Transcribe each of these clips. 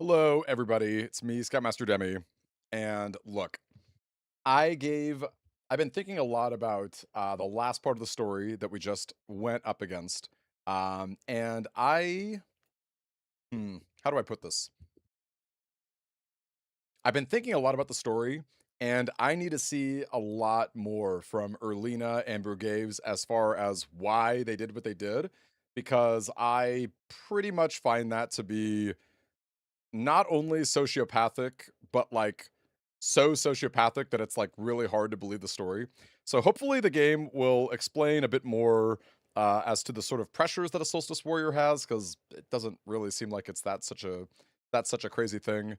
Hello, everybody. It's me, Scoutmaster Demi. And look, I gave. I've been thinking a lot about the last part of the story that we just went up against. And I. How do I put this? I've been thinking a lot about the story, and I need to see a lot more from Erlina and Brugaves as far as why they did what they did, because I pretty much find that to be not only sociopathic, but like so sociopathic that it's like really hard to believe the story. So hopefully the game will explain a bit more as to the sort of pressures that a solstice warrior has, because it doesn't really seem like it's that's such a crazy thing.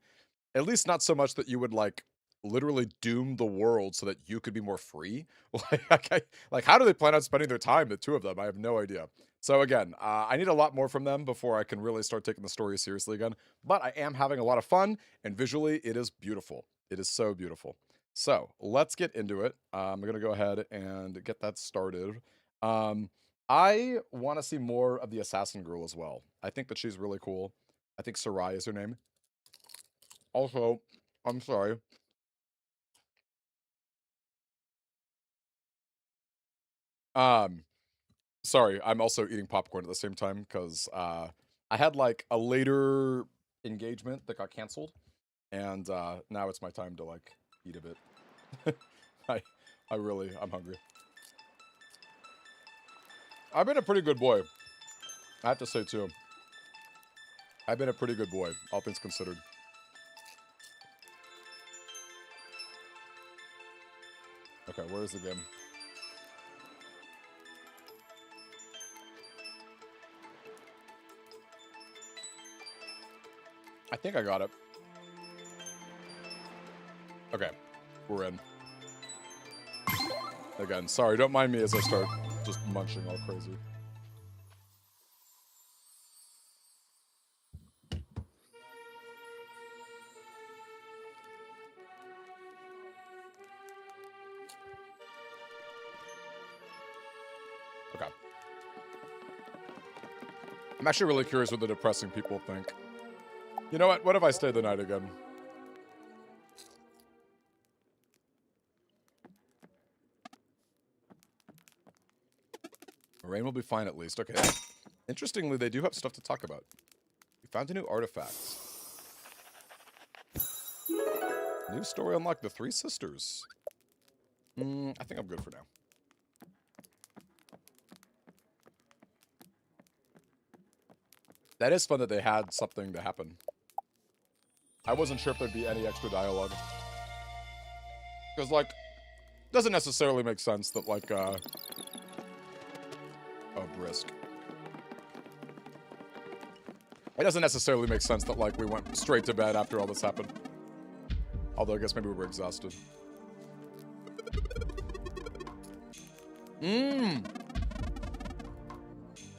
At least not so much that you would like literally doom the world so that you could be more free. Like how do they plan on spending their time? The two of them, I have no idea. So again, I need a lot more from them before I can really start taking the story seriously again. But I am having a lot of fun, and visually, it is beautiful. It is so beautiful. So let's get into it. I'm gonna go ahead and get that started. Um, I want to see more of the assassin girl as well. I think that she's really cool. I think Sarai is her name. Also, I'm sorry. Um, Sorry, I'm also eating popcorn at the same time because I had like a later engagement that got canceled, and now it's my time to like eat a bit. I, I'm hungry. I've been a pretty good boy. I have to say too. I've been a pretty good boy, all things considered. Okay, where is the game? I think I got it. Okay, we're in. Again, sorry, don't mind me as I start just munching all crazy. Okay. I'm actually really curious what the depressing people think. You know what? What if I stay the night again? Rain will be fine at least. Okay. Interestingly, they do have stuff to talk about. We found a new artifact. New story unlocked. The Three Sisters. I think I'm good for now. That is fun that they had something to happen. I wasn't sure if there'd be any extra dialogue. Because, like, doesn't necessarily make sense that, like, oh, brisk. It doesn't necessarily make sense that, like, we went straight to bed after all this happened. Although I guess maybe we were exhausted.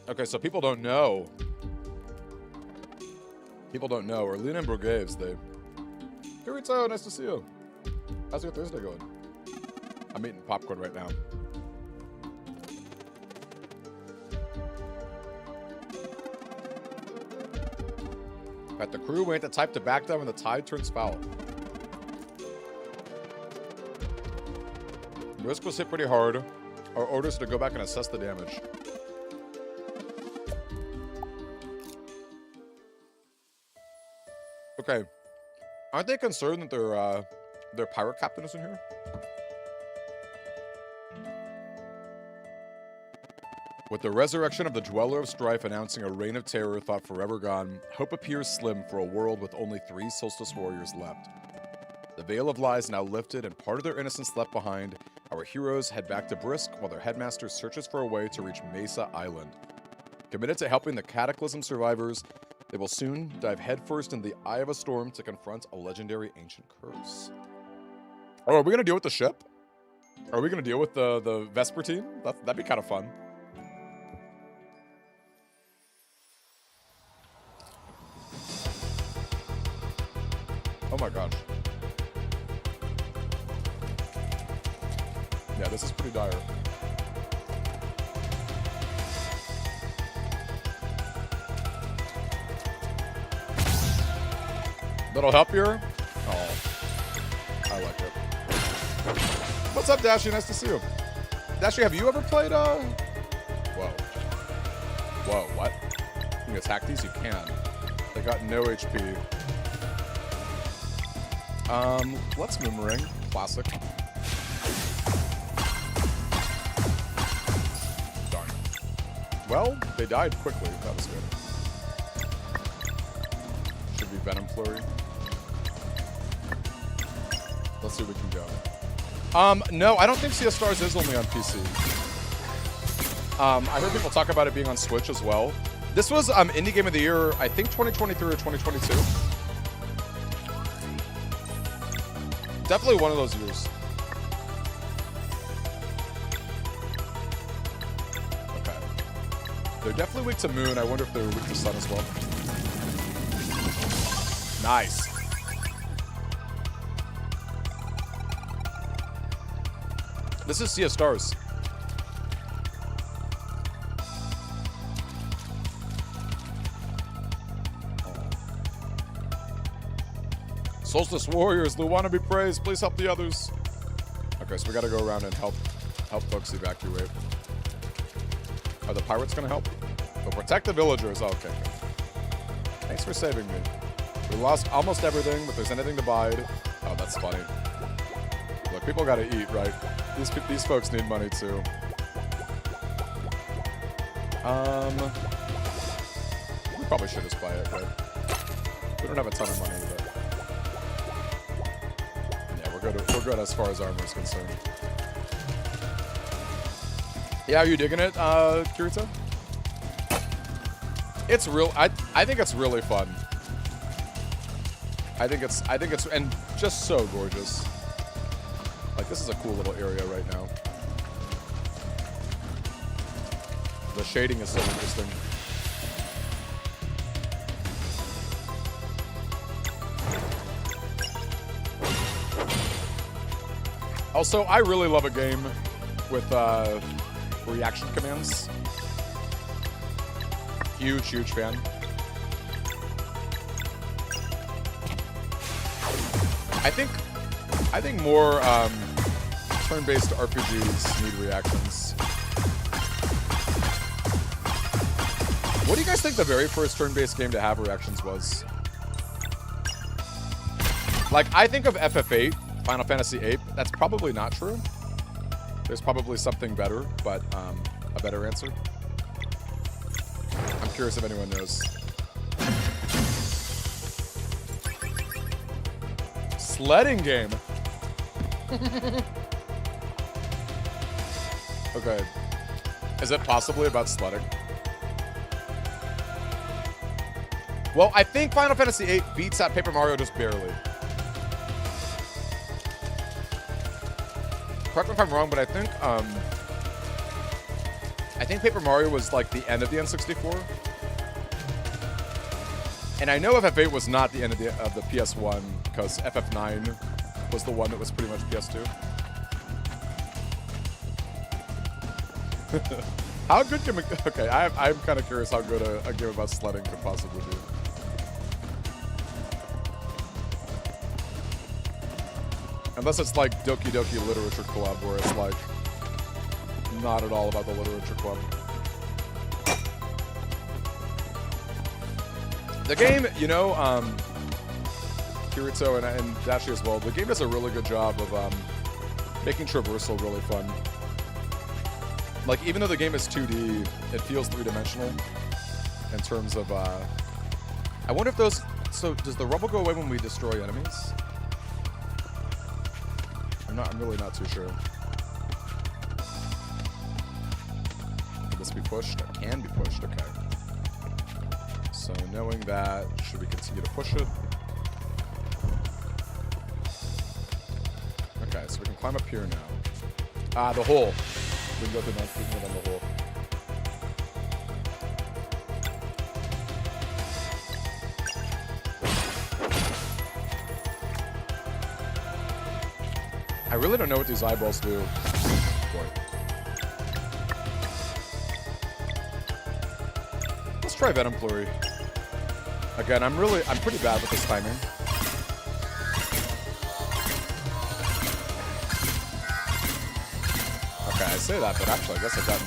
Okay, so people don't know. People don't know. Erlina and Brugaves, they... Kirito, nice to see you. How's your Thursday going? I'm eating popcorn right now. But the crew ain't the type to back down when the tide turns foul. Risk was hit pretty hard. Our orders to go back and assess the damage. Okay. Aren't they concerned that their pirate captain is in here? With the resurrection of the Dweller of Strife announcing a reign of terror thought forever gone, hope appears slim for a world with only 3 Solstice warriors left. The veil of lies now lifted and part of their innocence left behind, our heroes head back to Brisk while their headmaster searches for a way to reach Mesa Island. Committed to helping the Cataclysm survivors, they will soon dive headfirst in the eye of a storm to confront a legendary ancient curse. Oh, are we gonna deal with the ship? Are we gonna deal with the Vesper team? That'd be kind of fun. Oh my gosh. Yeah, this is pretty dire. That'll help here? Oh, I like it. What's up, Dashy? Nice to see you. Dashy, have you ever played, Whoa. Whoa, what? You can attack these? You can. They got no HP. Let's Moomerang. Classic. Darn. Well, they died quickly. That was good. Should be Venom Flurry. Let's see what we can go. No, I don't think Sea of Stars is only on PC. I heard people talk about it being on Switch as well. This was Indie Game of the Year, I think 2023 or 2022. Definitely one of those years. Okay. They're definitely weak to Moon. I wonder if they're weak to Sun as well. Nice. This is Sea of Stars. Solstice Warriors, Luwana be praised. Please help the others. Okay, so we gotta go around and help folks evacuate. Are the pirates gonna help? But protect the villagers. Oh, okay, good. Thanks for saving me. We lost almost everything, but there's anything to buy. Oh, that's funny. Look, people gotta eat, right? These folks need money too. We probably should just buy it, right? We don't have a ton of money, but yeah, we're good as far as armor is concerned. Yeah, are you digging it, Kirito? It's real. I think it's really fun. I think it's and just so gorgeous. Like, this is a cool little area right now. The shading is so interesting. Also, I really love a game with reaction commands. Huge fan. I think more turn-based RPGs need reactions. What do you guys think the very first turn-based game to have reactions was? Like, I think of FF8, Final Fantasy VIII. That's probably not true. There's probably something better, but a better answer. I'm curious if anyone knows. Sledding game. Okay. Is it possibly about sledding? Well, I think Final Fantasy VIII beats out Paper Mario just barely. Correct me if I'm wrong, but I think Paper Mario was like the end of the N64. And I know FF8 was not the end of the PS1 because FF9 was the one that was pretty much PS2. How good can okay? I'm kind of curious how good a game about sledding could possibly be. Unless it's like Doki Doki Literature Club, where it's like not at all about the Literature Club. The game, you know, Kirito and Dashi as well, the game does a really good job of making traversal really fun. Like, even though the game is 2D, it feels three-dimensional in terms of, I wonder if those, so does the rubble go away when we destroy enemies? I'm really not too sure. Can this be pushed? It can be pushed, okay. So knowing that, should we continue to push it? Okay, so we can climb up here now. Ah, the hole. We can go through the hole. I really don't know what these eyeballs do. Boy. Let's try Venom Flurry. Again, I'm pretty bad with this timing. Okay, I say that, but actually, I guess I've gotten...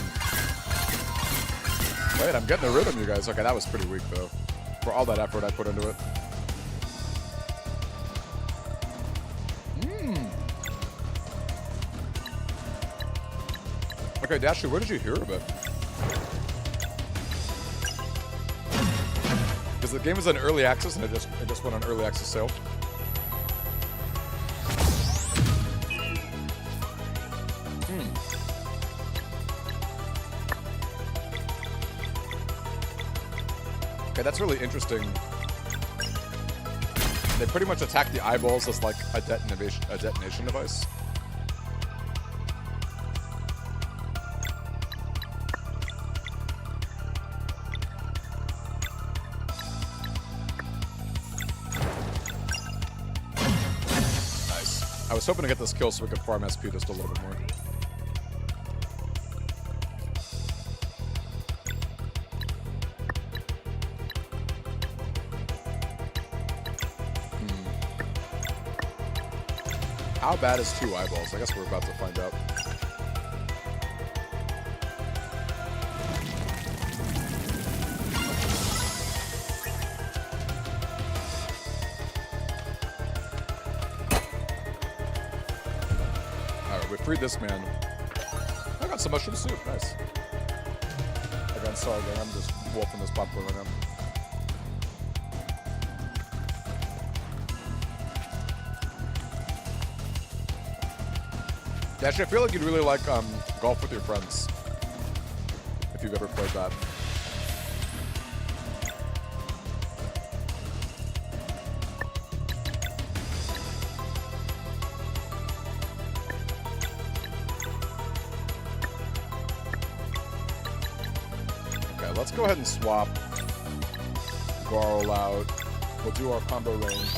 Wait, I'm getting the rhythm, you guys. Okay, that was pretty weak, though. For all that effort I put into it. Okay, Dasher, where did you hear of it? Because the game was in early access, and it just went on early access sale. Okay, that's really interesting. They pretty much attack the eyeballs as like a detonation device. Nice. I was hoping to get this kill so we could farm SP just a little bit more. How bad is 2 eyeballs? I guess we're about to find out. Alright, we freed this man. I got some mushroom soup. Nice. Again, sorry, gang. I'm just wolfing this popcorn right now. Actually, I feel like you'd really like Golf with Your Friends, if you've ever played that. Okay, let's go ahead and swap Garl out. We'll do our combo range.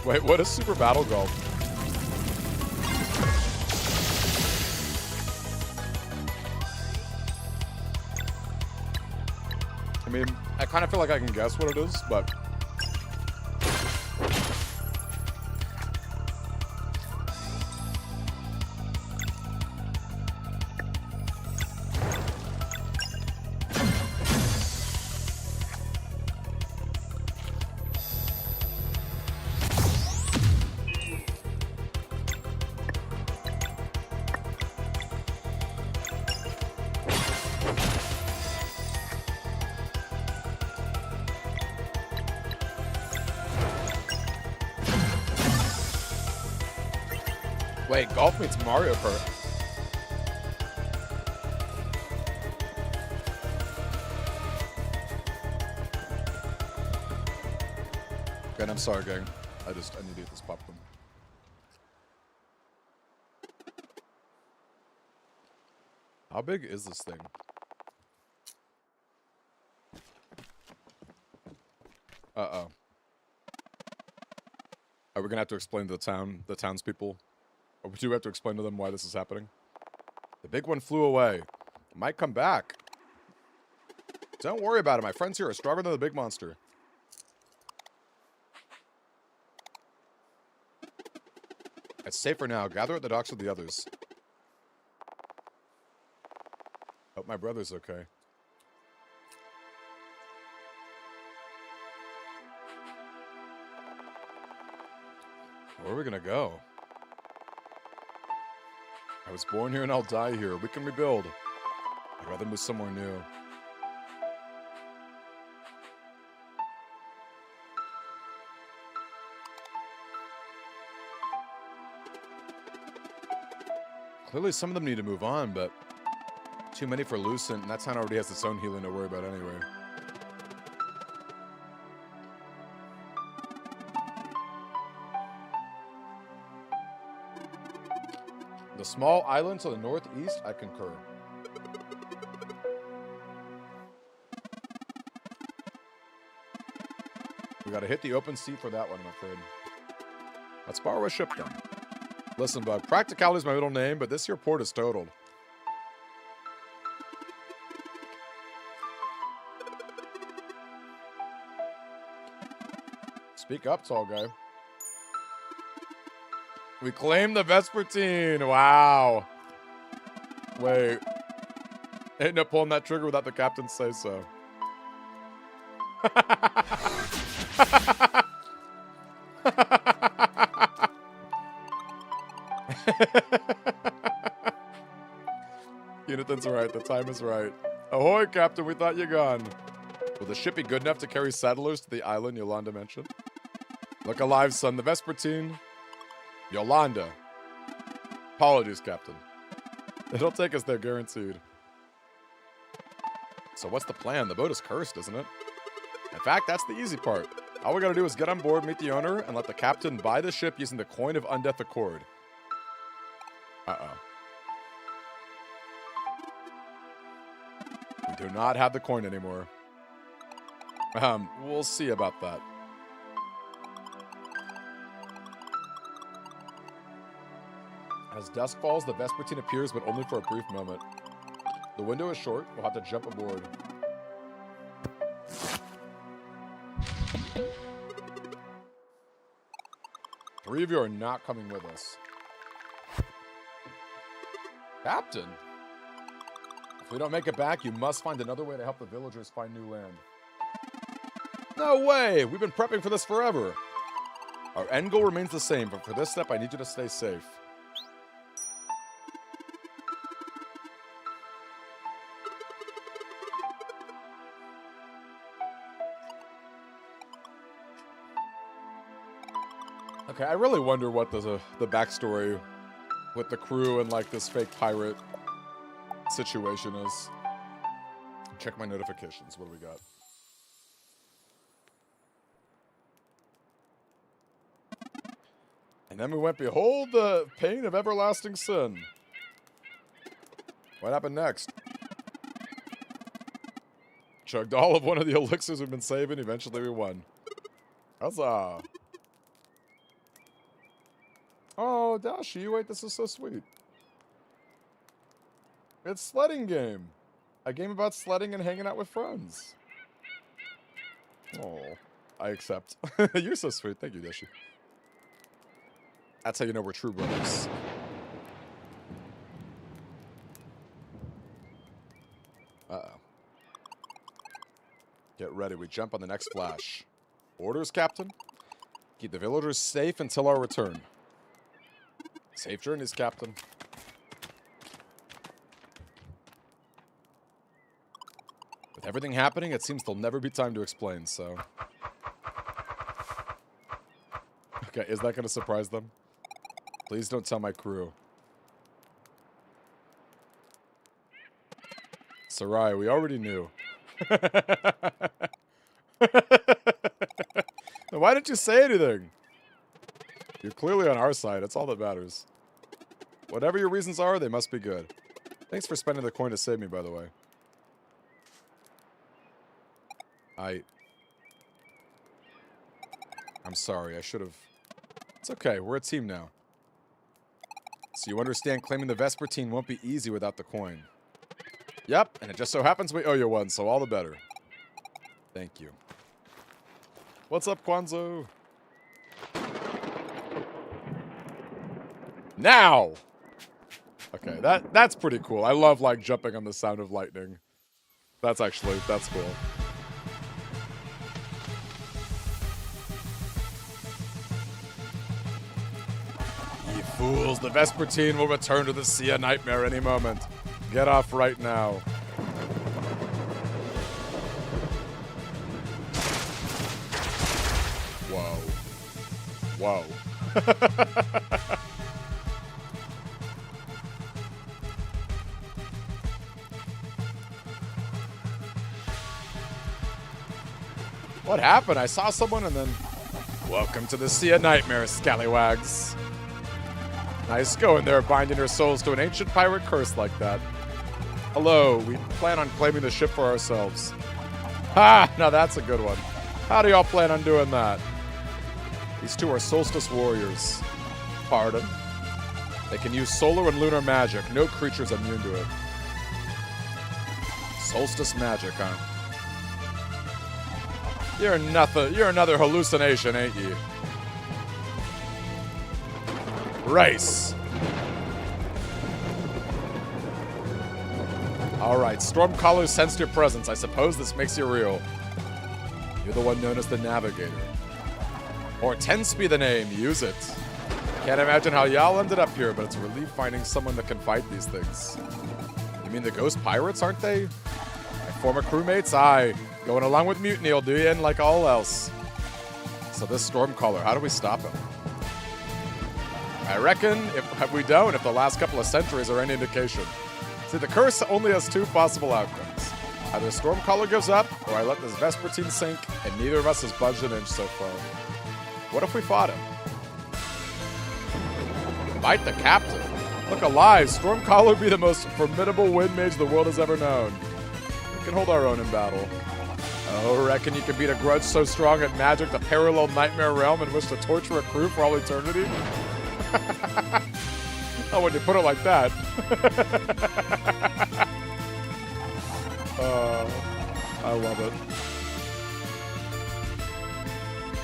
Wait, what is Super Battle Golf? I mean, I kind of feel like I can guess what it is, but... Wait, Golf meets Mario Kart. Okay, I'm sorry, gang. I need to eat this popcorn. How big is this thing? Uh-oh. Are we gonna have to explain to the townspeople? Or we do have to explain to them why this is happening? The big one flew away. It might come back. Don't worry about it. My friends here are stronger than the big monster. It's safer now. Gather at the docks with the others. Hope my brother's okay. Where are we gonna go? I was born here and I'll die here. We can rebuild. I'd rather move somewhere new. Clearly some of them need to move on, but too many for Lucent, and that town already has its own healing to worry about anyway. The small island to the northeast, I concur. We gotta hit the open sea for that one, I'm afraid. Let's borrow a ship then. Listen, bud, practicality is my middle name, but this here port is totaled. Speak up, tall guy. We claim the Vespertine. Wow. Wait. Ain't no pulling that trigger without the captain say so. Unithan's right. The time is right. Ahoy, Captain. We thought you gone. Will the ship be good enough to carry settlers to the island Yolanda mentioned? Look alive, son. The Vespertine. Yolanda. Apologies, Captain. It'll take us there, guaranteed. So what's the plan? The boat is cursed, isn't it? In fact, that's the easy part. All we gotta do is get on board, meet the owner, and let the captain buy the ship using the coin of Undeath Accord. Uh-oh. We do not have the coin anymore. We'll see about that. As dusk falls, the Vespertine appears, but only for a brief moment. The window is short. We'll have to jump aboard. Three of you are not coming with us. Captain? If we don't make it back, you must find another way to help the villagers find new land. No way! We've been prepping for this forever. Our end goal remains the same, but for this step, I need you to stay safe. Okay, I really wonder what the backstory with the crew and like this fake pirate situation is. Check my notifications. What do we got? And then we went, behold the pain of everlasting sin. What happened next? Chugged all of one of the elixirs we've been saving. Eventually we won. Huzzah. Oh, Dashi, wait, this is so sweet. It's sledding game. A game about sledding and hanging out with friends. Oh, I accept. You're so sweet. Thank you, Dashi. That's how you know we're true brothers. Uh-oh. Get ready. We jump on the next flash. Orders, Captain? Keep the villagers safe until our return. Safe journeys, Captain. With everything happening, it seems there'll never be time to explain, so... Okay, is that going to surprise them? Please don't tell my crew. Sarai, we already knew. Why didn't you say anything? You're clearly on our side. That's all that matters. Whatever your reasons are, they must be good. Thanks for spending the coin to save me, by the way. I'm sorry. I should have... It's okay. We're a team now. So you understand claiming the Vespertine won't be easy without the coin. Yep, and it just so happens we owe you one, so all the better. Thank you. What's up, Kwanzaa? Now! Okay, that's pretty cool. I love, like, jumping on the sound of lightning. That's cool. Ye fools, the Vespertine will return to the Sea of Nightmare any moment. Get off right now. Whoa. Whoa. What happened? I saw someone and then... Welcome to the Sea of Nightmare, scallywags. Nice going there, binding your souls to an ancient pirate curse like that. Hello, we plan on claiming the ship for ourselves. Ha! Now that's a good one. How do y'all plan on doing that? These two are solstice warriors. Pardon? They can use solar and lunar magic. No creature's immune to it. Solstice magic, huh? You're nothing. You're another hallucination, ain't you? Race. Alright, Stormcaller sensed your presence. I suppose this makes you real. You're the one known as the Navigator. Hortense be the name. Use it. Can't imagine how y'all ended up here, but it's a relief finding someone that can fight these things. You mean the ghost pirates, aren't they? My former crewmates? Aye. Going along with mutiny will do you in like all else. So this Stormcaller, how do we stop him? I reckon if we don't, if the last couple of centuries are any indication. See, the curse only has two possible outcomes. Either Stormcaller gives up, or I let this Vespertine sink, and neither of us has budged an inch so far. What if we fought him? Fight the captain? Look alive, Stormcaller be the most formidable wind mage the world has ever known. We can hold our own in battle. Oh, reckon you can beat a grudge so strong at magic the parallel nightmare realm in which to torture a crew for all eternity? Oh, when you put it like that. I love it.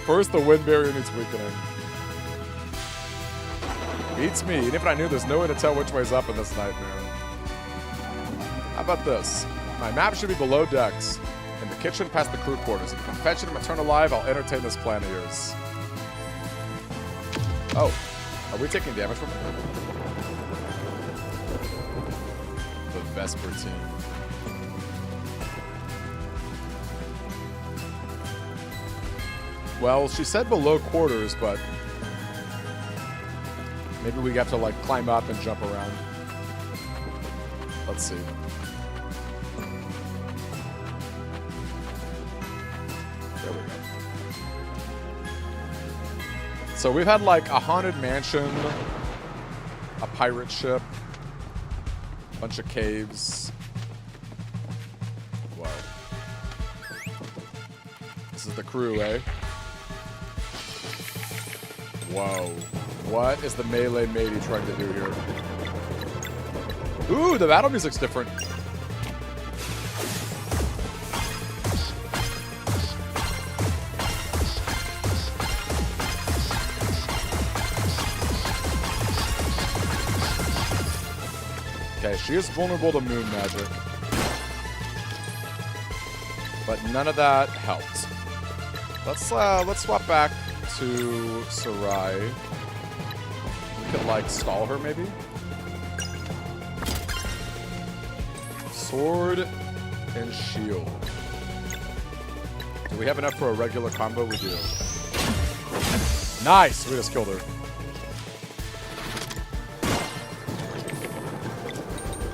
First, the wind barrier needs weakening. Beats me, even if I knew there's no way to tell which way's up in this nightmare. How about this? My map should be below decks. In the kitchen past the crew quarters. If you can fetch it and return alive, I'll entertain this plan of yours. Oh. Are we taking damage from it? The Vespertine. Well, she said below quarters, but maybe we have to like climb up and jump around. Let's see. There we go. So we've had like a haunted mansion, a pirate ship, a bunch of caves. Whoa. This is the crew, eh? Whoa. What is the melee matey trying to do here? Ooh, the battle music's different. Okay, she is vulnerable to moon magic. But none of that helped. Let's swap back to Sarai. We could like stall her maybe. Sword and shield. Do we have enough for a regular combo? We do. Nice! We just killed her.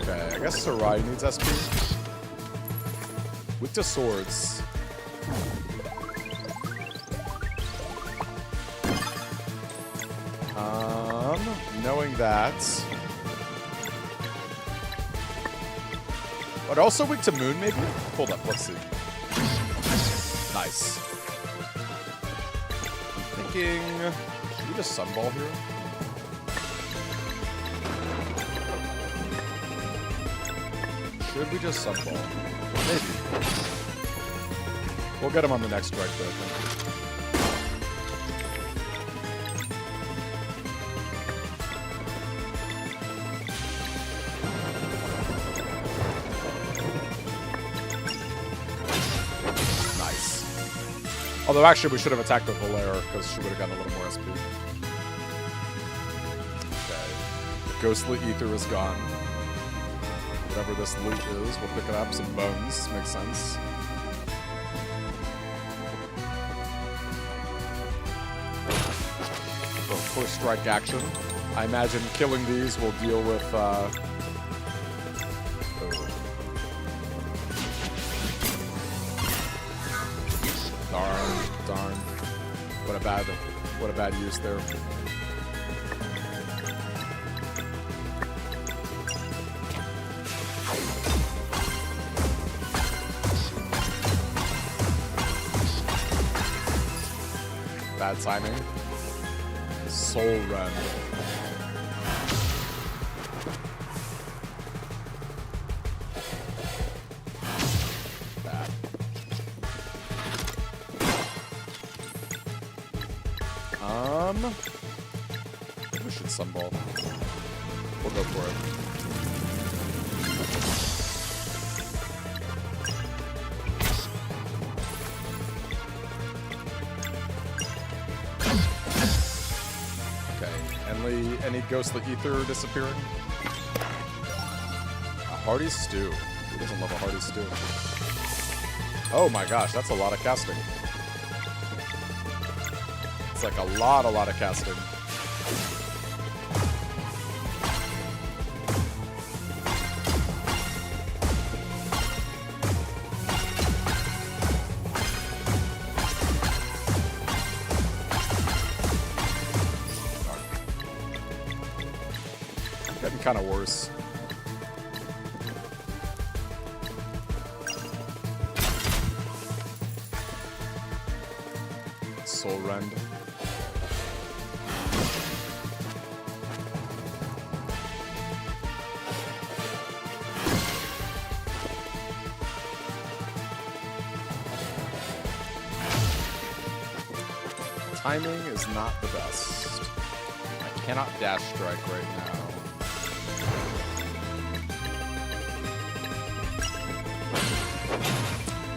Okay, I guess Sarai needs SP. With the swords. Knowing that. But also weak to moon, maybe? Hold up, let's see. Nice. I'm thinking... Should we just sunball here? Should we just sunball? Maybe. We'll get him on the next strike, though, I think. Although, actually, we should have attacked with Valera, because she would have gotten a little more SP. Okay. Ghostly Ether is gone. Whatever this loot is, we'll pick it up. Some bones. Makes sense. So, first strike action. I imagine killing these will deal with, Darn. What a bad use there. Bad timing. Soul Run. We should sunball. We'll go for any ghostly ether disappearing. A hearty stew. Who doesn't love a hearty stew? Oh my gosh, that's a lot of casting. It's like a lot of casting. Getting kind of worse. Soul Rend. Timing is not the best. I cannot dash strike right now.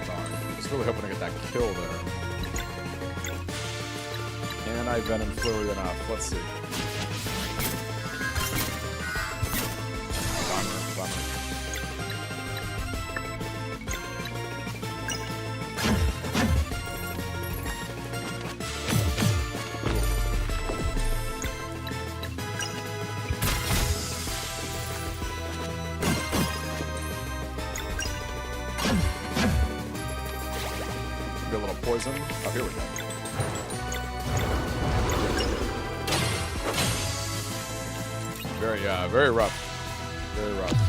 Darn. I was really hoping to get that kill there. Can I Venom Flurry enough? Let's see. Bummer. Get a little poison. Oh, here we go. Very rough. Very rough.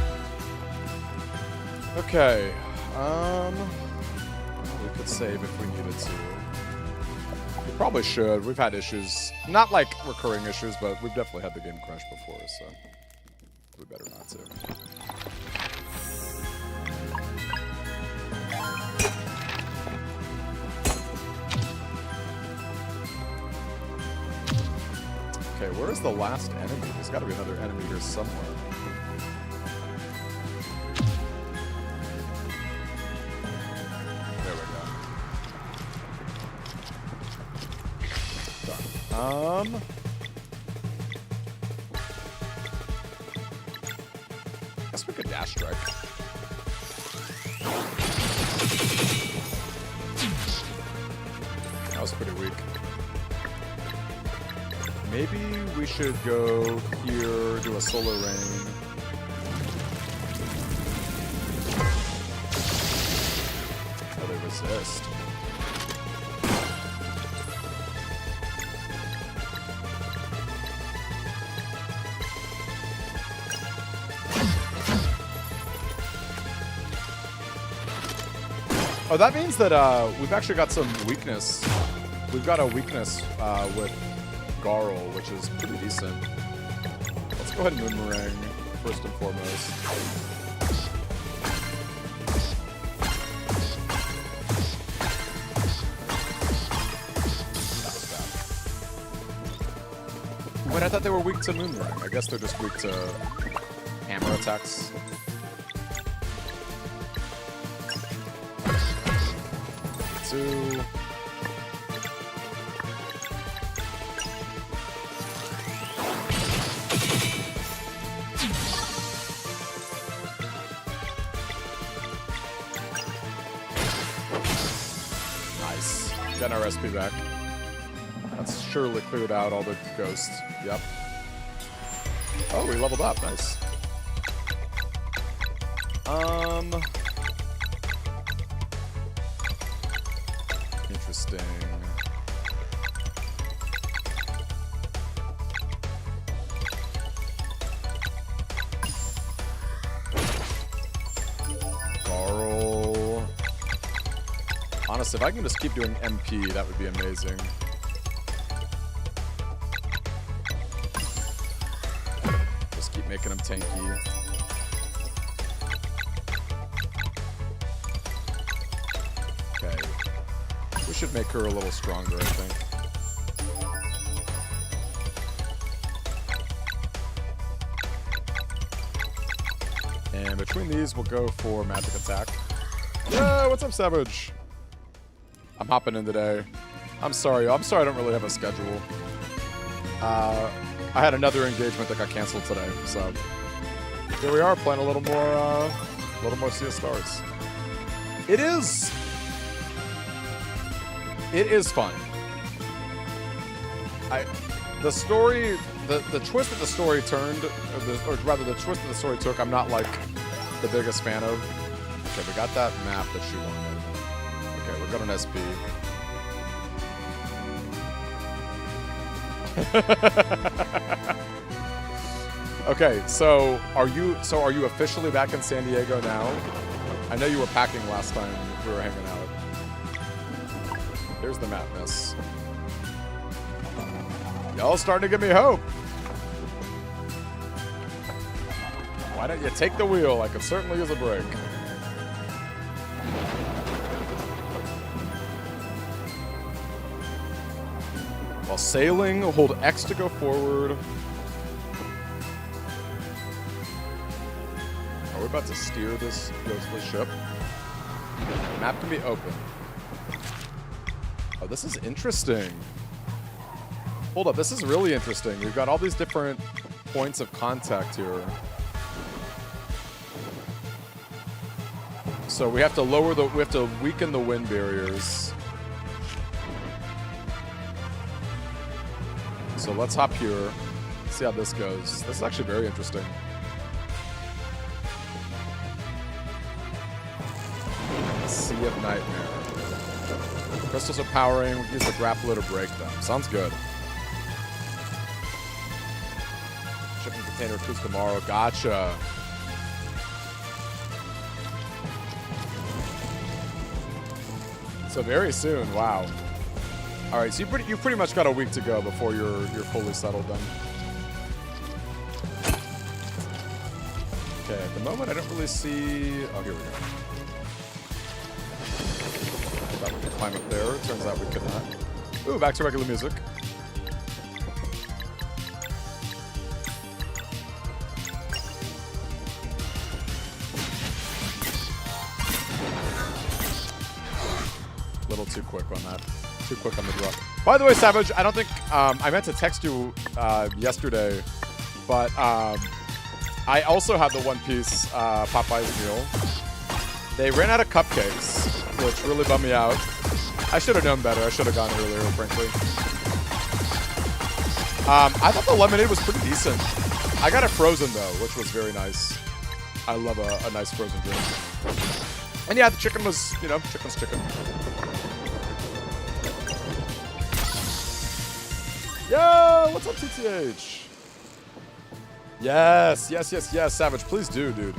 Okay. We could save if we needed to. We probably should. We've had issues. Not like recurring issues, but we've definitely had the game crash before, so we better not to. Okay, where's the last enemy? There's got to be another enemy here somewhere. There we go. Done. Guess we could dash strike. That was pretty weak. Maybe we should go here, do a solar rain. Oh, they resist. Oh, that means that we've actually got some weakness. We've got a weakness with Garl, which is pretty decent. Let's go ahead and Moonmerang first and foremost. That was bad. But I thought they were weak to Moonmerang. I guess they're just weak to hammer attacks. Two. Getting our SP back. That's surely cleared out all the ghosts. Yep. Oh, we leveled up. Nice. Interesting. Honestly, if I can just keep doing MP, that would be amazing. Just keep making them tanky. Okay. We should make her a little stronger, I think. And between these, we'll go for magic attack. Yeah, what's up, Savage? I'm hopping in today. I'm sorry I don't really have a schedule. I had another engagement that got canceled today, so here we are playing a little more Sea of Stars. It is fun. The story, the twist that the story turned, or rather the twist that the story took, I'm not like the biggest fan of. Okay, we got that map that she wanted. Okay, we're going SP. Okay, so are you officially back in San Diego now? I know you were packing last time we were hanging out. Here's the map, miss. Y'all starting to give me hope. Why don't you take the wheel? I could certainly use a break. While sailing, hold X to go forward. Are we about to steer this ghostly ship? The map can be open. Oh, this is interesting. Hold up, this is really interesting. We've got all these different points of contact here. So we have to weaken the wind barriers. So let's hop here, see how this goes. This is actually very interesting. Sea of Nightmare. Crystals are powering, we use the grappler to break them. Sounds good. Shipping container cruise tomorrow, gotcha. So very soon, wow. All right, so you pretty much got a week to go before you're fully settled then. Okay, at the moment I don't really see. Oh, here we go. I thought we could climb up there. Turns out we could not. Ooh, back to regular music. A little too quick on that. Too quick on the drop. By the way, Savage, I don't think I meant to text you yesterday, but I also had the One Piece Popeye's meal. They ran out of cupcakes, which really bummed me out. I should have known better. I should have gone earlier, frankly. I thought the lemonade was pretty decent. I got it frozen though, which was very nice. I love a nice frozen drink. And yeah, the chicken was, you know, chicken's chicken. Yo, what's up, TTH? Yes, yes, yes, yes, Savage. Please do, dude.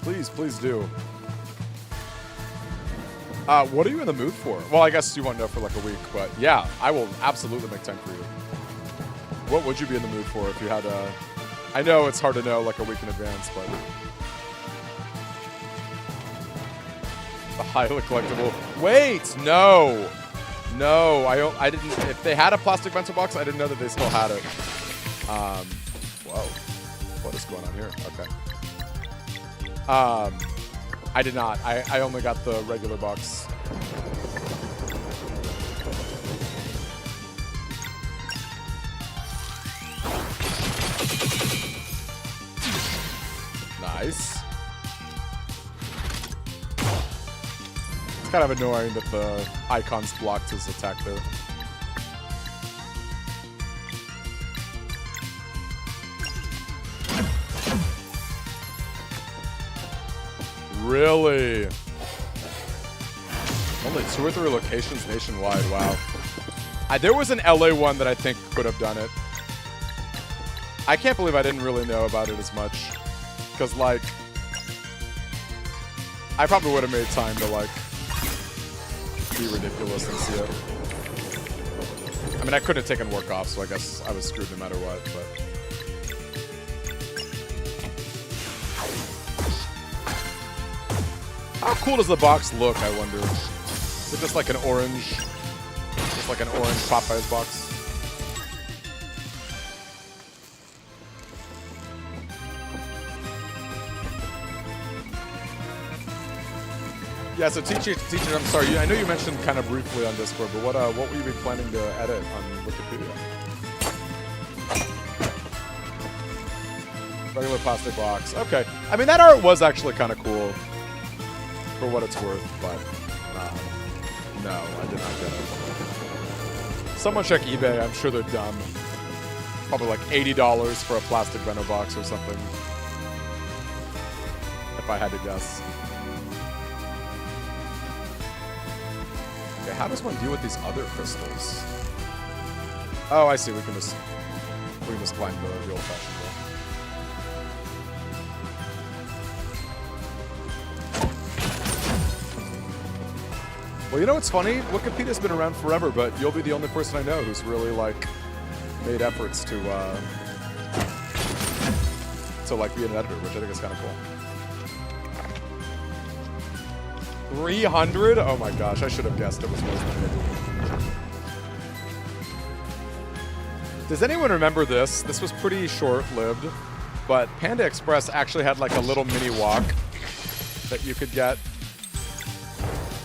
Please, please do. What are you in the mood for? Well, I guess you won't know for like a week, but yeah, I will absolutely make time for you. What would you be in the mood for if you had a... I know it's hard to know like a week in advance, but... The highly collectible... Wait, no! No, I didn't. If they had a plastic bento box, I didn't know that they still had it. Whoa, what is going on here? Okay. I did not. I only got the regular box. Nice. Kind of annoying that the icons blocked his attack there. Really? Only 2 or 3 locations nationwide, wow. There was an LA one that I think could have done it. I can't believe I didn't really know about it as much. Because, like, I probably would have made time to, like, be ridiculous and see it. I mean, I couldn't have taken work off, so I guess I was screwed no matter what, but... How cool does the box look, I wonder? Is it just like an orange... Just like an orange Popeye's box? Yeah, so teacher, I'm sorry. I know you mentioned kind of briefly on Discord, but what will you be planning to edit on Wikipedia? Regular plastic box. Okay. I mean, that art was actually kind of cool for what it's worth, but no, I did not get it. Someone check eBay. I'm sure they're dumb. Probably like $80 for a plastic Venno box or something. If I had to guess. Okay, how does one deal with these other crystals? Oh, I see. We can just climb the old-fashioned way. Well, you know what's funny? Wikipedia's been around forever, but you'll be the only person I know who's really, like, made efforts to like, be an editor, which I think is kind of cool. 300? Oh my gosh, I should have guessed it was worse than it. Does anyone remember this? This was pretty short-lived, but Panda Express actually had, like, a little mini walk that you could get.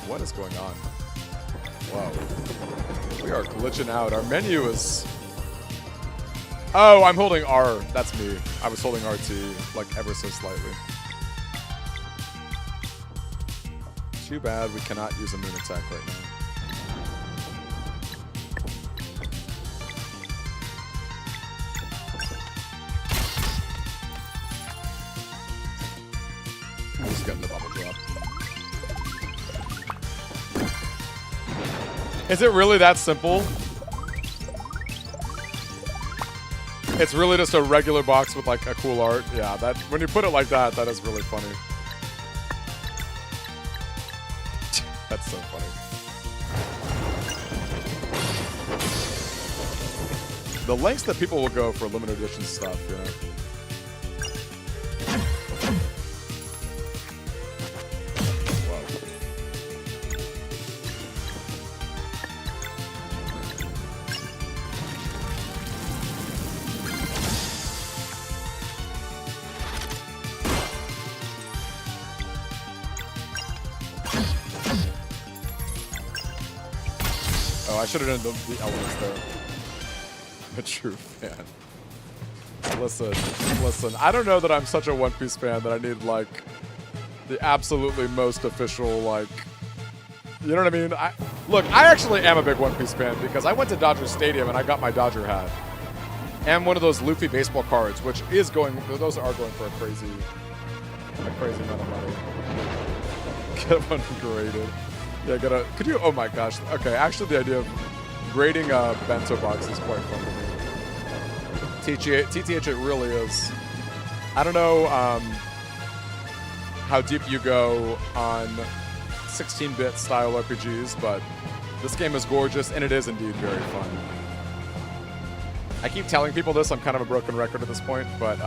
What is going on? Whoa. We are glitching out. Our menu is... Oh, I'm holding R. That's me. I was holding RT, like, ever so slightly. Too bad we cannot use a moon attack right now. I'm just getting the bubble drop. Is it really that simple? It's really just a regular box with like a cool art. Yeah, that when you put it like that, that is really funny. That's so funny. The lengths that people will go for limited edition stuff, you know. I should have done the elements there. A true fan. Listen. I don't know that I'm such a One Piece fan that I need, like, the absolutely most official, like... You know what I mean? Look, I actually am a big One Piece fan because I went to Dodger Stadium and I got my Dodger hat. And one of those Luffy baseball cards, which is going... Those are going for a crazy amount of money. Get one graded. Yeah, could you, oh my gosh. Okay, actually the idea of grading a bento box is quite fun to me. TTH, it really is. I don't know how deep you go on 16-bit style RPGs, but this game is gorgeous, and it is indeed very fun. I keep telling people this, I'm kind of a broken record at this point, but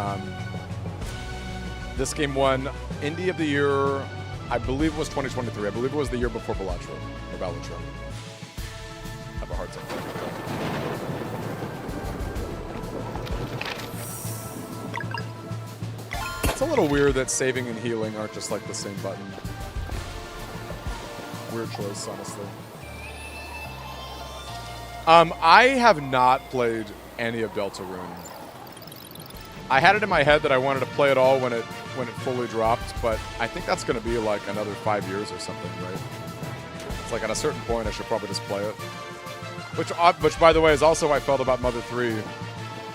this game won Indie of the Year, I believe it was 2023. I believe it was the year before Balatro. Or Balatro. I have a hard time. It's a little weird that saving and healing aren't just like the same button. Weird choice, honestly. I have not played any of Deltarune. I had it in my head that I wanted to play it all when it fully dropped, but I think that's going to be like another 5 years or something, right? It's like at a certain point I should probably just play it. Which by the way, is also how I felt about Mother 3.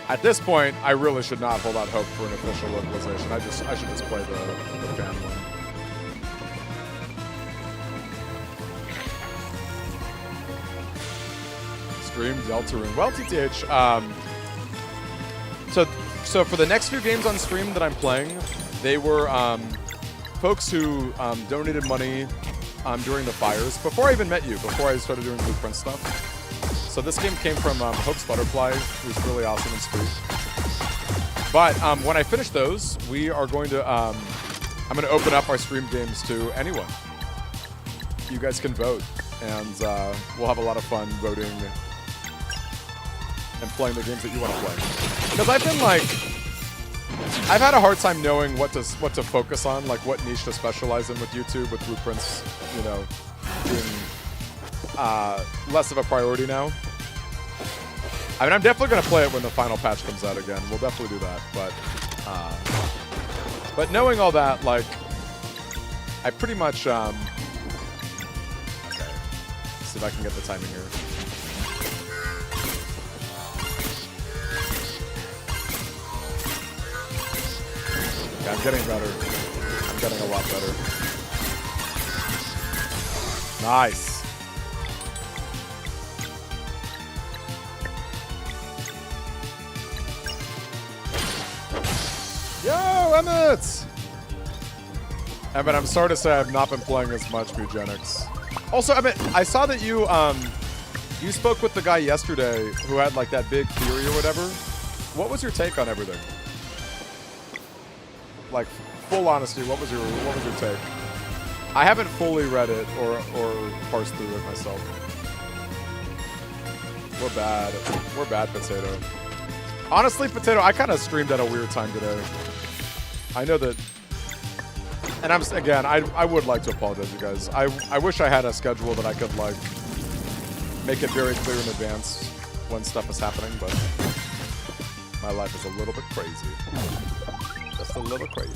At this point, I really should not hold out hope for an official localization. I should just play the fan one. Stream Deltarune. Well, TTH, so for the next few games on stream that I'm playing, they were folks who donated money during the fires. Before I even met you, before I started doing Blueprint stuff. So this game came from Hope's Butterfly, who's really awesome and sweet. But when I finish those, we are going to, I'm going to open up our stream games to anyone. You guys can vote, and we'll have a lot of fun voting and playing the games that you want to play. Because I've been like, I've had a hard time knowing what to focus on, like what niche to specialize in with YouTube, with Blueprints, you know, being less of a priority now. I mean, I'm definitely going to play it when the final patch comes out again. We'll definitely do that, but But knowing all that, like, I pretty much, okay. Let's see if I can get the timing here. Okay, I'm getting better. I'm getting a lot better. Nice. Yo, Emmett! Emmett, I'm sorry to say I've not been playing as much Bugenics. Also, Emmett, I saw that you spoke with the guy yesterday who had like that big theory or whatever. What was your take on everything? Like, full honesty, what was your take? I haven't fully read it or parsed through it myself. We're bad. We're bad, Potato. Honestly, Potato, I kind of streamed at a weird time today. I know that, and I would like to apologize, you guys. I wish I had a schedule that I could like make it very clear in advance when stuff is happening, but my life is a little bit crazy. Just a little crazy.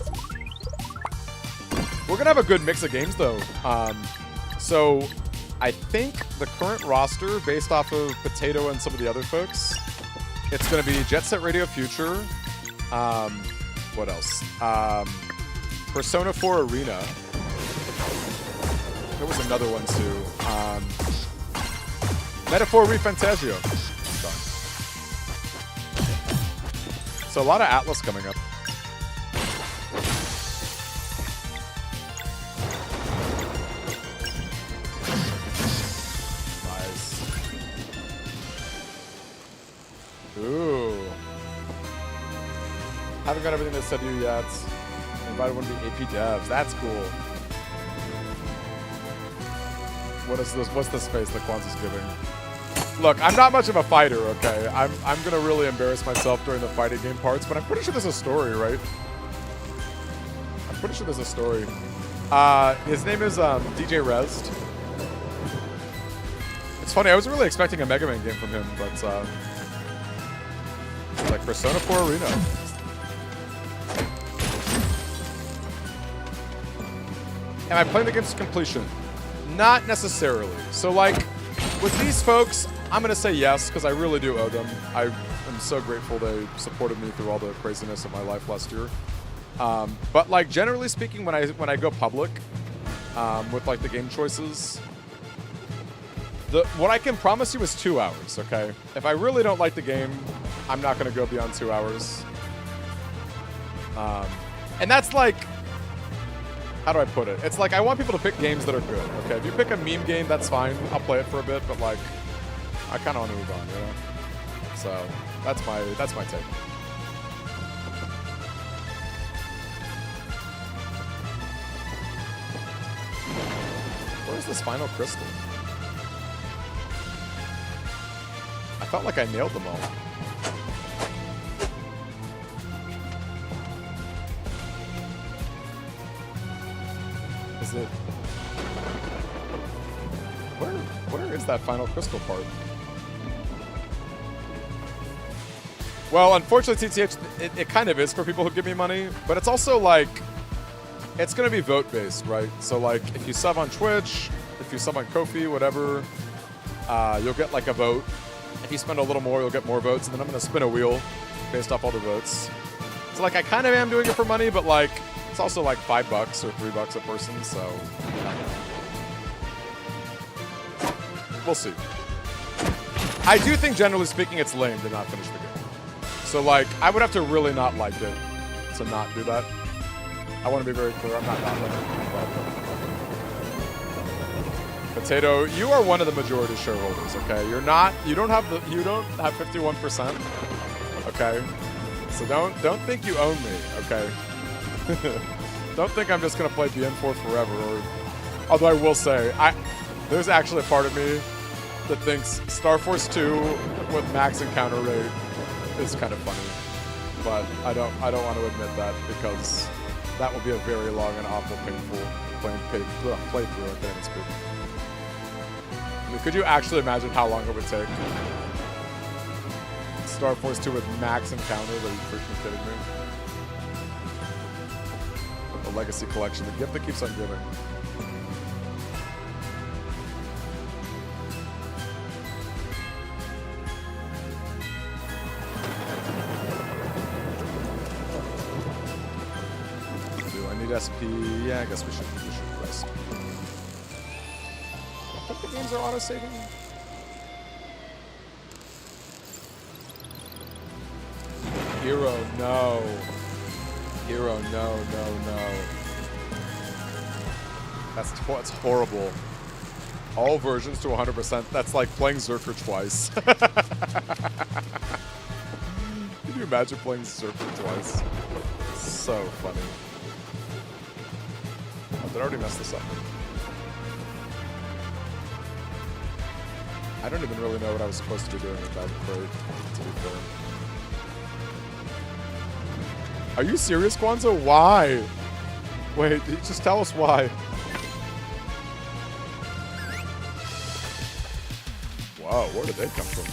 We're gonna have a good mix of games though. So I think the current roster, based off of Potato and some of the other folks, it's gonna be Jet Set Radio Future. What else? Persona 4 Arena. There was another one too. Metaphor ReFantazio. So a lot of Atlas coming up. Nice. Ooh. Haven't got everything they said to you yet. Invited one of the AP devs. That's cool. What is this? What's this face that Kwanzaa's giving? Look, I'm not much of a fighter, okay? I'm gonna really embarrass myself during the fighting game parts, but I'm pretty sure there's a story, right? I'm pretty sure there's a story. His name is DJ Rezd. It's funny, I was really expecting a Mega Man game from him, but like Persona 4 Arena. Am I playing the game to completion? Not necessarily. So like, with these folks, I'm gonna say yes, because I really do owe them. I am so grateful they supported me through all the craziness of my life last year. But like, generally speaking, when I go public, with like the game choices, what I can promise you is 2 hours, okay? If I really don't like the game, I'm not gonna go beyond 2 hours. And that's like, how do I put it? It's like, I want people to pick games that are good, okay? If you pick a meme game, that's fine. I'll play it for a bit, but like, I kind of want to move on, you know? So, that's my take. Where's this final crystal? I felt like I nailed them all. Is it... Where is that final crystal part? Well, unfortunately, TTH, it kind of is for people who give me money, but it's also like, it's going to be vote-based, right? So like, if you sub on Twitch, if you sub on Ko-fi, whatever, you'll get like a vote. If you spend a little more, you'll get more votes, and then I'm going to spin a wheel based off all the votes. So like, I kind of am doing it for money, but like, it's also like $5 or $3 a person, so we'll see. I do think, generally speaking, it's lame to not finish the game. So like, I would have to really not like it to not do that. I want to be very clear, I'm not liking it. Potato, you are one of the majority shareholders, okay? You don't have 51%, okay? So don't think you own me, okay? Don't think I'm just gonna play BN4 forever, or although I will say, there's actually a part of me that thinks Star Force 2 with max encounter rate is kind of funny. But I don't want to admit that, because that will be a very long and awful, painful playthrough, I can't speak. I mean, could you actually imagine how long it would take? Star Force 2 with max encounter? Are you freaking kidding me? Legacy Collection, the gift that keeps on giving. Do I need SP? Yeah, I guess we should rest. I think the games are auto-saving. Hero, no. Hero, no. That's horrible. All versions to 100%. That's like playing Zerker twice. Can you imagine playing Zerker twice? So funny. Oh, did I already mess this up? I don't even really know what I was supposed to be doing with that crate, to be fair. Are you serious, Kwanzaa? Why? Wait, just tell us why. Wow, where did they come from?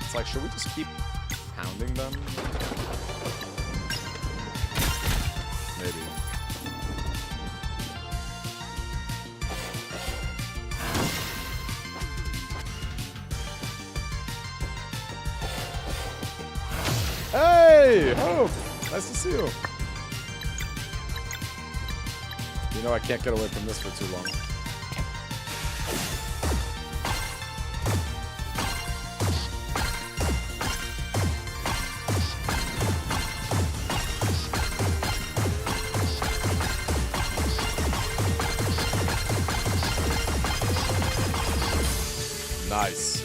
It's like, should we just keep pounding them? Maybe. Hey! Hope! Nice to see you. You know I can't get away from this for too long. Nice.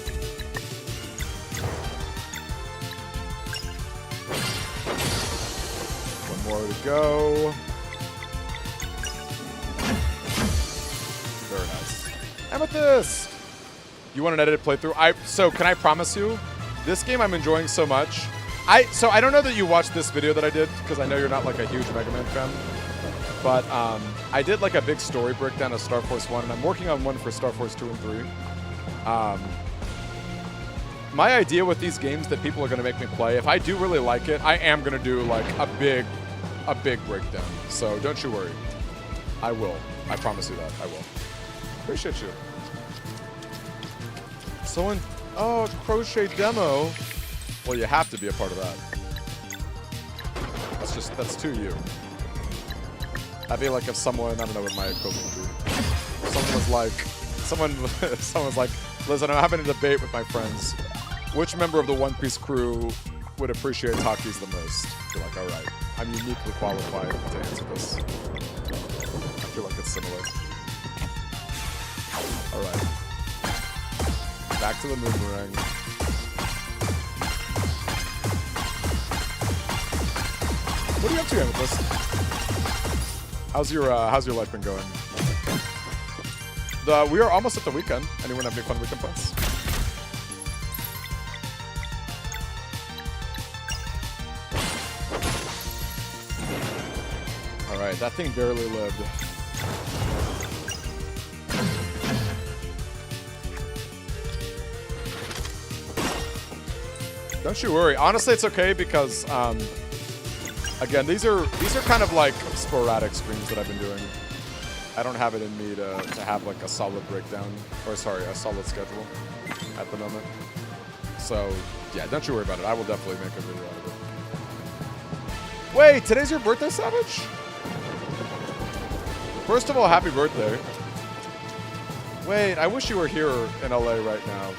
One more to go. Very nice. Amethyst! You want an edited playthrough? So can I promise you, this game I'm enjoying so much. So I don't know that you watched this video that I did, because I know you're not like a huge Mega Man fan. But I did like a big story breakdown of Star Force 1, and I'm working on one for Star Force 2 and 3. My idea with these games that people are going to make me play, if I do really like it, I am going to do like a big breakdown. So don't you worry. I will. I promise you that. I will. Appreciate you. Someone, oh, crochet demo. Well, you have to be a part of that. That's to you. I feel like if someone, I don't know what my equivalent would be. Someone was like, someone's like, listen, I'm having a debate with my friends. Which member of the One Piece crew would appreciate Takis the most? You're like, all right, I'm uniquely qualified to answer this. I feel like it's similar. All right. Back to the boomerang. What are you up to, Amethyst? How's your life been going? We are almost at the weekend. Anyone have any fun weekend plans? All right, that thing barely lived. Don't you worry. Honestly, it's okay because, again, these are kind of like sporadic streams that I've been doing. I don't have it in me to have like a solid breakdown, or sorry, a solid schedule at the moment. So, yeah, don't you worry about it. I will definitely make a video out of it. Wait, today's your birthday, Savage? First of all, happy birthday. Wait, I wish you were here in LA right now.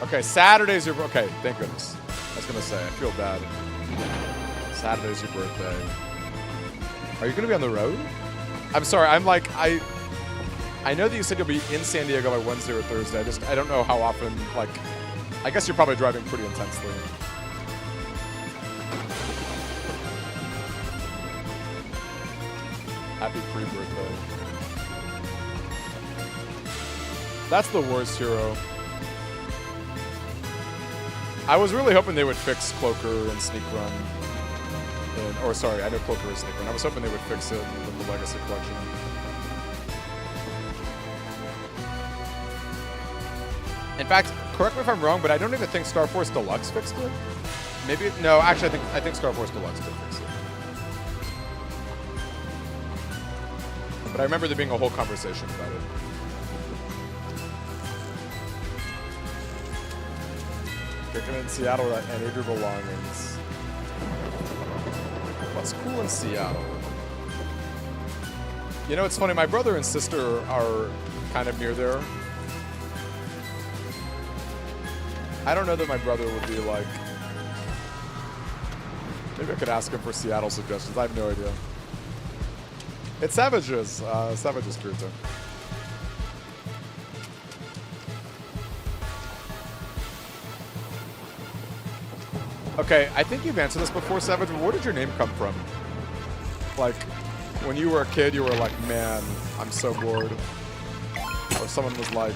Okay, Saturday's your birthday. Okay, thank goodness. I was gonna say, I feel bad. Saturday's your birthday. Are you gonna be on the road? I'm sorry, I'm like, I know that you said you'll be in San Diego by Wednesday or Thursday. I don't know how often, like, I guess you're probably driving pretty intensely. Happy pre-birthday. That's the worst, Hero. I was really hoping they would fix Cloaker and Sneak Run. Or sorry, I know Cloaker is Sneak Run. I was hoping they would fix it in the Legacy Collection. In fact, correct me if I'm wrong, but I don't even think Star Force Deluxe fixed it. Maybe no. Actually, I think Star Force Deluxe did fix it. But I remember there being a whole conversation about it. Kicking in Seattle and any of your belongings. What's cool in Seattle? You know, it's funny. My brother and sister are kind of near there. I don't know that my brother would be like... Maybe I could ask him for Seattle suggestions. I have no idea. It's Savage's. Savage's crew too. Okay, I think you've answered this before, Savage, but where did your name come from? Like, when you were a kid, you were like, man, I'm so bored. Or someone was like,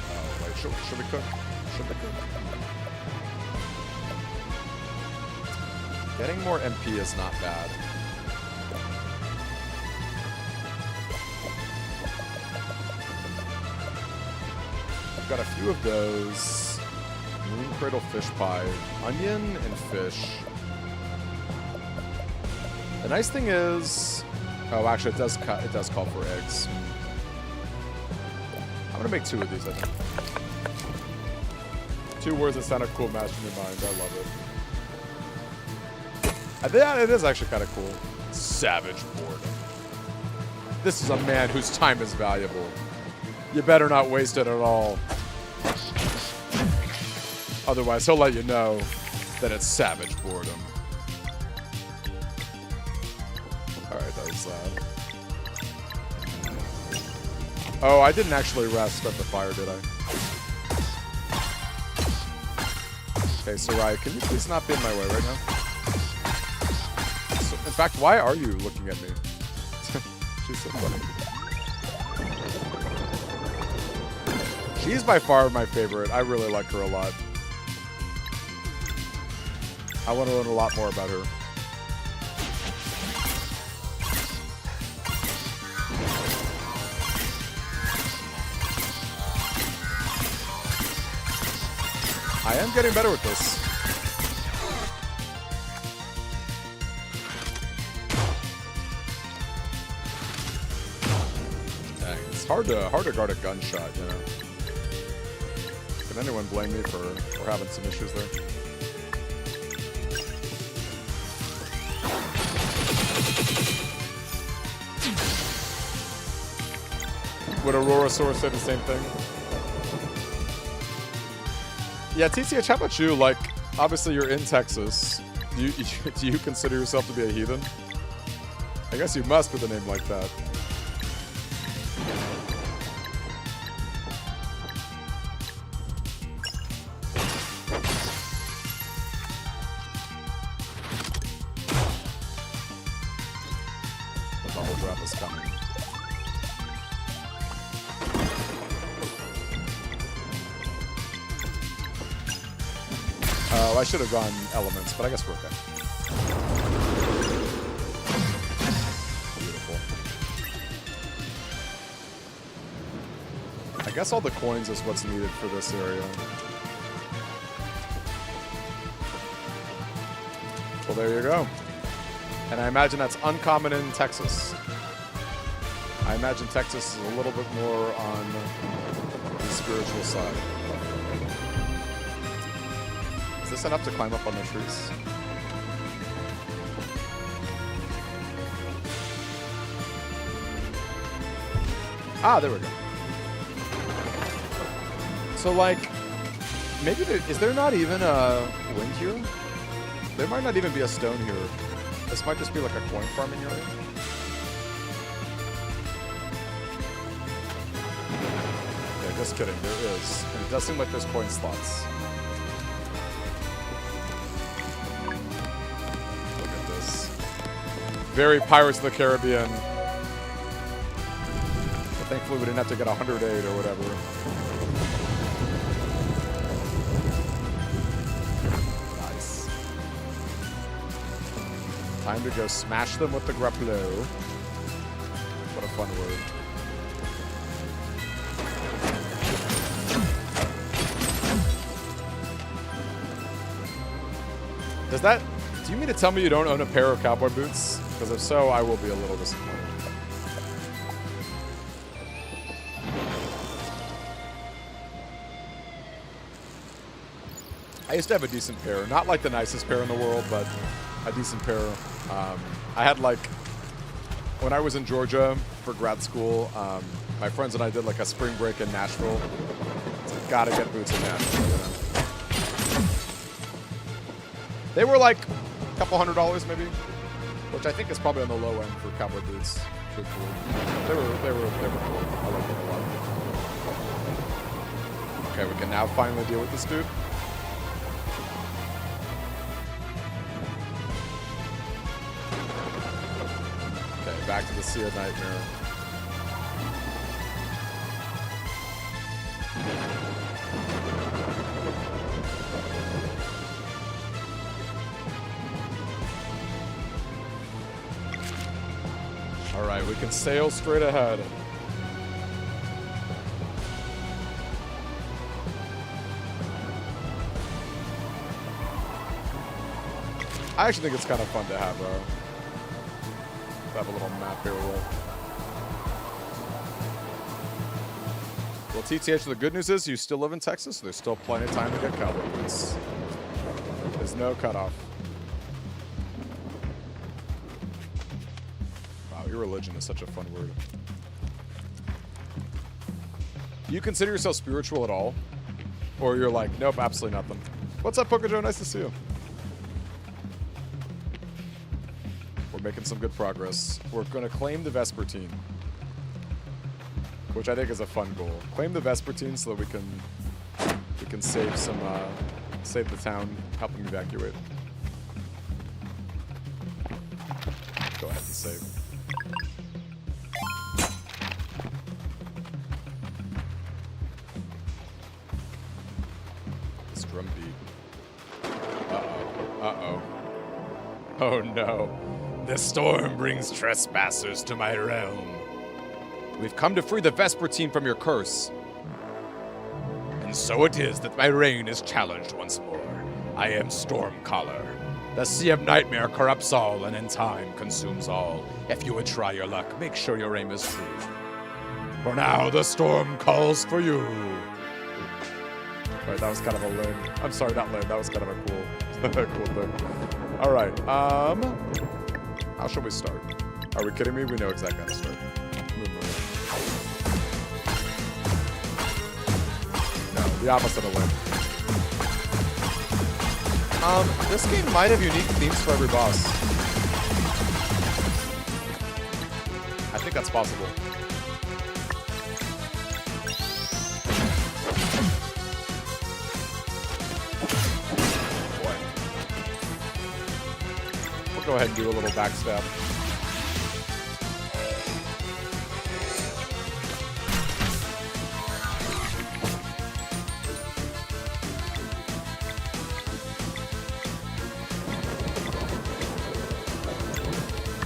oh, wait, should we cook? Should we cook? Getting more MP is not bad. I've got a few of those. Moon Cradle Fish Pie. Onion and fish. The nice thing is... Oh, actually, it does call for eggs. I'm gonna make 2 of these, I think. 2 words that sound a cool match in your mind. I love it. Yeah, it is actually kind of cool. Savage boredom. This is a man whose time is valuable. You better not waste it at all. Otherwise, he'll let you know that it's savage boredom. Alright, that was Oh, I didn't actually rest at the fire, did I? Okay, Sarai, can you please not be in my way right now? In fact, why are you looking at me? She's so funny. She's by far my favorite. I really like her a lot. I want to learn a lot more about her. I am getting better with this. Dang, it's hard to guard a gunshot, you know. Can anyone blame me for having some issues there? Would Aurorasaur say the same thing? Yeah, TCH, how about you? Like, obviously you're in Texas. Do you consider yourself to be a heathen? I guess you must with a name like that. The bubble drop is coming. Oh, I should have gone elements, but I guess we're okay. Beautiful. I guess all the coins is what's needed for this area. Well, there you go. And I imagine that's uncommon in Texas. I imagine Texas is a little bit more on the spiritual side. Is this enough to climb up on the trees? Ah, there we go. So, like, maybe is there not even a wind here? There might not even be a stone here. This might just be like a coin farming area. Yeah, just kidding. There is. And it does seem like there's coin slots. Look at this. Very Pirates of the Caribbean. But thankfully we didn't have to get 108 or whatever. Time to go smash them with the grappler. What a fun word. Does that... Do you mean to tell me you don't own a pair of cowboy boots? Because if so, I will be a little disappointed. I used to have a decent pair. Not like the nicest pair in the world, but a decent pair. I had like... When I was in Georgia for grad school, my friends and I did like a spring break in Nashville. So gotta get boots in Nashville, you know? They were like a couple $100 maybe, which I think is probably on the low end for cowboy boots. Truthfully. They were cool. I like them a lot. Okay, we can now finally deal with this dude. Okay, back to the Sea of Nightmare. Alright, we can sail straight ahead. I actually think it's kind of fun to have a little map here. Well, TTH, the good news is you still live in Texas, so there's still plenty of time to get cowboy boots. There's no cutoff. Wow, irreligion is such a fun word. Do you consider yourself spiritual at all? Or you're like, nope, absolutely nothing. What's up, Pokejo? Nice to see you. We're making some good progress. We're going to claim the Vespertine, which I think is a fun goal. Claim the Vespertine so that we can save some save the town, help them evacuate. Go ahead and save. This drum beat. Uh-oh. Oh no. The storm brings trespassers to my realm. We've come to free the Vespertine from your curse. And so it is that my reign is challenged once more. I am Stormcaller. The Sea of Nightmare corrupts all and in time consumes all. If you would try your luck, make sure your aim is true. For now, the storm calls for you. Alright, that was kind of a lame. I'm sorry, not lame. That was kind of a cool thing. Alright, how should we start? Are we kidding me? We know exactly how to start. Move. No, the opposite of lame. This game might have unique themes for every boss. I think that's possible. Boy. We'll go ahead and do a little backstab.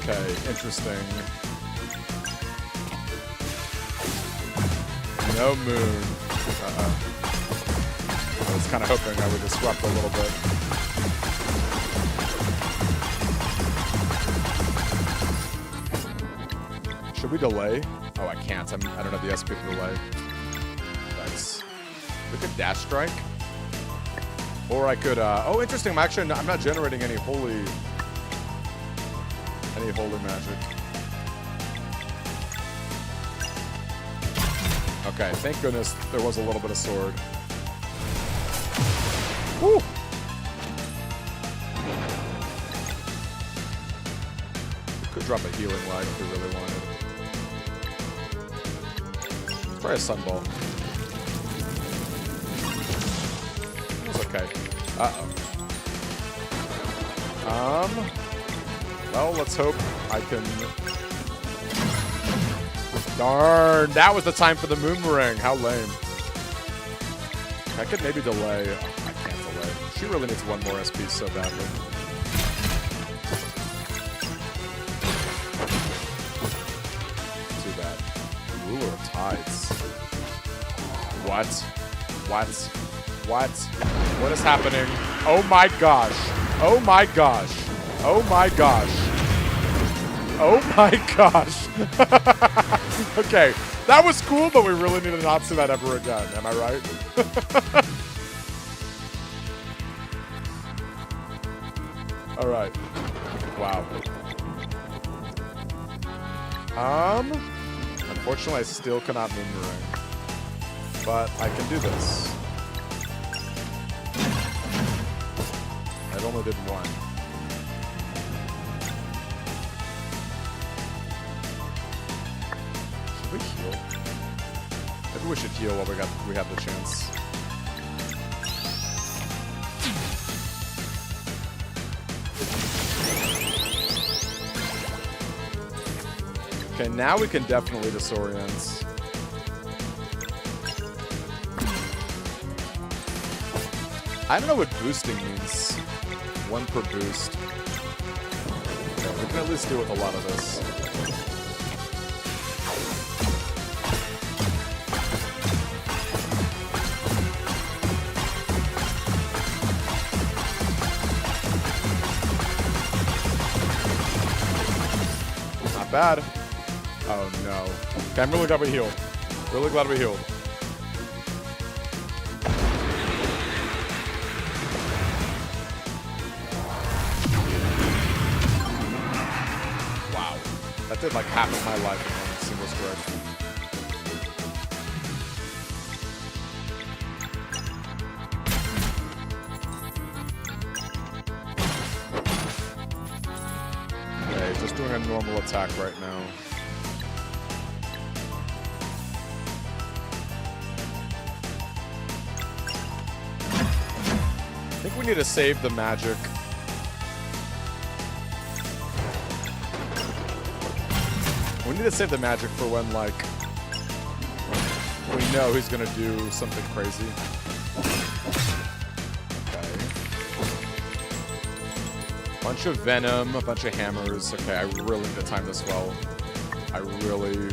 Okay, interesting. No moon. I was kind of hoping I would disrupt a little bit. Should we delay? Oh, I can't. I don't have the SP to delay. Nice. We could dash strike. Or I could, oh, interesting. I'm not generating any holy magic. Okay, thank goodness there was a little bit of sword. Woo! We could drop a healing light if we really wanted. Let's try a sunball. It's okay. Well, let's hope I can... Darn! That was the time for the Moomerang. How lame. I could maybe delay. Oh, I can't delay. She really needs one more SP so badly. Hides. What? What? What? What is happening? Oh my gosh. Oh my gosh. Oh my gosh. Oh my gosh. Okay. That was cool, but we really need to not see that ever again. Am I right? All right. Wow. Unfortunately, I still cannot Moonerang. But I can do this. I only did one. Should we heal? Maybe we should heal while we have the chance. Okay, now we can definitely disorient. I don't know what boosting means. 1 per boost. Okay, we can at least deal with a lot of this. Not bad. Oh no. Okay, I'm really glad we healed. Really glad we healed. Wow. That did like half of my life in one single stretch. Okay, just doing a normal attack right now. I think we need to save the magic. We need to save the magic for when, like, we know he's gonna do something crazy. Okay. Bunch of venom, a bunch of hammers. Okay, I really need to time this well. I really need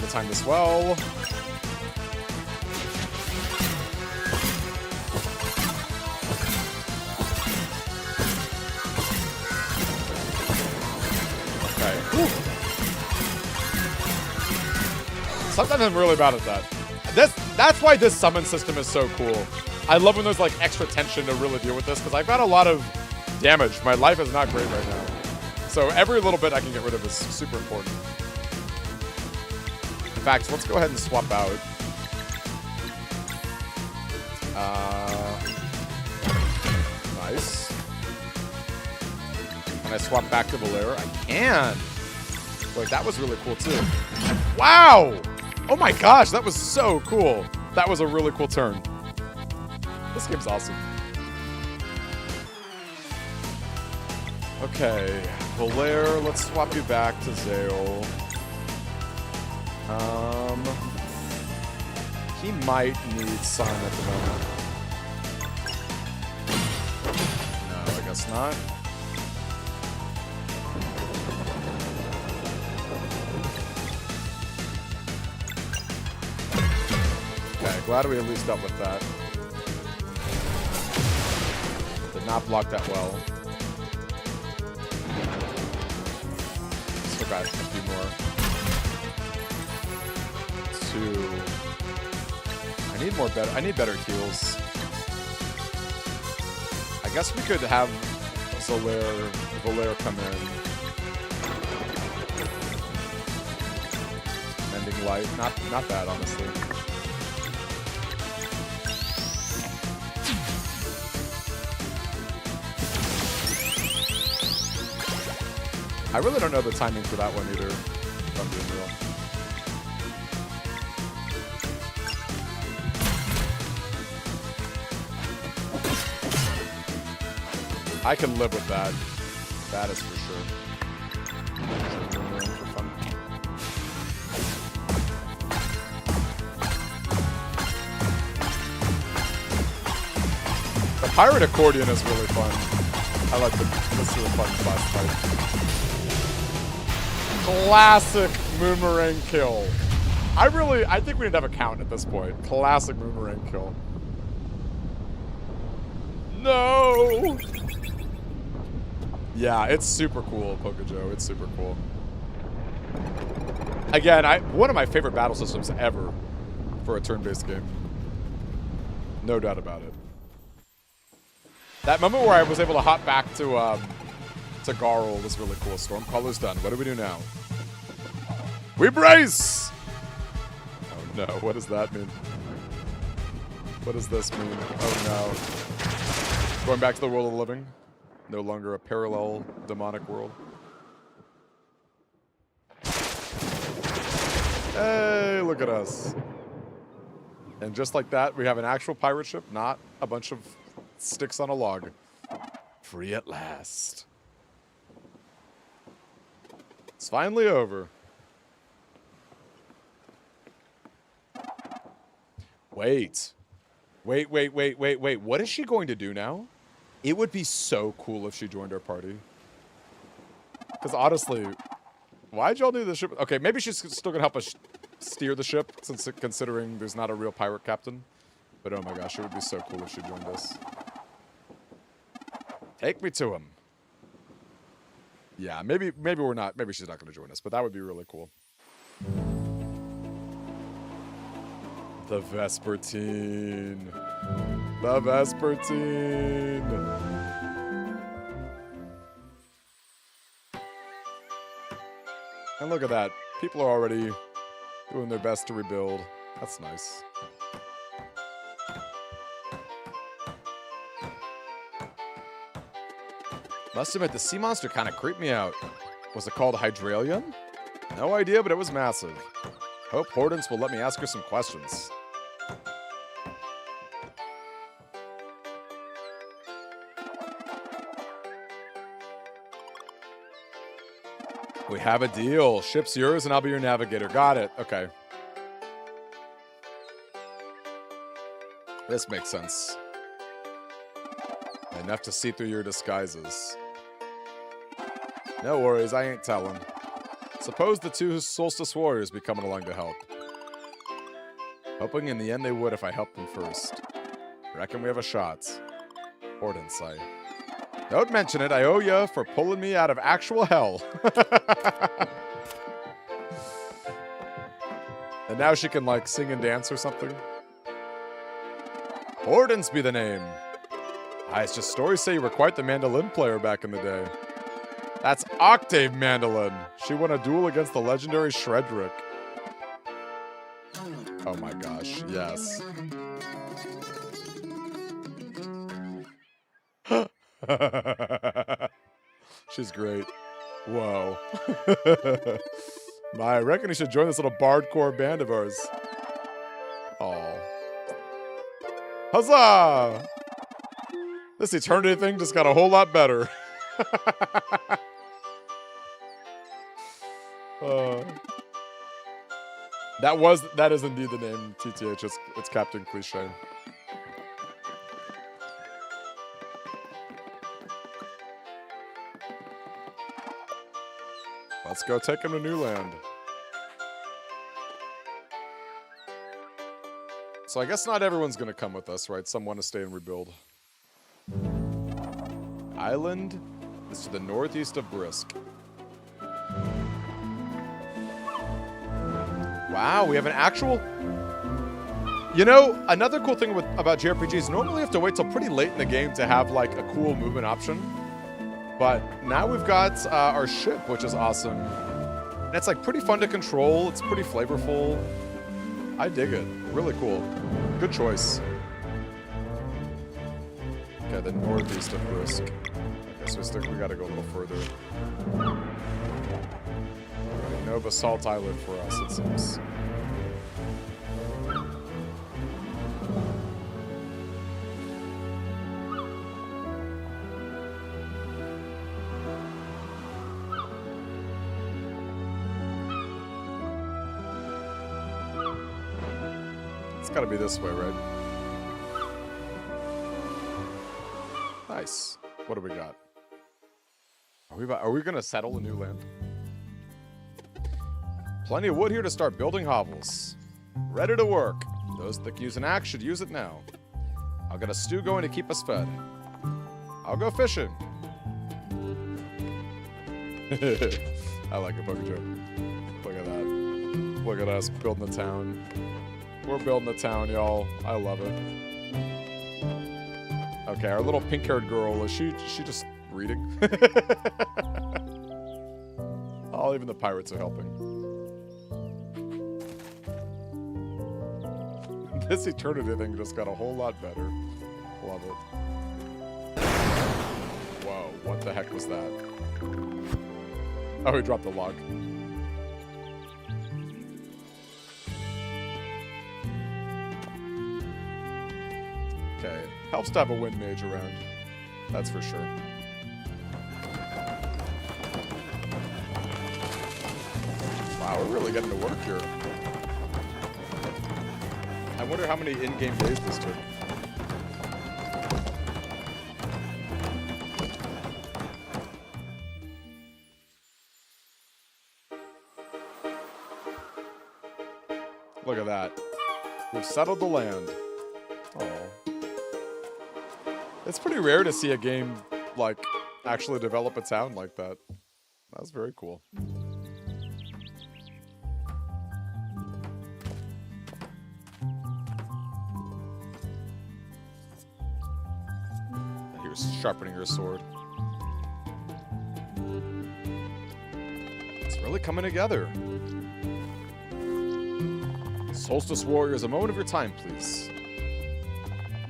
to time this well. Sometimes I'm really bad at that. That's why this summon system is so cool. I love when there's like extra tension to really deal with this because I've got a lot of damage. My life is not great right now. So every little bit I can get rid of is super important. In fact, let's go ahead and swap out. Nice. Can I swap back to Volair? I can. Wait, that was really cool too. Wow! Oh my gosh, that was so cool. That was a really cool turn. This game's awesome. Okay, Volair, let's swap you back to Zale. He might need Sun at the moment. No, I guess not. Okay, glad we at least dealt with that. Did not block that well. Still got a few more. 2. I need better heals. I guess we could have Volair come in. Mending Light. Not bad, honestly. I really don't know the timing for that one either, if I'm being real. I can live with that. That is for sure. The Pirate Accordion is really fun. I like this is a fun boss fight. Classic Moomerang kill. I think we need to have a count at this point. Classic Moomerang kill. No! Yeah, it's super cool, Pokejo. It's super cool. Again, one of my favorite battle systems ever for a turn-based game. No doubt about it. That moment where I was able to hop back to Garl was really cool. Stormcaller's done. What do we do now? We brace! Oh no, what does that mean? What does this mean? Oh no. Going back to the world of the living. No longer a parallel demonic world. Hey, look at us. And just like that, we have an actual pirate ship, not a bunch of sticks on a log. Free at last. It's finally over. Wait. Wait. What is she going to do now? It would be so cool if she joined our party. Because honestly, why'd y'all do the ship? Okay, maybe she's still going to help us steer the ship, since considering there's not a real pirate captain. But oh my gosh, it would be so cool if she joined us. Take me to him. Yeah, maybe we're not. Maybe she's not going to join us, but that would be really cool. The Vespertine. The Vespertine. And look at that. People are already doing their best to rebuild. That's nice. Must admit, the sea monster kind of creeped me out. Was it called Hydralion? No idea, but it was massive. Hope Hortense will let me ask her some questions. We have a deal. Ship's yours and I'll be your navigator. Got it. Okay. This makes sense. Enough to see through your disguises. No worries, I ain't telling. Suppose the two Solstice Warriors be coming along to help. Hoping in the end they would if I helped them first. Reckon we have a shot. Hortense, don't mention it, I owe ya for pulling me out of actual hell. And now she can, like, sing and dance or something. Hortense be the name. It's just stories say you were quite the mandolin player back in the day. That's Octave Mandolin. She won a duel against the legendary Shredrick. Oh my gosh, yes. She's great. Whoa. I reckon you should join this little bardcore band of ours. Aw. Huzzah! This eternity thing just got a whole lot better. That is indeed the name, TTH. It's Captain Cliche. Let's go take him to New Land. So I guess not everyone's gonna come with us, right? Some want to stay and rebuild. Island is to the northeast of Brisk. Wow, we have an actual... You know, another cool thing about JRPGs, normally you have to wait till pretty late in the game to have, like, a cool movement option. But now we've got our ship, which is awesome. And it's, like, pretty fun to control. It's pretty flavorful. I dig it. Really cool. Good choice. Okay, the northeast of Brisk. Okay, so we gotta go a little further. No Basalt Island for us, it seems. It's gotta be this way, right? Nice. What do we got? Are we gonna settle a New Land? Plenty of wood here to start building hovels. Ready to work. Those that can use an axe should use it now. I'll get a stew going to keep us fed. I'll go fishing. I like it, Poker Joe. Look at that. Look at us building the town. We're building the town, y'all. I love it. Okay, our little pink-haired girl, is she just reading? Oh, even the pirates are helping. This eternity thing just got a whole lot better. Love it. Whoa, what the heck was that? Oh, he dropped the log. Okay, helps to have a wind mage around. That's for sure. Wow, we're really getting to work here. I wonder how many in-game days this took. Look at that. We've settled the land. Oh. It's pretty rare to see a game, like, actually develop a town like that. That's very cool. Here's sharpening your sword. It's really coming together. Solstice Warriors, a moment of your time, please.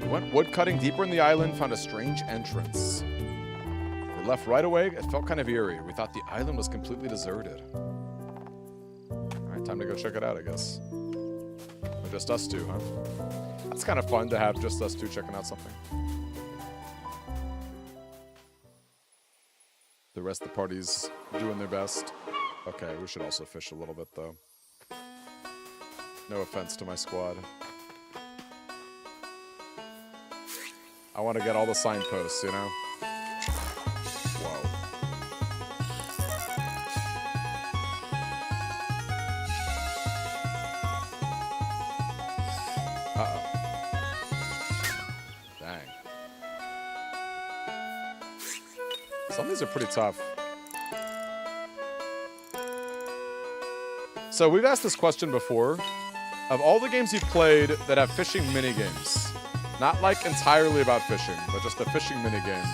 We went woodcutting deeper in the island, found a strange entrance. We left right away. It felt kind of eerie. We thought the island was completely deserted. Alright, time to go check it out, I guess. Or just us two, huh? That's kind of fun to have just us two checking out something. The rest of the party's doing their best. Okay, we should also fish a little bit, though. No offense to my squad. I want to get all the signposts, you know? Whoa. Uh-oh. Dang. Some of these are pretty tough. So we've asked this question before. Of all the games you've played that have fishing minigames, not like entirely about fishing, but just a fishing minigame,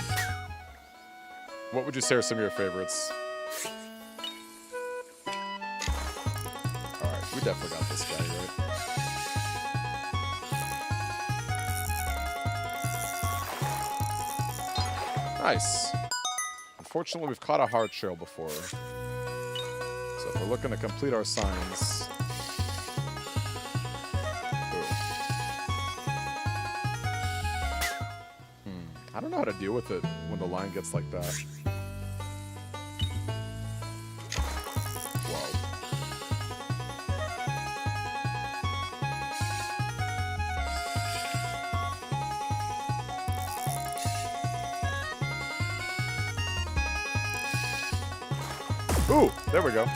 what would you say are some of your favorites? Alright, we definitely got this guy, right? Nice. Unfortunately, we've caught a hard shell before. So if we're looking to complete our signs... I don't know how to deal with it when the line gets like that. Whoa. Ooh, there we go.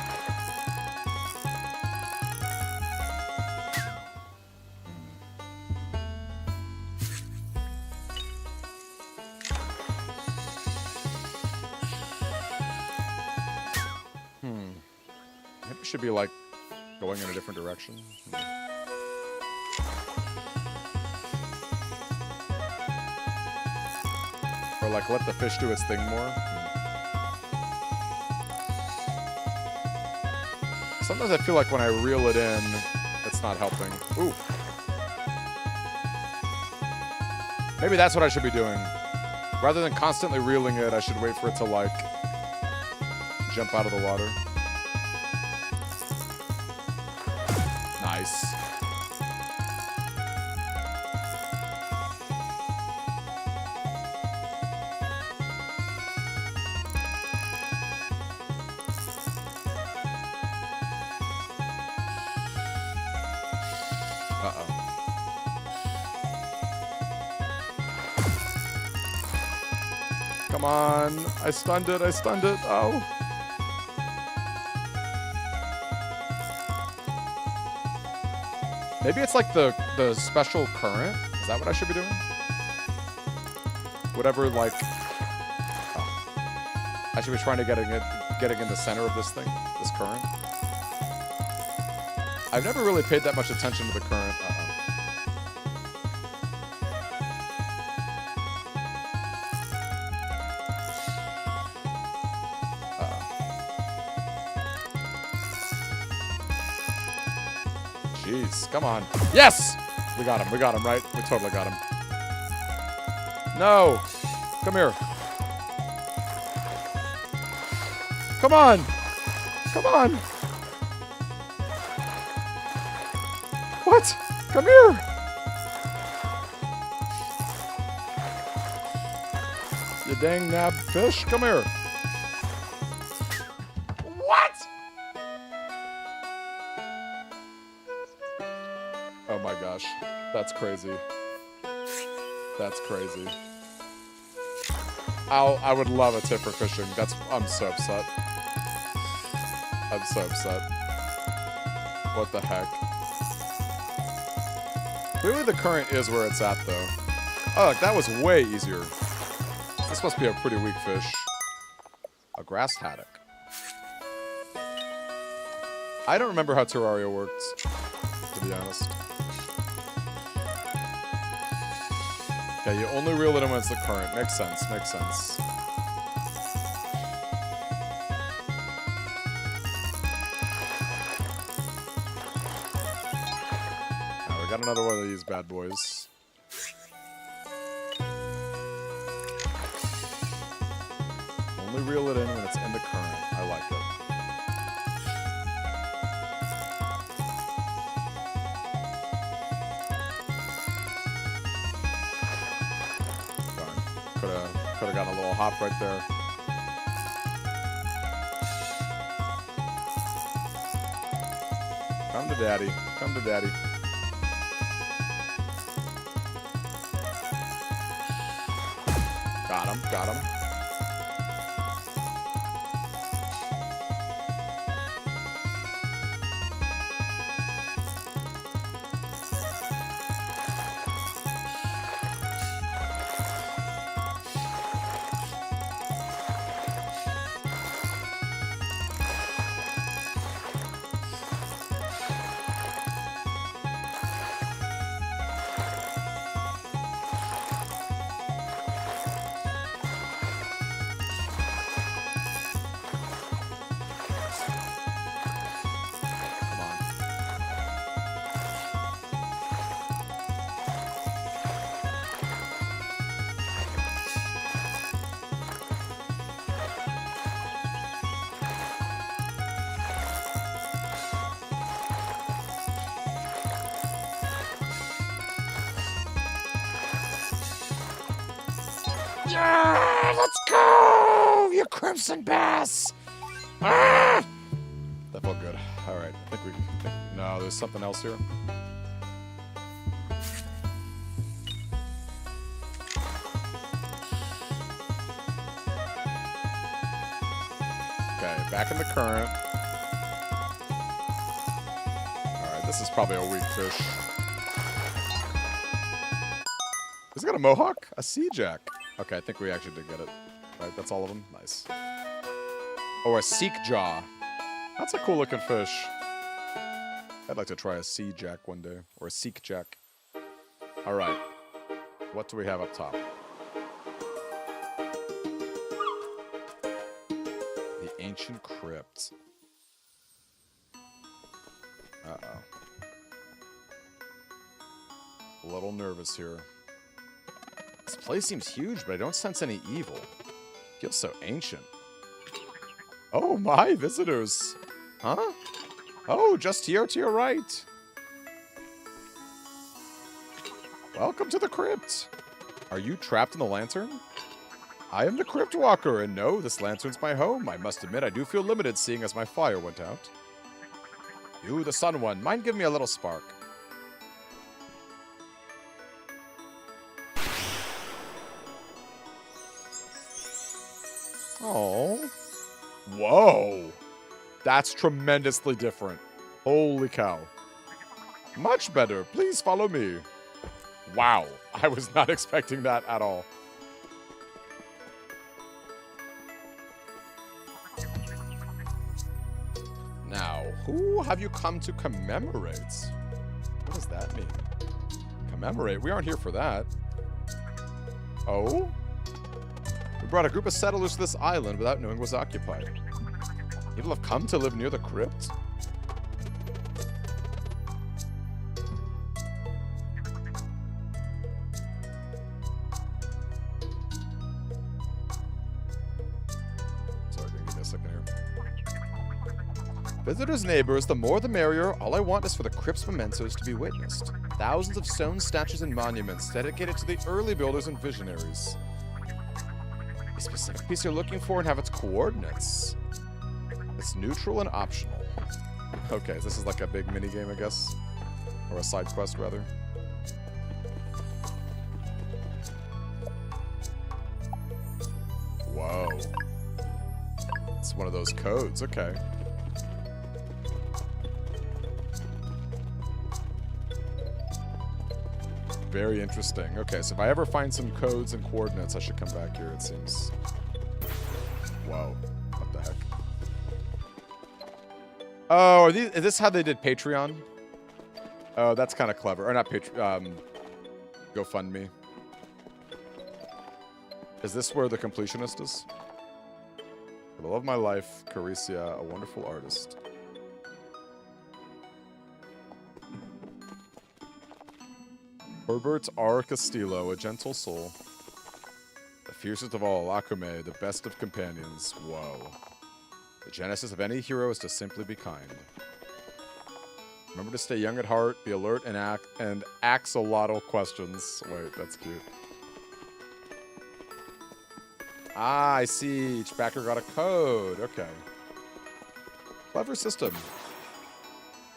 Should be like going in a different direction. Or like let the fish do its thing more. Sometimes I feel like when I reel it in, it's not helping. Ooh. Maybe that's what I should be doing. Rather than constantly reeling it, I should wait for it to like jump out of the water. Nice. Uh-oh. Come on. I stunned it. I stunned it. Oh. Maybe it's like the special current. Is that what I should be doing? Whatever, like... Oh. I should be trying to getting in the center of this thing. This current. I've never really paid that much attention to the current. Jeez, come on. Yes! We got him, right? We totally got him. No! Come here. Come on! Come on! What? Come here! You dang nab fish, come here. What? Oh my gosh. That's crazy. That's crazy. I would love a tip for fishing. I'm so upset. I'm so upset. What the heck? Clearly the current is where it's at though. Oh, look, that was way easier. This must be a pretty weak fish. A grass haddock. I don't remember how Terraria works, to be honest. Okay, you only reel it in when it's the current. Makes sense, makes sense. Now, we got another one of these bad boys. Only reel it in when it's in the current. I like it. Could have gotten a little hop right there. Come to daddy. Come to daddy. Got him. Got him. Yeah, let's go, you crimson bass. Ah! That felt good. All right, I think no, there's something else here. Okay, back in the current. All right, this is probably a weak fish. Has it got a mohawk? A sea jack. Okay, I think we actually did get it. Right, that's all of them? Nice. Oh, a seek jaw. That's a cool looking fish. I'd like to try a sea jack one day. Or a seek jack. Alright. What do we have up top? The ancient crypt. Uh-oh. A little nervous here. This place seems huge, but I don't sense any evil. It feels so ancient. Oh my, visitors. Huh? Oh, just here to your right. Welcome to the crypt. Are you trapped in the lantern? I am the Crypt Walker, and no, this lantern's my home. I must admit, I do feel limited seeing as my fire went out. You, the sun one, mind giving me a little spark? Oh. Whoa. That's tremendously different. Holy cow. Much better. Please follow me. Wow. I was not expecting that at all. Now, who have you come to commemorate? What does that mean? Commemorate? We aren't here for that. Oh? We brought a group of settlers to this island without knowing it was occupied. People have come to live near the crypt? Sorry, give me a second here. Visitors' neighbors, the more the merrier. All I want is for the crypt's mementos to be witnessed. Thousands of stone statues and monuments dedicated to the early builders and visionaries. A specific piece you're looking for and have its coordinates. It's neutral and optional. Okay, this is like a big mini game, I guess. Or a side quest, rather. Whoa. It's one of those codes, okay. Very interesting. Okay, so if I ever find some codes and coordinates, I should come back here, it seems. Whoa. What the heck? Oh, is this how they did Patreon? Oh, that's kind of clever. Or not Patreon. GoFundMe. Is this where the completionist is? For the love of my life, Caricia, a wonderful artist. Herbert R. Castillo, a gentle soul. The fiercest of all, Akume, the best of companions. Whoa. The genesis of any hero is to simply be kind. Remember to stay young at heart, be alert, and axolotl questions. Wait, that's cute. Ah, I see. Each backer got a code. Okay. Clever system.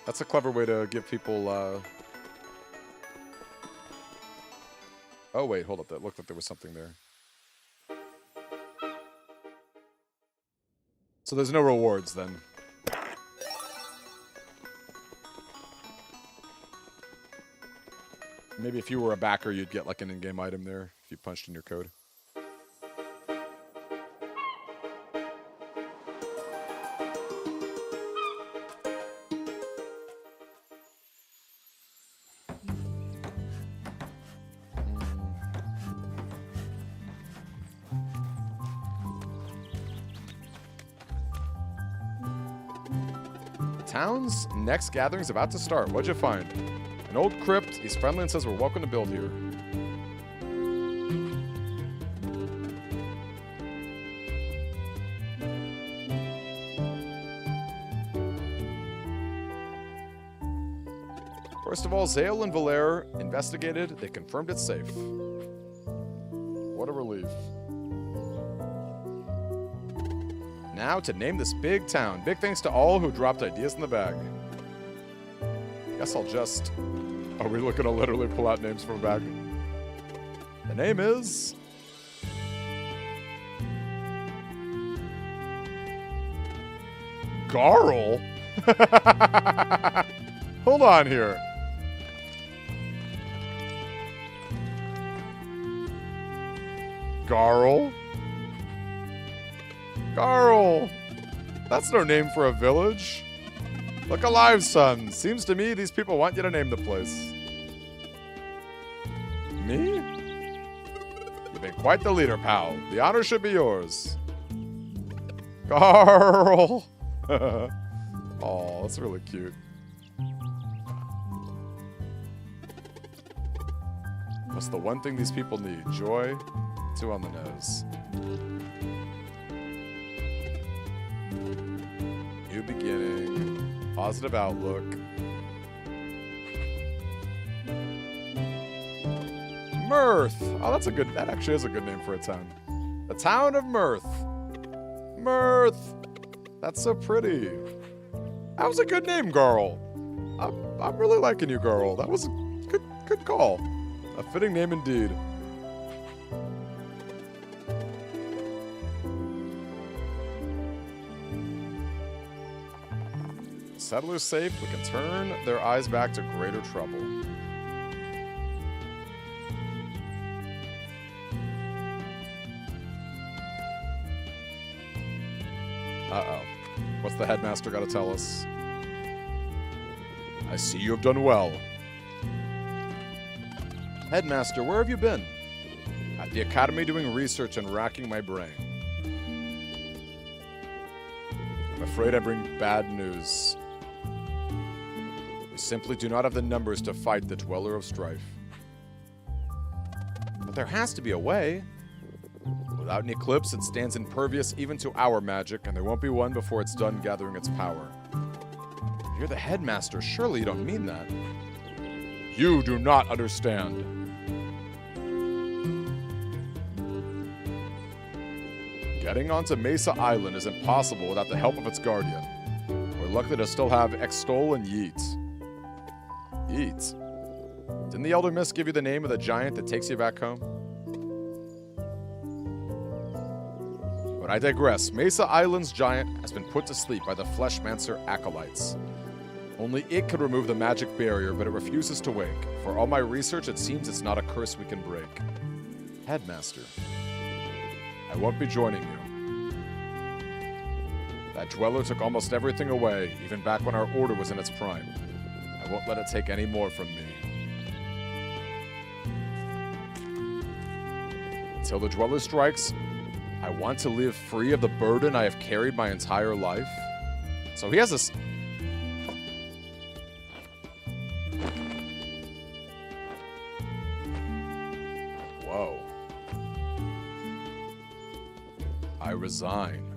That's a clever way to give people, Oh, wait, hold up. That looked like there was something there. So there's no rewards, then. Maybe if you were a backer, you'd get like an in-game item there if you punched in your code. Town's next gathering's about to start. What'd you find? An old crypt. He's friendly and says we're welcome to build here. First of all, Zale and Valere investigated. They confirmed it's safe. What a relief. Now to name this big town. Big thanks to all who dropped ideas in the bag. Guess I'll just... Are we looking to literally pull out names from a bag? The name is... Garl? Hold on here. Garl? Garl! That's no name for a village. Look alive, son. Seems to me these people want you to name the place. Me? You've been quite the leader, pal. The honor should be yours. Garl! Oh, that's really cute. What's the one thing these people need? Joy? 2 on the nose. New beginning. Positive outlook. Mirth. Oh, that's a good... That actually is a good name for a town. The town of Mirth. Mirth. That's so pretty. That was a good name, Garl. I'm really liking you, Garl. That was a good call. A fitting name indeed. settlers safe, we can turn their eyes back to greater trouble. Uh-oh. What's the headmaster got to tell us? I see you have done well. Headmaster, where have you been? At the academy doing research and racking my brain. I'm afraid I bring bad news. We simply do not have the numbers to fight the Dweller of Strife. But there has to be a way. Without an eclipse, it stands impervious even to our magic, and there won't be one before it's done gathering its power. You're the headmaster. Surely you don't mean that. You do not understand. Getting onto Mesa Island is impossible without the help of its guardian. We're lucky to still have Extol and Yeet. Yeet? Didn't the Elder Mist give you the name of the giant that takes you back home? But I digress. Mesa Island's giant has been put to sleep by the Fleshmancer acolytes. Only it could remove the magic barrier, but it refuses to wake. For all my research, it seems it's not a curse we can break. Headmaster, I won't be joining you. That Dweller took almost everything away, even back when our order was in its prime. I won't let it take any more from me. Until the Dweller strikes, I want to live free of the burden I have carried my entire life. So he has this... Whoa. I resign.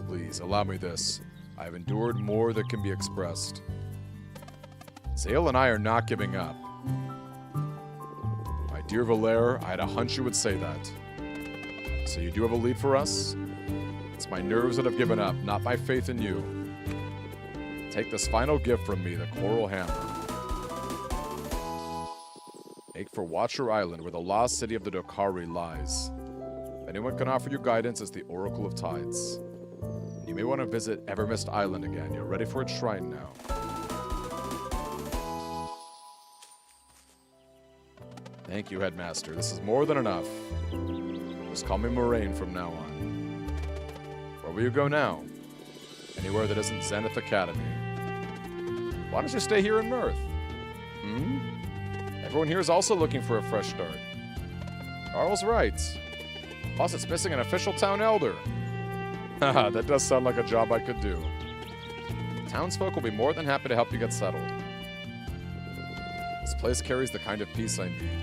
Please, allow me this. I have endured more than can be expressed. Zale and I are not giving up. Dear Valere, I had a hunch you would say that. So you do have a lead for us? It's my nerves that have given up, not my faith in you. Take this final gift from me, the Coral Hammer. Make for Watcher Island, where the lost city of the Dokari lies. If anyone can offer you guidance, it's the Oracle of Tides. You may want to visit Evermist Island again. You're ready for its shrine now. Thank you, Headmaster. This is more than enough. Just call me Moraine from now on. Where will you go now? Anywhere that isn't Zenith Academy. Why don't you stay here in Mirth? Hmm? Everyone here is also looking for a fresh start. Carl's right. Plus, it's missing an official town elder. Haha, that does sound like a job I could do. Townsfolk will be more than happy to help you get settled. This place carries the kind of peace I need.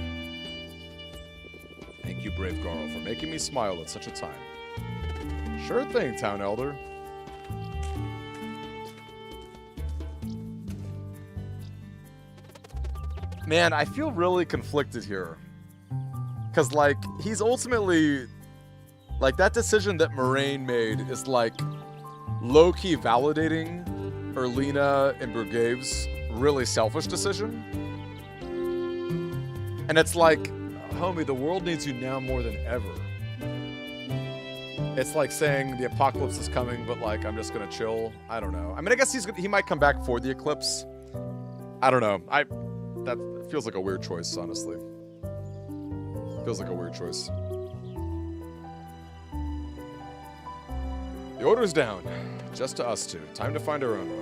Thank you, brave Garl, for making me smile at such a time. Sure thing, Town Elder. Man, I feel really conflicted here. Because, like, he's ultimately... Like, that decision that Moraine made is, like, low-key validating Erlina and Brugave's really selfish decision. And it's like... Homie, the world needs you now more than ever. It's like saying the apocalypse is coming, but like, I'm just gonna chill. I don't know. I mean, I guess he might come back for the eclipse. I don't know. That feels like a weird choice, honestly. Feels like a weird choice. The order's down. Just to us two. Time to find our own way.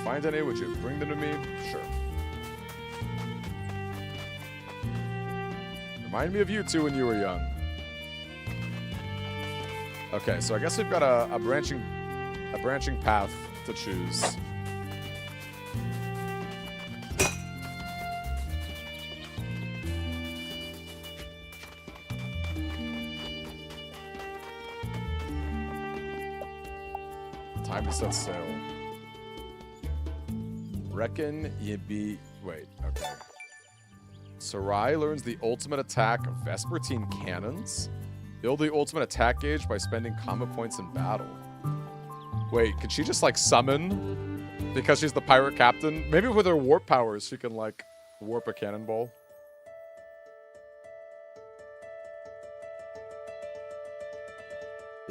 Find any, would you bring them to me? Sure. Remind me of you two when you were young. Okay, so I guess we've got a branching path to choose. Time to set sail. Reckon ye be... Wait, okay. Sarai learns the ultimate attack of Vespertine cannons. Build the ultimate attack gauge by spending comma points in battle. Wait, could she just, like, summon? Because she's the pirate captain? Maybe with her warp powers, she can, like, warp a cannonball.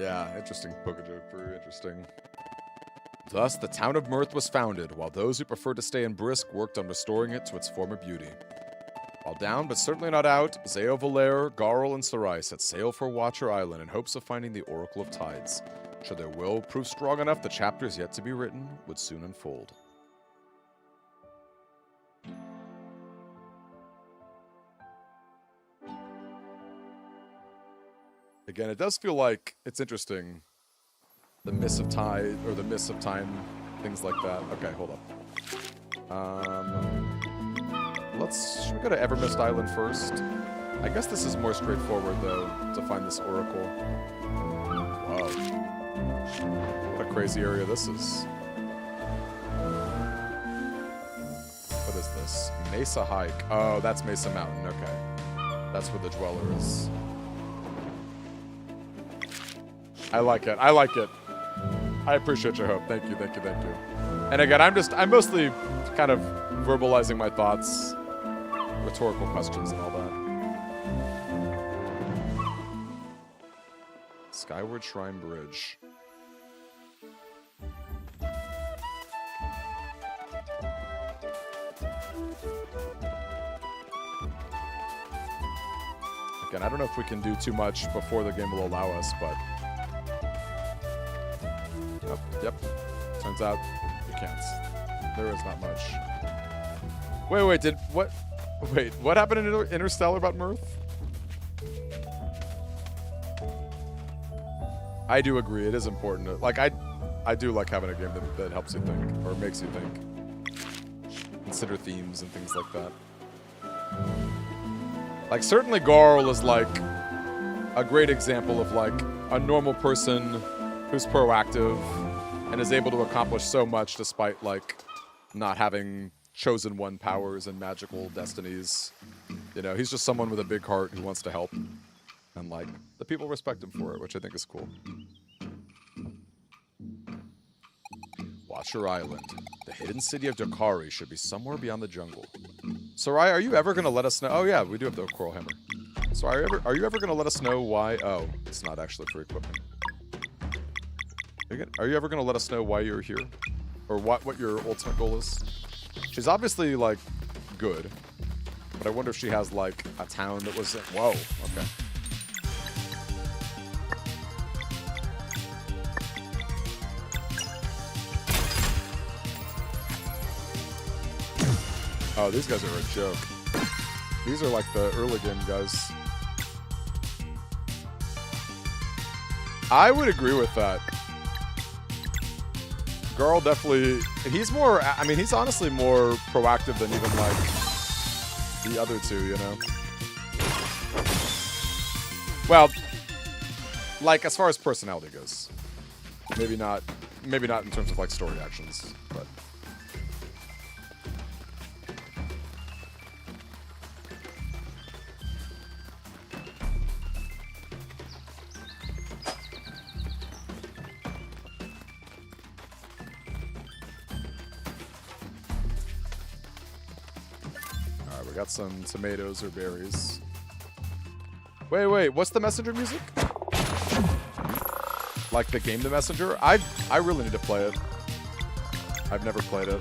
Yeah, interesting poke joke. Very interesting. Thus, the town of Mirth was founded, while those who preferred to stay in Brisk worked on restoring it to its former beauty. While down, but certainly not out, Zeo Valere, Garl, and Sarai set sail for Watcher Island in hopes of finding the Oracle of Tides. Should their will prove strong enough, the chapters yet to be written would soon unfold. Again, it does feel like it's interesting. The Mists of Tide, or the Mists of Time, things like that. Okay, hold up. Should we go to Evermist Island first? I guess this is more straightforward, though, to find this Oracle. Wow. What a crazy area this is. What is this? Mesa Hike. Oh, that's Mesa Mountain. Okay. That's where the Dweller is. I like it. I like it. I appreciate your hope. Thank you, thank you, thank you. And again, I'm mostly kind of verbalizing my thoughts, rhetorical questions and all that. Skyward Shrine Bridge. Again, I don't know if we can do too much before the game will allow us, but... Yep. Turns out you can't. There is not much. Wait, what happened in Interstellar about Mirth? I do agree. It is important. I do like having a game that helps you think, or makes you think. Consider themes and things like that. Like, certainly Garl is, like, a great example of, like, a normal person who's proactive and is able to accomplish so much despite, like, not having chosen one powers and magical destinies. You know, he's just someone with a big heart who wants to help. And, like, the people respect him for it, which I think is cool. Watcher Island. The hidden city of Dokari should be somewhere beyond the jungle. Sarai, are you ever going to let us know? Oh, yeah, we do have the Coral Hammer. Sarai, are you ever going to let us know why? Oh, it's not actually for equipment. Are you ever going to let us know why you're here? Or what your ultimate goal is? She's obviously, like, good. But I wonder if she has, like, a town that was... Whoa, okay. Oh, these guys are a joke. These are like the early game guys. I would agree with that. Garl definitely... He's more... I mean, he's honestly more proactive than even, like, the other two, you know? Well, like, as far as personality goes. Maybe not in terms of, like, story actions, but... Got some tomatoes or berries. Wait, what's the messenger music? Like the game The Messenger? I really need to play it. I've never played it.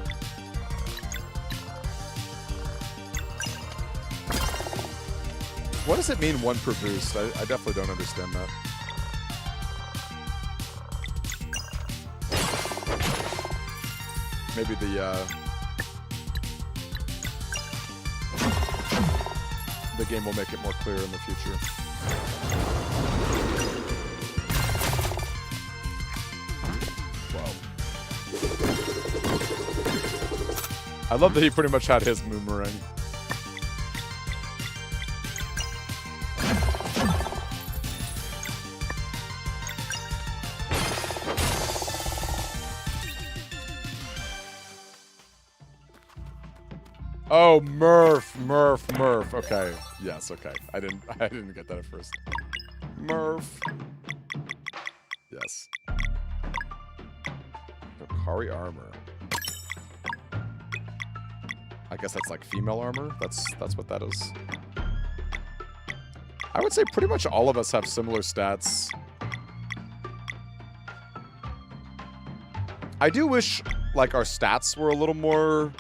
What does it mean 1 per boost? I definitely don't understand that. Maybe the game will make it more clear in the future. Wow. I love that he pretty much had his boomerang. Oh, Murph. Okay. Yes, okay. I didn't get that at first. Murph. Yes. Dokari armor. I guess that's like female armor. That's what that is. I would say pretty much all of us have similar stats. I do wish, like, our stats were a little more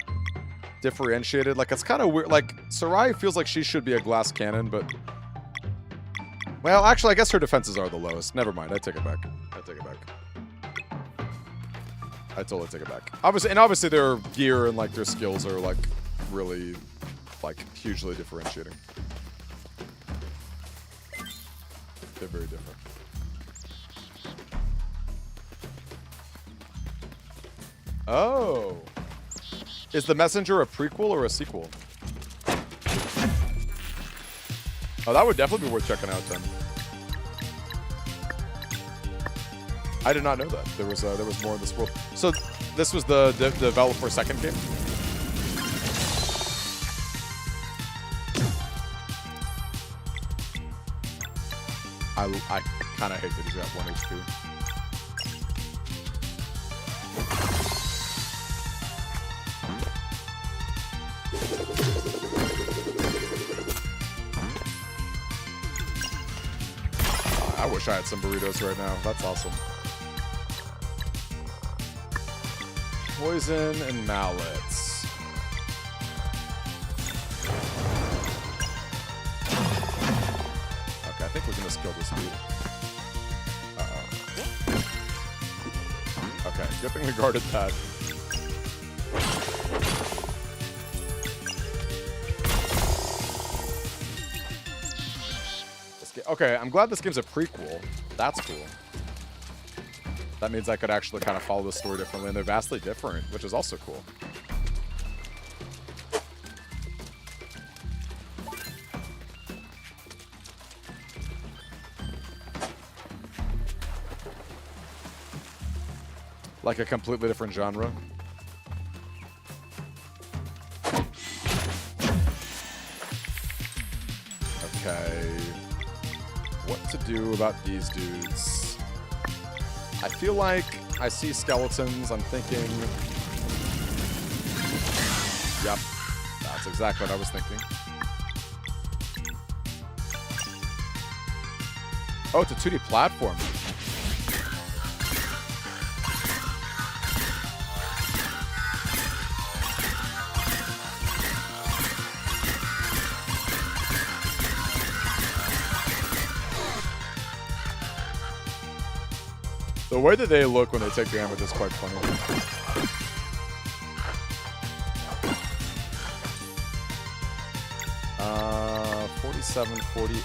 differentiated. Like, it's kind of weird. Like, Sarai feels like she should be a glass cannon, but... Well, actually, I guess her defenses are the lowest. Never mind. I take it back. I take it back. I totally take it back. Obviously their gear and, like, their skills are, like, really, like, hugely differentiating. They're very different. Oh. Is The Messenger a prequel or a sequel? Oh, that would definitely be worth checking out then. I did not know that there was more in this world. So this was the developer's second game. I kind of hate that he's got 1 HP. I wish I had some burritos right now. That's awesome. Poison and mallets. Okay, I think we can just kill this dude. Uh-oh. Okay, good thing we guarded that. Okay, I'm glad this game's a prequel. That's cool. That means I could actually kind of follow the story differently, and they're vastly different, which is also cool. Like a completely different genre. Okay. What to do about these dudes? I feel like I see skeletons. I'm thinking... Yep. That's exactly what I was thinking. Oh, it's a 2D platform. The way that they look when they take damage is quite funny. 47, 48.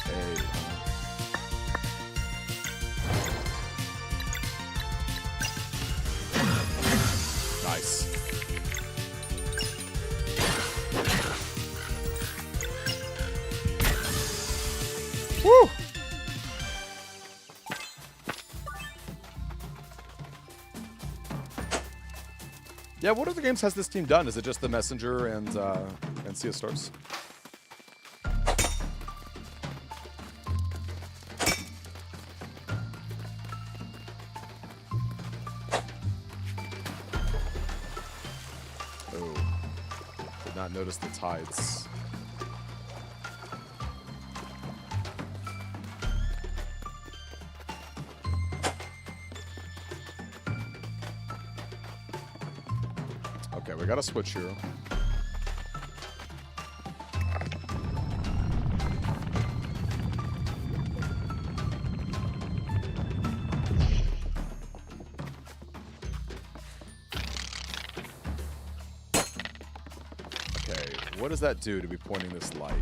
Nice. Woo! Yeah, what other games has this team done? Is it just The Messenger and Sea of Stars? Oh, did not notice the tides. Okay, we got a switch here. Okay, what does that do to be pointing this light?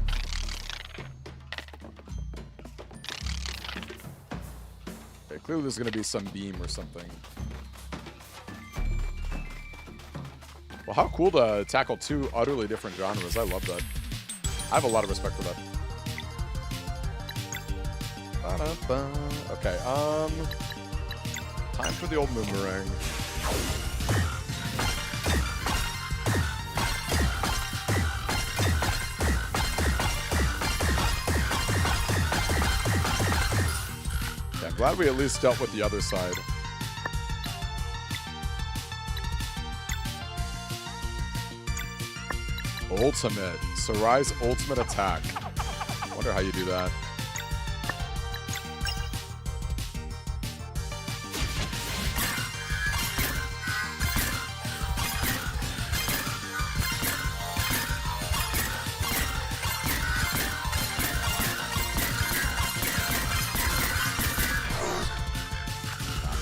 Okay, clearly there's gonna be some beam or something. Well, how cool to tackle two utterly different genres. I love that. I have a lot of respect for that. Ba-da-ba. Okay, time for the old boomerang. Okay, I'm glad we at least dealt with the other side. Ultimate. Sarai's ultimate attack. I wonder how you do that.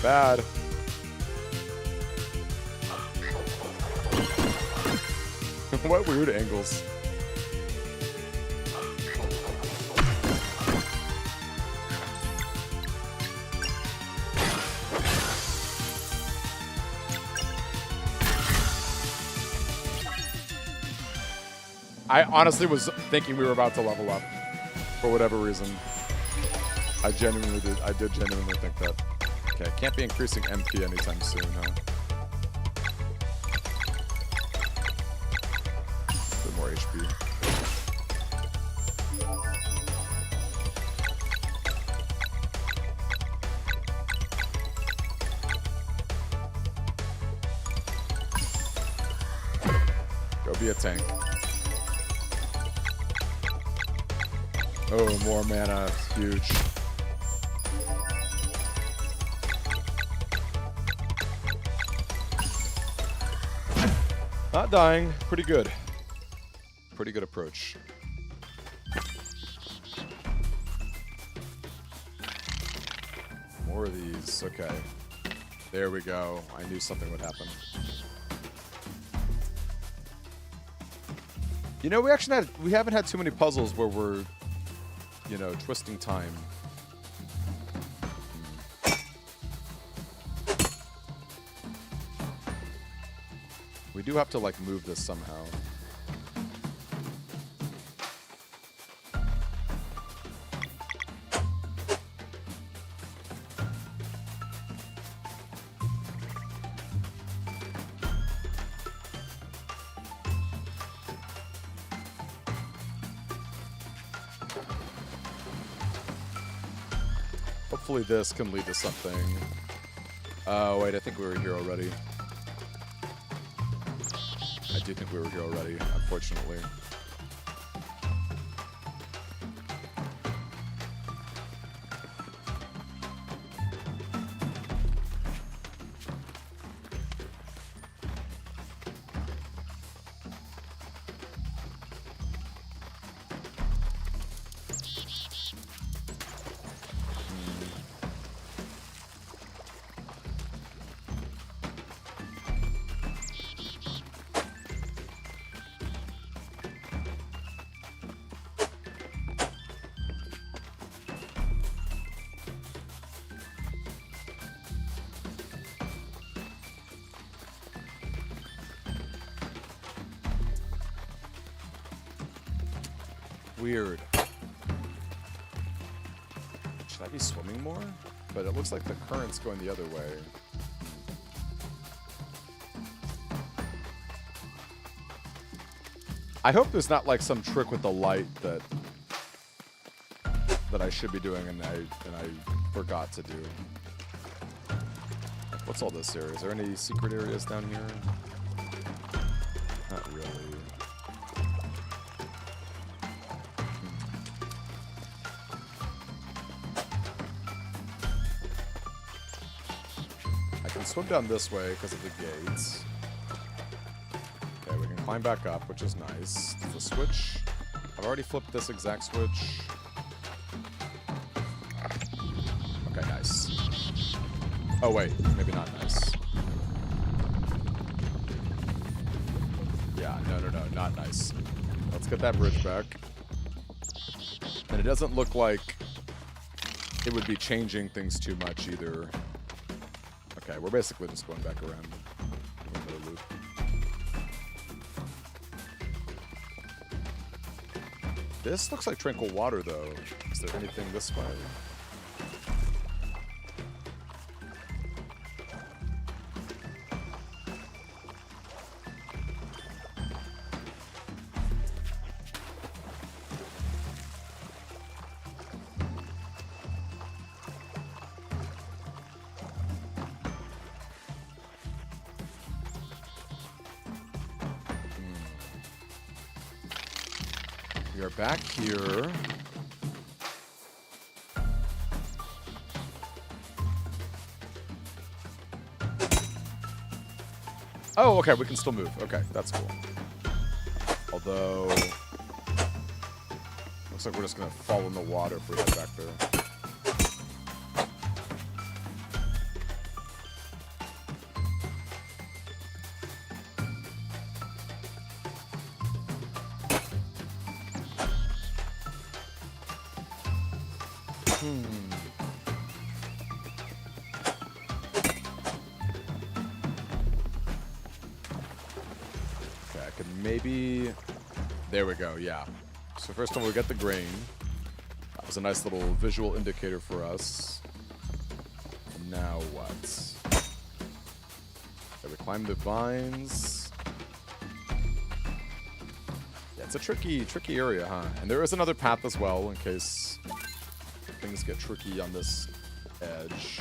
Bad. What weird angles. I honestly was thinking we were about to level up for whatever reason. I genuinely did. I did genuinely think that. Okay, can't be increasing MP anytime soon, huh? A bit more HP. Go be a tank. Oh, more mana. Huge. Not dying. Pretty good. Pretty good approach. More of these. Okay. There we go. I knew something would happen. You know, we haven't had too many puzzles where we're, you know, twisting time. We do have to, like, move this somehow. Hopefully this can lead to something. Oh, wait, I think we were here already. I do think we were here already, unfortunately. Weird. Should I be swimming more? But it looks like the current's going the other way. I hope there's not like some trick with the light that I should be doing and I forgot to do. What's all this area? Is there any secret areas down here? Not really. Swim down this way because of the gates. Okay, we can climb back up, which is nice. The switch. I've already flipped this exact switch. Okay, nice. Oh, wait. Maybe not nice. Yeah, no, not nice. Let's get that bridge back. And it doesn't look like it would be changing things too much either. Okay, we're basically just going back around. Loop. This looks like tranquil water, though. Is there anything this way? We are back here. Oh, okay, we can still move. Okay, that's cool. Although, looks like we're just gonna fall in the water if we head back there. Hmm. Okay, I could maybe... There we go, yeah. So first of all, we get the grain. That was a nice little visual indicator for us. Now what? Okay, we climb the vines. Yeah, it's a tricky area, huh? And there is another path as well, in case things get tricky on this edge.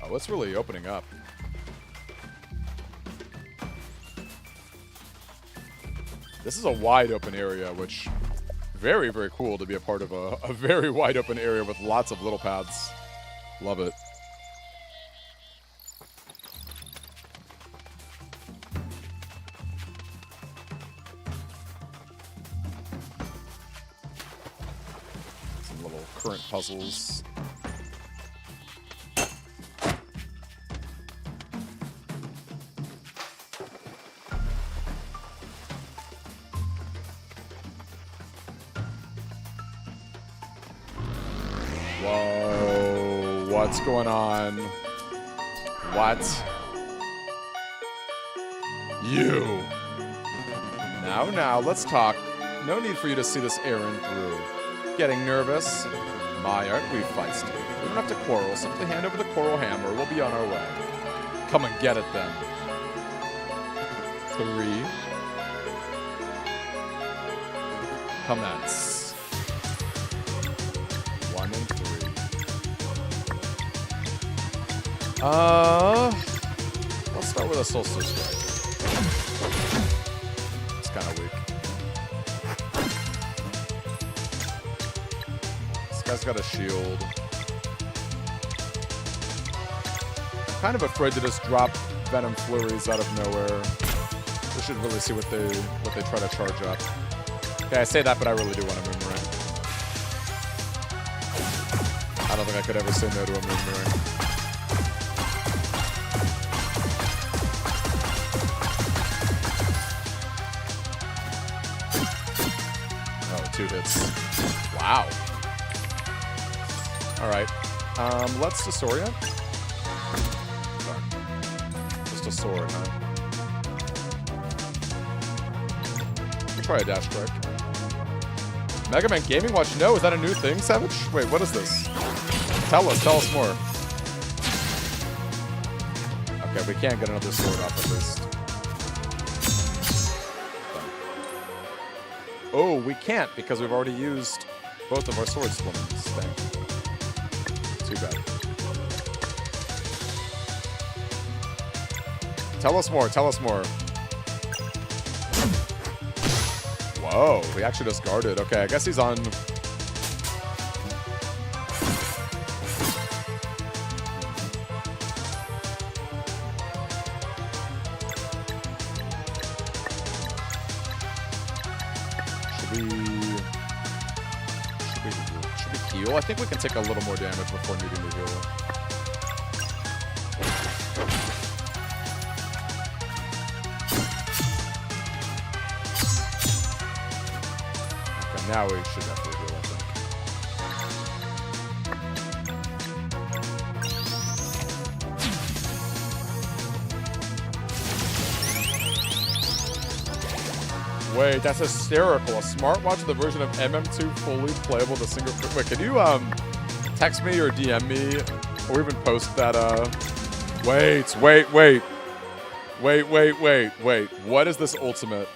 Oh, it's really opening up. This is a wide open area, which very, very cool to be a part of a very wide open area with lots of little paths. Love it. Some little current puzzles. Whoa, what's going on? What? You. Now, let's talk. No need for you to see this errand through. Getting nervous? My, aren't we feisty? We don't have to quarrel. Simply hand over the coral hammer. We'll be on our way. Come and get it then. 3. Commence. 1 and 3. Let's start with a Solstice Strike. It's kind of weak. This guy's got a shield. I'm kind of afraid to just drop Venom Flurries out of nowhere. We should really see what they try to charge up. Okay, I say that, but I really do want a Moonerang. I don't think I could ever say no to a Moonerang. Oh, 2 hits. Wow. Alright. Let's Disorient. Just a sword, huh? We'll try a Dash Strike. Mega Man Gaming Watch? No, is that a new thing, Savage? Wait, what is this? Tell us more. Okay, we can't get another sword off at least. Oh, we can't because we've already used both of our sword summons. Dang. Too bad. Tell us more. Whoa, we actually just guarded. Okay, I guess he's on... Should we heal? I think we can take a little more damage before needing to heal. Now we should definitely heal, I think. Wait, that's hysterical. A smartwatch with a version of MM2 fully playable with a single... Wait, can you text me or DM me or even post that... Wait. What is this ultimate?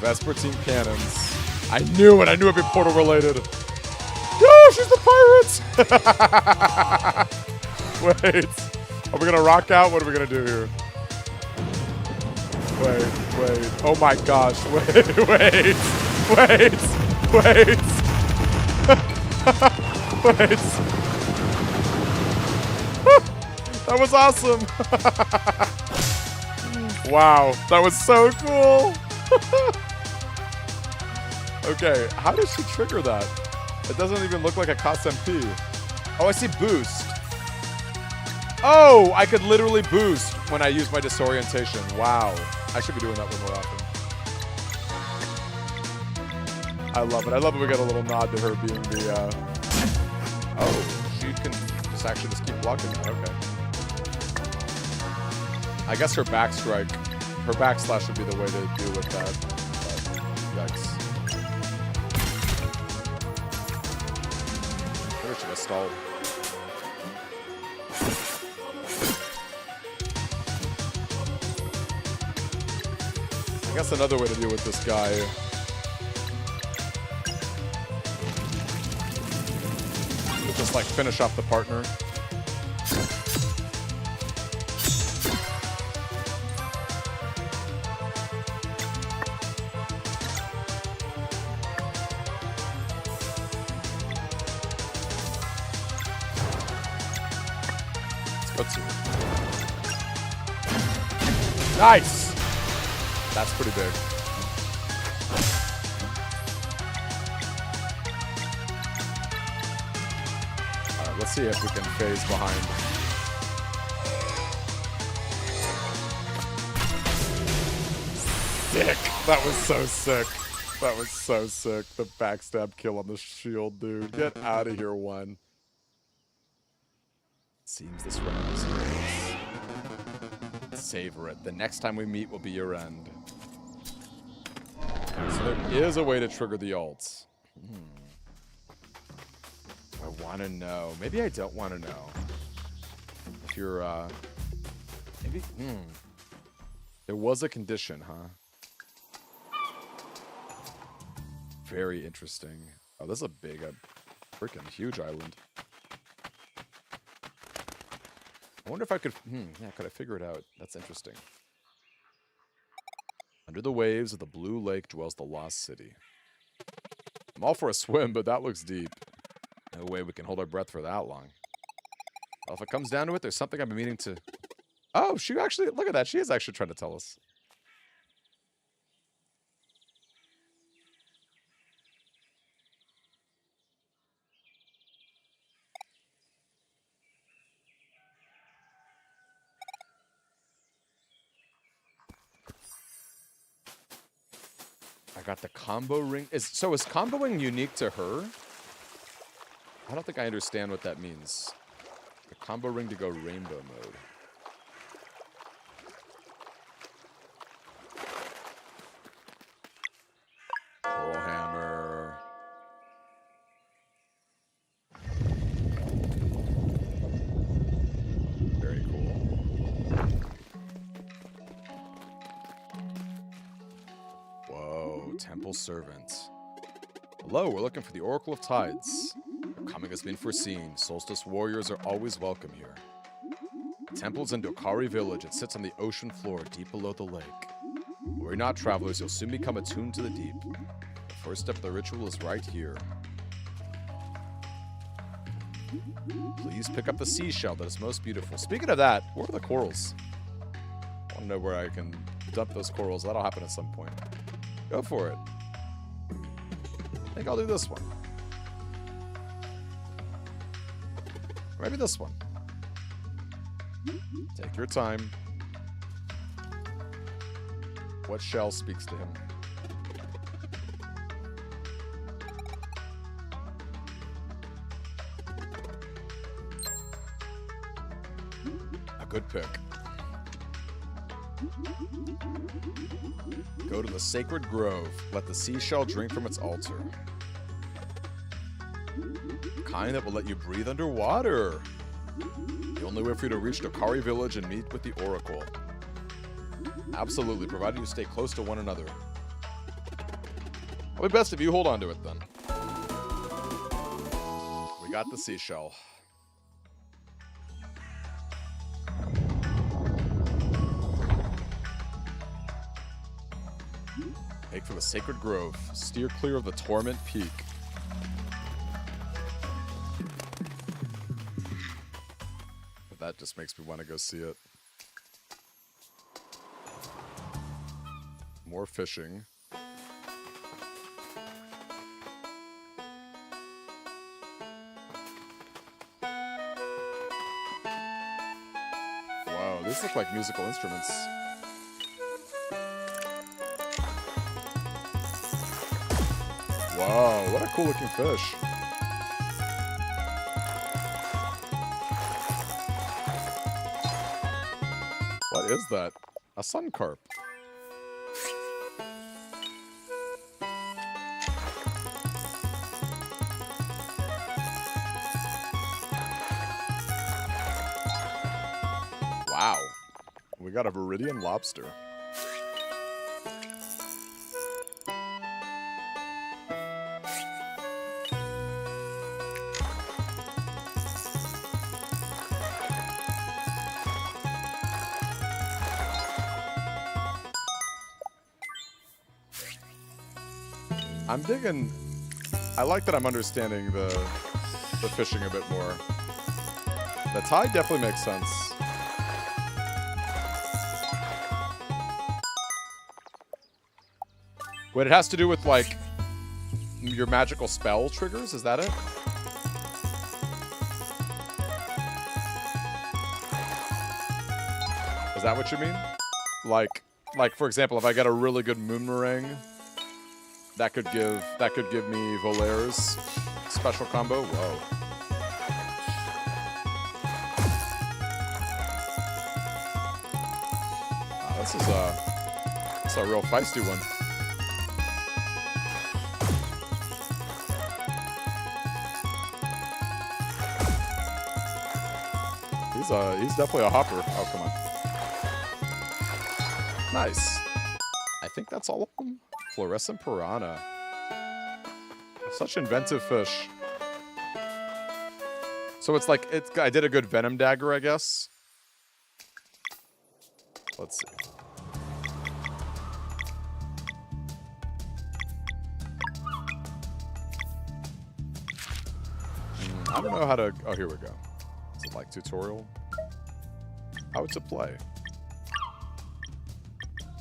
Vespertine Cannons. I knew it. I knew it'd be Portal related. Yo, she's the pirates. Wait. Are we going to rock out? What are we going to do here? Wait. Oh my gosh. Wait. That was awesome. Wow. That was so cool. Okay, how does she trigger that? It doesn't even look like a cost MP. Oh, I see boost. Oh, I could literally boost when I use my disorientation. Wow. I should be doing that one more often. I love it. I love it we got a little nod to her being Oh, she can just actually just keep blocking that. Okay. I guess her backstrike, her backslash would be the way to deal with that. But, yikes. Maybe I should have stalled. I guess another way to deal with this guy. Is just like finish off the partner. Nice! That's pretty big. Alright, let's see if we can phase behind. Sick! That was so sick. That was so sick. The backstab kill on the shield, dude. Get out of here, one. Seems this round is yours. Savor it. The next time we meet will be your end. So there is a way to trigger the ults. I want to know. Maybe I don't want to know. If you're, maybe, There was a condition, huh? Very interesting. Oh, this is a big, freaking huge island. I wonder if I could, yeah, could I figure it out? That's interesting. Under the waves of the blue lake dwells the lost city. I'm all for a swim, but that looks deep. No way we can hold our breath for that long. Well, if it comes down to it, there's something I've been meaning to... Oh, she actually, look at that. She is actually trying to tell us. I got the combo ring. So is comboing unique to her? I don't think I understand what that means. The combo ring to go rainbow mode. Coral hammer. Very cool. Whoa, temple servant. Hello, we're looking for the Oracle of Tides. Your coming has been foreseen. Solstice warriors are always welcome here. The temple's in Dokari village. It sits on the ocean floor deep below the lake. Worry not, travelers, you'll soon become attuned to the deep. The first step of the ritual is right here. Please pick up the seashell that is most beautiful. Speaking of that, where are the corals? I want to know where I can dump those corals. That'll happen at some point. Go for it. I think I'll do this one. Or maybe this one. Take your time. What shell speaks to him? A good pick. Go to the sacred grove. Let the seashell drink from its altar. The kind that will let you breathe underwater. The only way for you to reach Dokari village and meet with the Oracle. Absolutely, provided you stay close to one another. It'll be best if you hold on to it then. We got the seashell. Make for the sacred grove. Steer clear of the Torment Peak. But that just makes me want to go see it. More fishing. Wow, these look like musical instruments. Wow, what a cool looking fish. What is that? A sun carp. Wow. We got a Viridian lobster. I'm digging. I like that I'm understanding the fishing a bit more. The tide definitely makes sense. Wait, it has to do with, like, your magical spell triggers? Is that it? Is that what you mean? Like for example, if I get a really good Moonmerang, that could give me Valaire's special combo. Whoa. Wow, this is a real feisty one. He's definitely a hopper. Oh, come on. Nice. I think that's all of them. Fluorescent piranha. Such inventive fish. So it's like, I did a good venom dagger, I guess. Let's see. I don't know how to, oh, here we go. Is it like tutorial? How to play.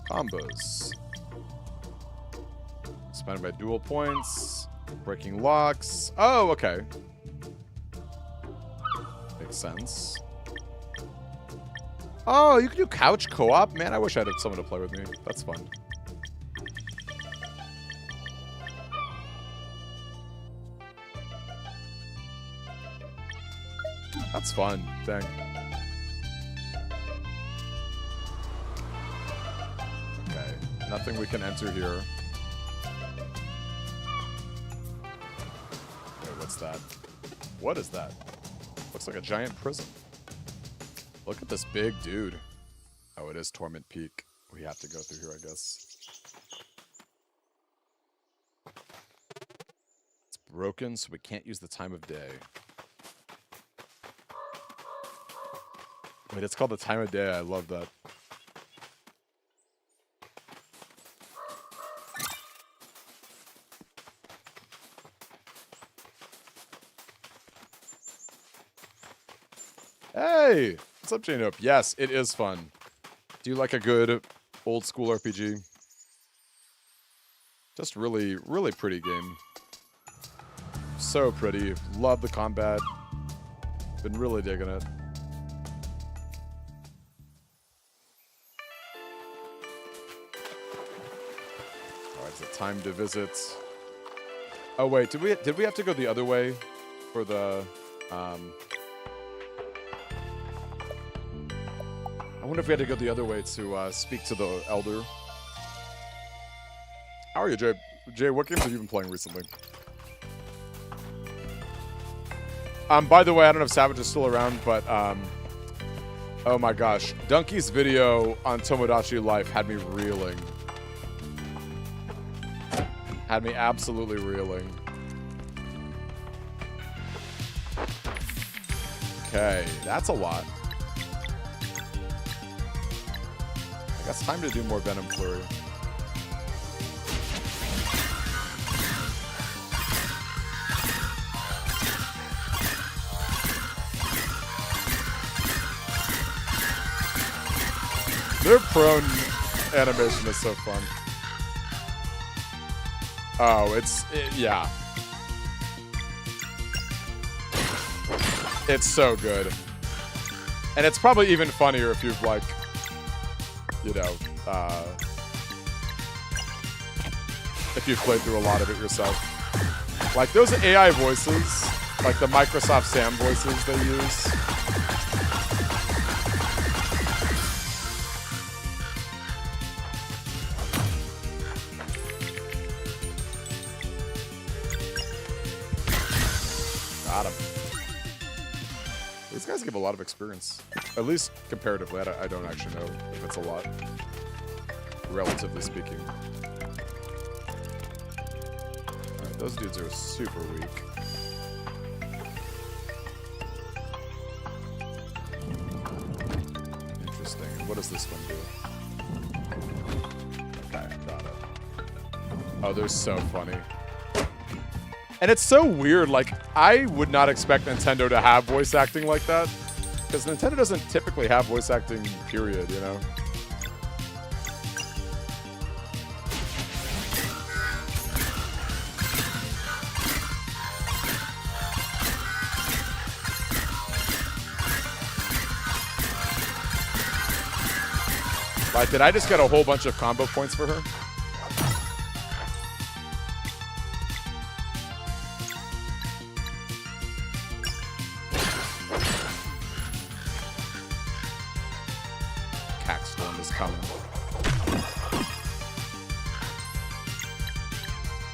Combos. Spending by dual points. Breaking locks. Oh, okay. Makes sense. Oh, you can do couch co-op? Man, I wish I had someone to play with me. That's fun. That's fun. Dang. Okay. Nothing we can enter here. Wait, what's that? What is that? Looks like a giant prison. Look at this big dude. Oh, it is Torment Peak. We have to go through here, I guess. It's broken, so we can't use the time of day. Wait, it's called the time of day. I love that. Hey! What's up, Jane Hope? Yes, it is fun. Do you like a good old school RPG? Just really, really pretty game. So pretty. Love the combat. Been really digging it. Alright, it's a time to visit. Oh wait, did we have to go the other way for the I wonder if we had to go the other way to speak to the elder. How are you, Jay? Jay, what games have you been playing recently? By the way, I don't know if Savage is still around, but oh my gosh, Donkey's video on Tomodachi Life had me reeling. Had me absolutely reeling. Okay, that's a lot. I guess time to do more Venom Flurry. Their prone animation is so fun. Oh, yeah. It's so good. And it's probably even funnier if you've, like, you know, if you've played through a lot of it yourself. Like, those AI voices, like the Microsoft Sam voices they use. These guys give a lot of experience. At least comparatively. I don't actually know if it's a lot. Relatively speaking. Alright, those dudes are super weak. Interesting. What does this one do? Okay, got it. Oh, they're so funny. And it's so weird, like, I would not expect Nintendo to have voice acting like that. Because Nintendo doesn't typically have voice acting, period, you know? Like, did I just get a whole bunch of combo points for her? Cackstorm is coming.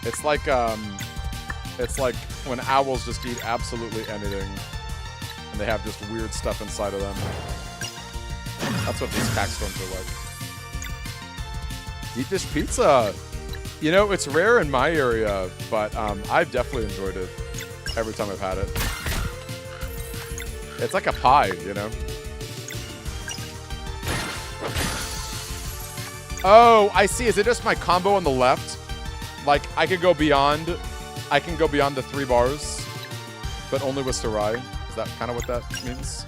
It's like when owls just eat absolutely anything and they have just weird stuff inside of them. That's what these Cackstorms are like. Deep dish pizza. You know, it's rare in my area, but I've definitely enjoyed it every time I've had it. It's like a pie, you know? Oh, I see. Is it just my combo on the left? Like, I can go beyond the 3 bars, but only with Sarai. Is that kind of what that means?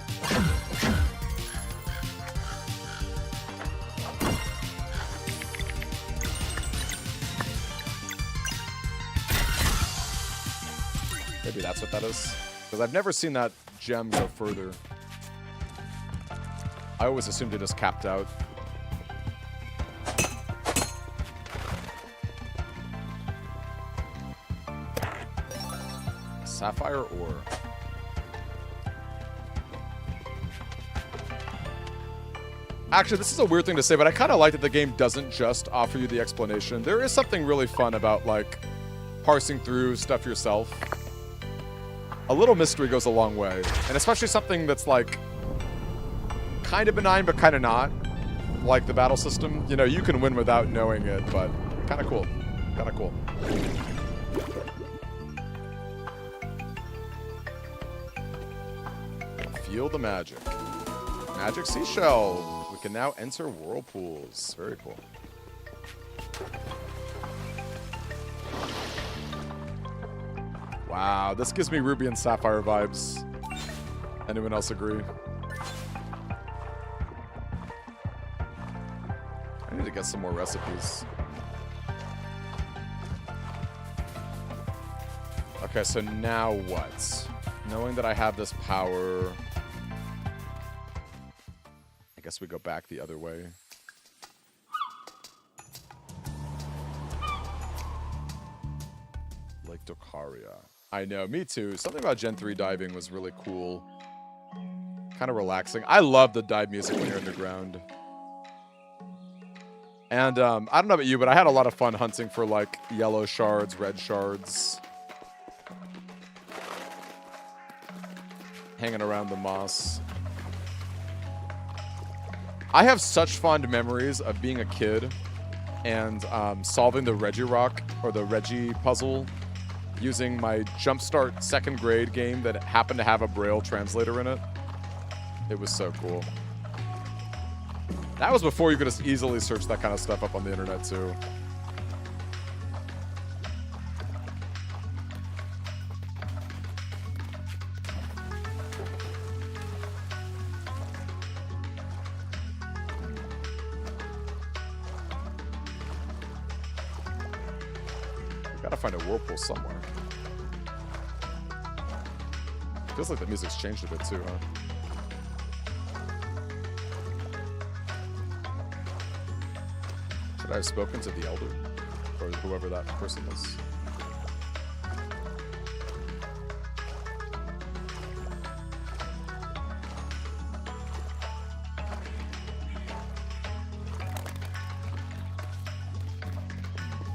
Maybe that's what that is. Because I've never seen that gem go further. I always assumed it just capped out. Sapphire ore. Actually, this is a weird thing to say, but I kind of like that the game doesn't just offer you the explanation. There is something really fun about, like, parsing through stuff yourself. A little mystery goes a long way. And especially something that's, like, kind of benign, but kind of not. Like the battle system. You know, you can win without knowing it, but kind of cool. Kind of cool. Feel the magic. Magic seashell. We can now enter whirlpools. Very cool. Wow, this gives me Ruby and Sapphire vibes. Anyone else agree? I need to get some more recipes. Okay, so now what? Knowing that I have this power... I guess we go back the other way. Lake Dokaria. I know, me too. Something about Gen 3 diving was really cool. Kind of relaxing. I love the dive music when you're underground. And I don't know about you, but I had a lot of fun hunting for like yellow shards, red shards. Hanging around the moss. I have such fond memories of being a kid and solving the Regirock or the Reggie puzzle using my Jumpstart 2nd grade game that happened to have a Braille translator in it. It was so cool. That was before you could just easily search that kind of stuff up on the internet too. Gotta find a whirlpool somewhere. Feels like the music's changed a bit too, huh? Should I have spoken to the elder? Or whoever that person is?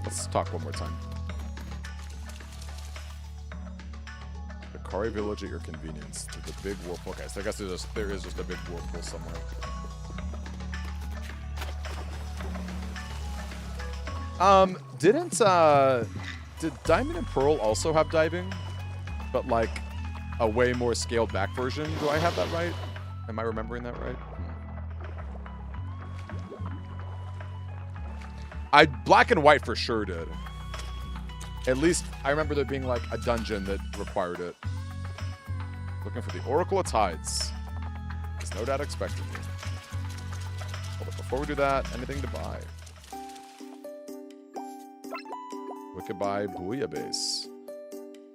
Let's talk one more time. Dakari Village at your convenience. To the big whirlpool. Okay, so I guess there is just a big whirlpool somewhere. Did Diamond and Pearl also have diving? But like a way more scaled back version? Do I have that right? Am I remembering that right? Black and White for sure did. At least I remember there being like a dungeon that required it. Looking for the Oracle of Tides. It's no doubt expected me. But before we do that, anything to buy? We could buy Bouillabaisse.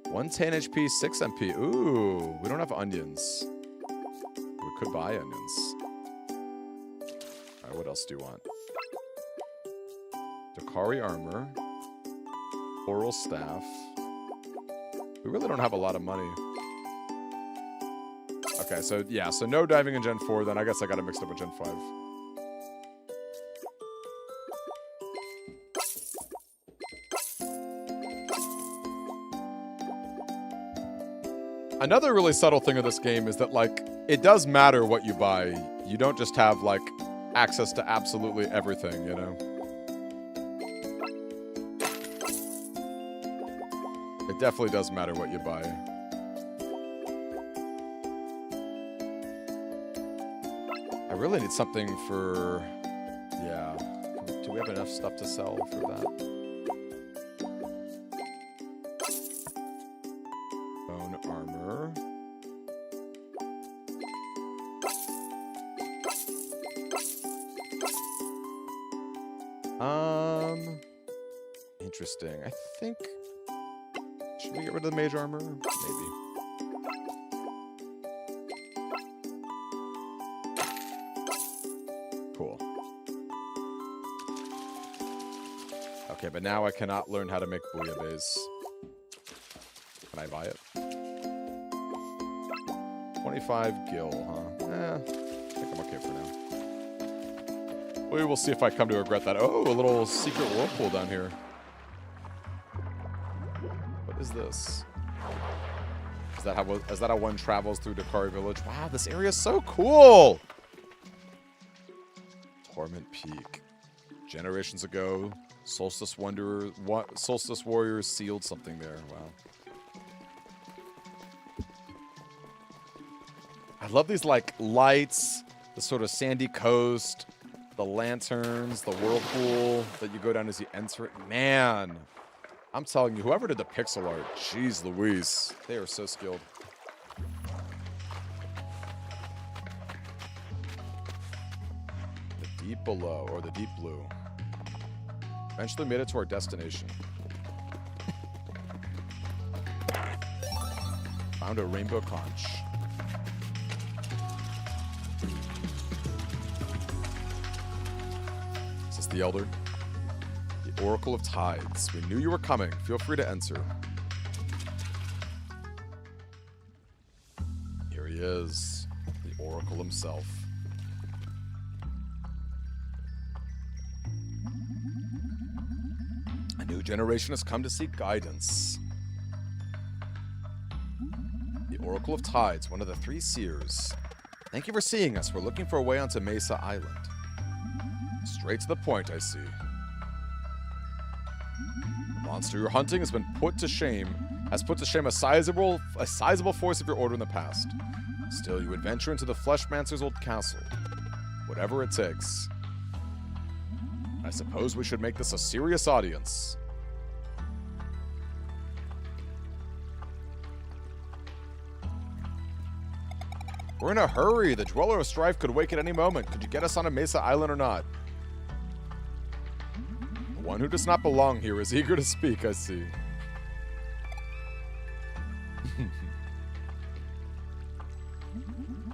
110 HP, 6 MP. Ooh, we don't have onions. We could buy onions. Alright, what else do you want? Dakari armor. Oral staff. We really don't have a lot of money. Okay, so yeah, so no diving in Gen 4, then I guess I got it mixed up with Gen 5. Another really subtle thing of this game is that, like, it does matter what you buy. You don't just have, like, access to absolutely everything, you know? It definitely does matter what you buy. I really need something for... Yeah. Do we have enough stuff to sell for that? Bone armor. Interesting. I think... Should we get rid of the mage armor? Maybe. Cool. Okay, but now I cannot learn how to make bouillabaisse. Can I buy it? 25 gil, huh? I think I'm okay for now. We will see if I come to regret that. Oh, a little secret whirlpool down here. What is this? Is that how one travels through Dakari Village? Wow, this area is so cool! Torment Peak. Generations ago, Solstice Warriors sealed something there. Wow. I love these, like, lights, the sort of sandy coast, the lanterns, the whirlpool that you go down as you enter it. Man, I'm telling you, whoever did the pixel art, jeez Louise, they are so skilled. The deep below, or the deep blue. Eventually made it to our destination. Found a rainbow conch. Is this the Elder? The Oracle of Tides. We knew you were coming. Feel free to enter. Here he is. The Oracle himself. A new generation has come to seek guidance. The Oracle of Tides, one of the three seers. Thank you for seeing us. We're looking for a way onto Mesa Island. Straight to the point, I see. The monster you're hunting has put to shame a sizable force of your order in the past. Still, you adventure into the Fleshmancer's old castle. Whatever it takes. I suppose we should make this a serious audience. We're in a hurry. The Dweller of Strife could wake at any moment. Could you get us on a Mesa Island or not? The one who does not belong here is eager to speak, I see.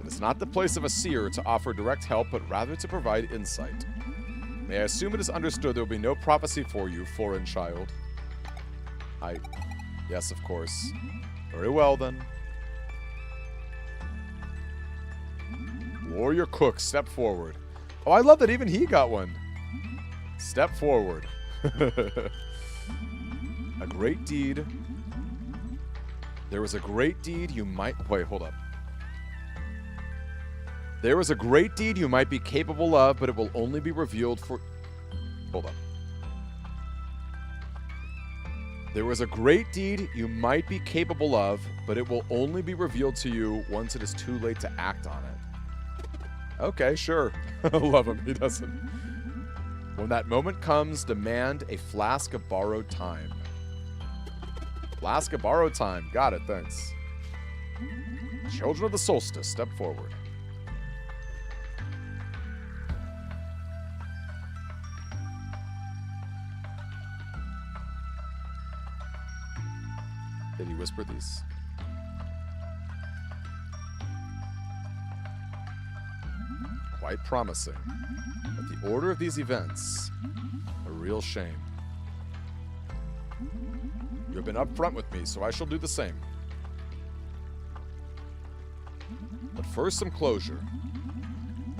It is not the place of a seer to offer direct help, but rather to provide insight. May I assume it is understood there will be no prophecy for you, foreign child? Yes, of course. Very well, then. Warrior Cook, step forward. Oh, I love that even he got one. Step forward. A great deed There was a great deed you might... Wait, hold up. There was a great deed you might be capable of, but it will only be revealed for... Hold up. There was a great deed you might be capable of, but it will only be revealed to you once it is too late to act on it. Okay, sure. Love him. He doesn't. When that moment comes, demand a flask of borrowed time. Flask of borrowed time. Got it, thanks. Children of the Solstice, step forward. Did he whisper these? Quite promising. But the order of these events, a real shame. You have been upfront with me, so I shall do the same. But first, some closure.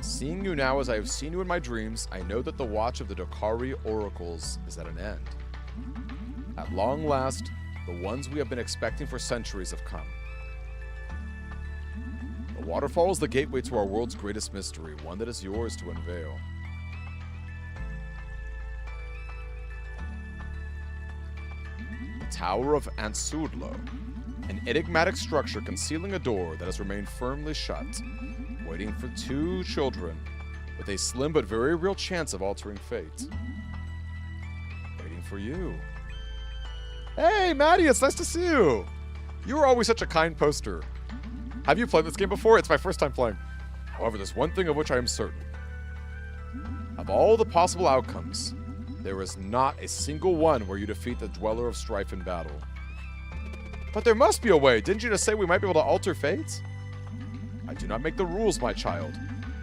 Seeing you now as I have seen you in my dreams, I know that the watch of the Dokari oracles is at an end. At long last, the ones we have been expecting for centuries have come. The waterfall is the gateway to our world's greatest mystery, one that is yours to unveil. The Tower of Ansudlo, an enigmatic structure concealing a door that has remained firmly shut, waiting for two children with a slim but very real chance of altering fate. Waiting for you. Hey, Maddie, it's nice to see you. You were always such a kind poster. Have you played this game before? It's my first time playing. However, there's one thing of which I am certain. Of all the possible outcomes, there is not a single one where you defeat the Dweller of Strife in battle. But there must be a way. Didn't you just say we might be able to alter fate? I do not make the rules, my child.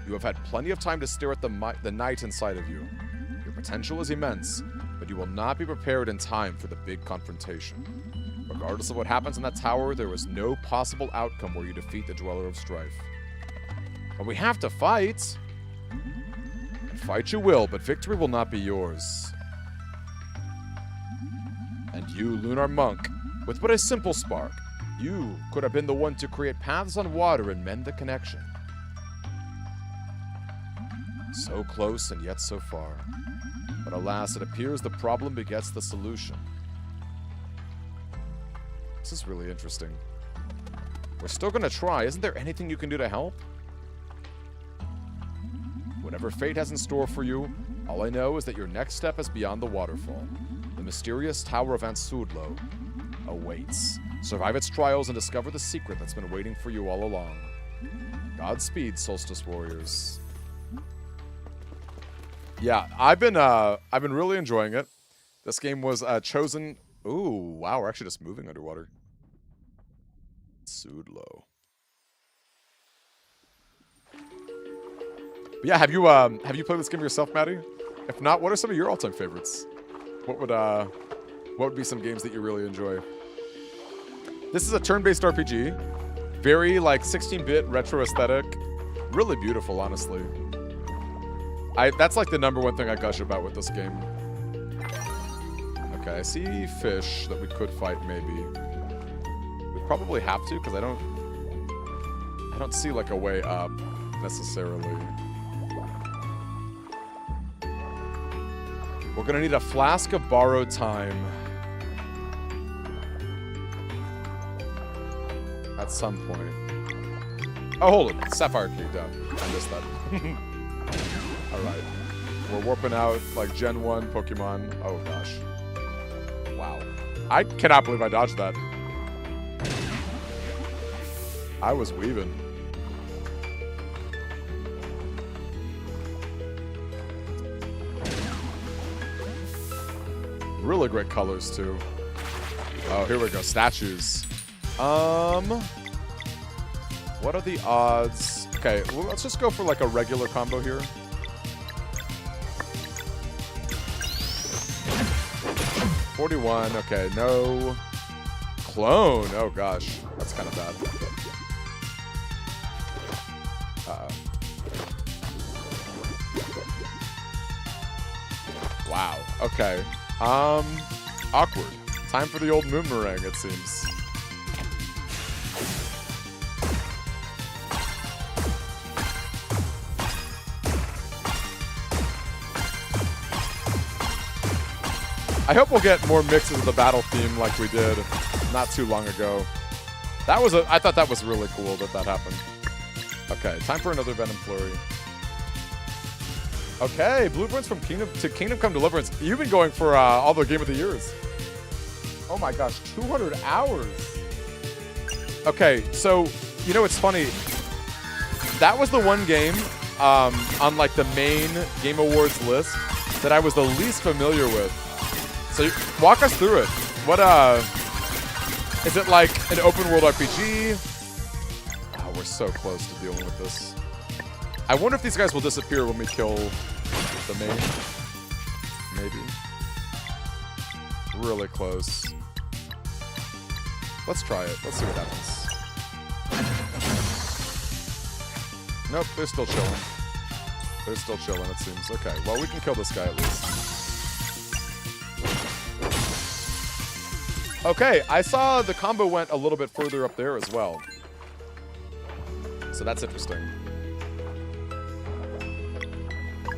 You have had plenty of time to stare at the night inside of you. Your potential is immense, but you will not be prepared in time for the big confrontation. Regardless of what happens in that tower, there is no possible outcome where you defeat the Dweller of Strife. But we have to fight. And fight you will, but victory will not be yours. And you, Lunar Monk, with but a simple spark, you could have been the one to create paths on water and mend the connection. So close and yet so far. But alas, it appears the problem begets the solution. This is really interesting. We're still gonna try. Isn't there anything you can do to help? Whatever fate has in store for you, all I know is that your next step is beyond the waterfall. The mysterious Tower of Ansudlo awaits. Survive its trials and discover the secret that's been waiting for you all along. Godspeed, Solstice Warriors. Yeah, I've been really enjoying it. This game was chosen. Ooh, wow, we're actually just moving underwater. Sudlo. But yeah, have you played this game yourself, Maddie? If not, what are some of your all-time favorites? What would be some games that you really enjoy? This is a turn-based RPG. Very like 16-bit retro aesthetic. Really beautiful, honestly. That's like the number one thing I gush about with this game. Okay, I see fish that we could fight maybe. We probably have to because I don't see like a way up necessarily. We're gonna need a flask of borrowed time. At some point. Oh, hold it. Sapphire Cave down. I missed that. Alright. We're warping out like Gen 1 Pokemon. Oh gosh. Wow. I cannot believe I dodged that. I was weaving. Really great colors too. Oh, here we go. Statues. What are the odds? Okay, well, let's just go for like a regular combo here. $41. Okay, no clone. Oh gosh, that's kind of bad. Wow. Okay. Awkward. Time for the old Moomerang, it seems. I hope we'll get more mixes of the battle theme like we did not too long ago. That was I thought that was really cool that happened. Okay, time for another Venom Flurry. Okay, Blueprints from Kingdom Come Deliverance. You've been going for all the Game of the Years. Oh my gosh, 200 hours. Okay, so, you know, it's funny. That was the one game on like the main Game Awards list that I was the least familiar with. So walk us through it. What is it, like an open world RPG? Oh, we're so close to dealing with this. I wonder if these guys will disappear when we kill the main. Maybe. Really close. Let's try it. Let's see what happens. Nope, they're still chilling. They're still chilling, it seems. Okay, well, we can kill this guy at least. Okay, I saw the combo went a little bit further up there as well. So that's interesting.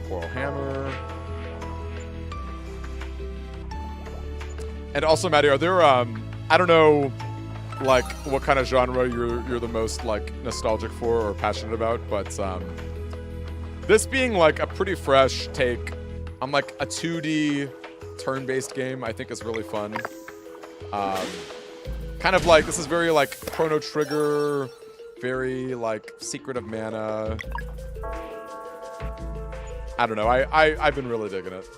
Coral Hammer. And also, Maddie, are there, I don't know, like, what kind of genre you're the most, like, nostalgic for or passionate about, but this being, like, a pretty fresh take on, like, a 2D turn-based game, I think is really fun. Kind of like, this is very, like, Chrono Trigger, very, like, Secret of Mana. I don't know, I've been really digging it.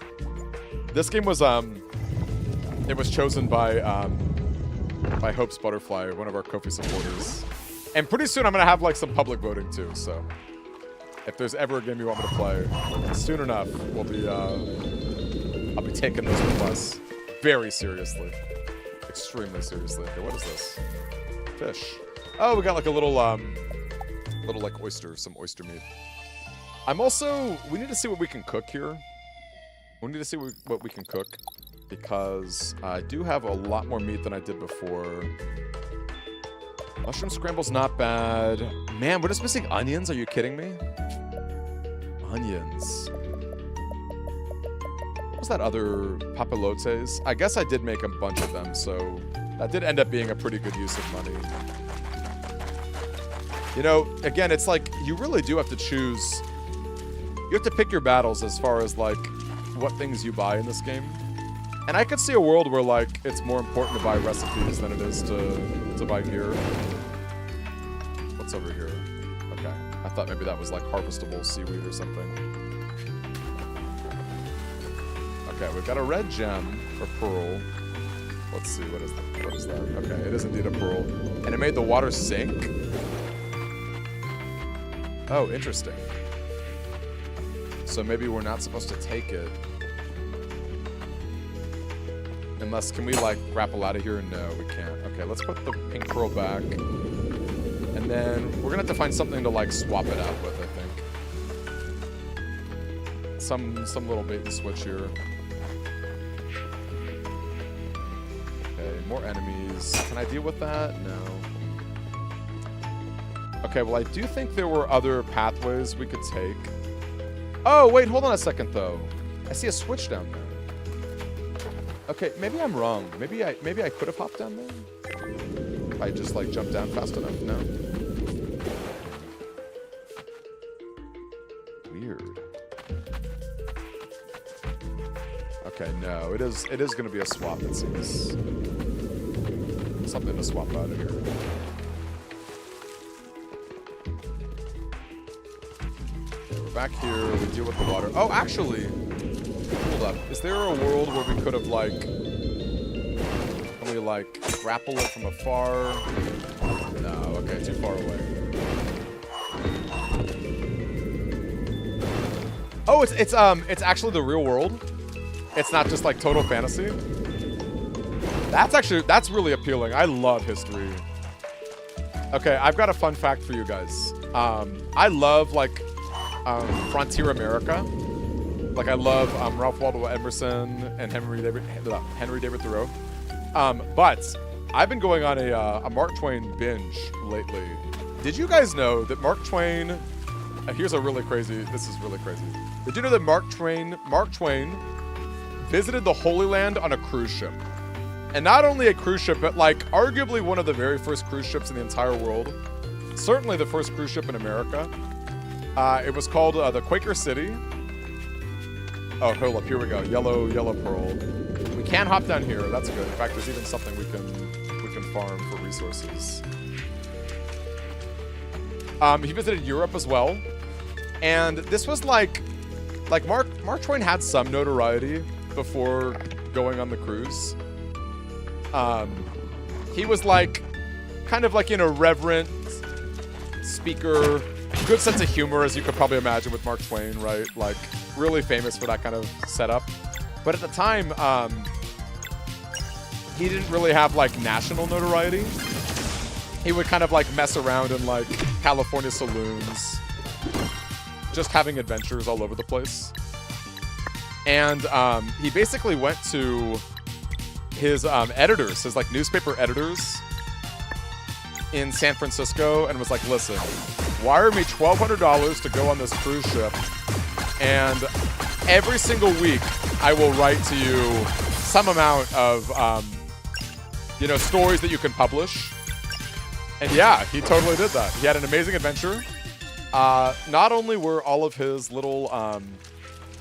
This game was, it was chosen by Hope's Butterfly, one of our Ko-fi supporters. And pretty soon I'm gonna have like some public voting too, so if there's ever a game you want me to play, soon enough we'll be I'll be taking those requests very seriously. Extremely seriously. Okay, what is this? Fish. Oh, we got like a little like oyster, some oyster meat. We need to see what we can cook here. We need to see what we can cook, because I do have a lot more meat than I did before. Mushroom scramble's not bad. Man, we're just missing onions. Are you kidding me? Onions. What was that other papillotes? I guess I did make a bunch of them, so that did end up being a pretty good use of money. You know, again, it's like you really do have to choose. You have to pick your battles as far as like what things you buy in this game. And I could see a world where, like, it's more important to buy recipes than it is to buy gear. What's over here? Okay. I thought maybe that was, like, harvestable seaweed or something. Okay, we've got a red gem, or pearl. Let's see, what is that? Okay, it is indeed a pearl. And it made the water sink? Oh, interesting. So maybe we're not supposed to take it. Unless, can we like grapple out of here? No, we can't. Okay, let's put the pink pearl back. And then we're gonna have to find something to like swap it out with, I think. Some little bait and switch here. Okay, more enemies. Can I deal with that? No. Okay, well I do think there were other pathways we could take. Oh, wait, hold on a second though. I see a switch down there. Okay, maybe I'm wrong. Maybe I could have hopped down there. If I just like jumped down fast enough. No. Weird. Okay, no, it is gonna be a swap, it seems. Something to swap out of here. Okay, we're back here. We deal with the water. Oh, actually. Hold up. Is there a world where we could have, like... Can we, like, grapple it from afar? No, okay, too far away. Oh, it's actually the real world? It's not just, like, total fantasy? That's really appealing. I love history. Okay, I've got a fun fact for you guys. I love, like, Frontier America. Like, I love Ralph Waldo Emerson and Henry David Thoreau. But I've been going on a Mark Twain binge lately. Did you guys know that Mark Twain... this is really crazy. Did you know that Mark Twain visited the Holy Land on a cruise ship. And not only a cruise ship, but like arguably one of the very first cruise ships in the entire world. Certainly the first cruise ship in America. It was called the Quaker City. Oh, hold up, here we go. Yellow Pearl. We can hop down here, that's good. In fact, there's even something we can farm for resources. He visited Europe as well. And this was like Mark Twain had some notoriety before going on the cruise. He was like, kind of like an irreverent speaker, good sense of humor, as you could probably imagine with Mark Twain, right? Like, really famous for that kind of setup. But at the time, he didn't really have like national notoriety. He would kind of like mess around in like California saloons, just having adventures all over the place. And he basically went to his editors, his like newspaper editors in San Francisco, and was like, listen, wire me $1,200 to go on this cruise ship, and every single week I will write to you some amount of you know, stories that you can publish. And yeah, he totally did that. He had an amazing adventure. Not only were all of his little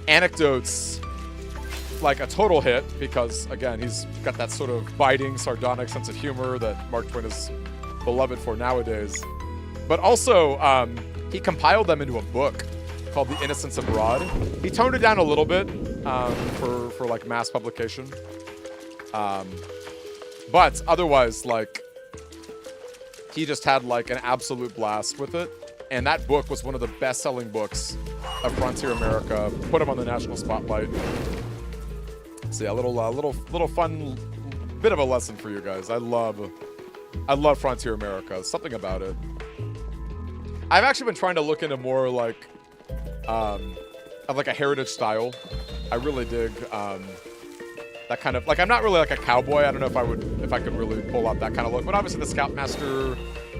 anecdotes like a total hit, because again, he's got that sort of biting, sardonic sense of humor that Mark Twain is beloved for nowadays, but also he compiled them into a book called The Innocents Abroad. He toned it down a little bit for like mass publication, but otherwise, like, he just had like an absolute blast with it. And that book was one of the best-selling books of Frontier America. Put him on the national spotlight. So yeah, a little fun bit of a lesson for you guys. I love Frontier America. Something about it. I've actually been trying to look into more like of like a heritage style. I really dig that kind of, like, I'm not really like a cowboy. I don't know if I could really pull out that kind of look. But obviously the Scoutmaster,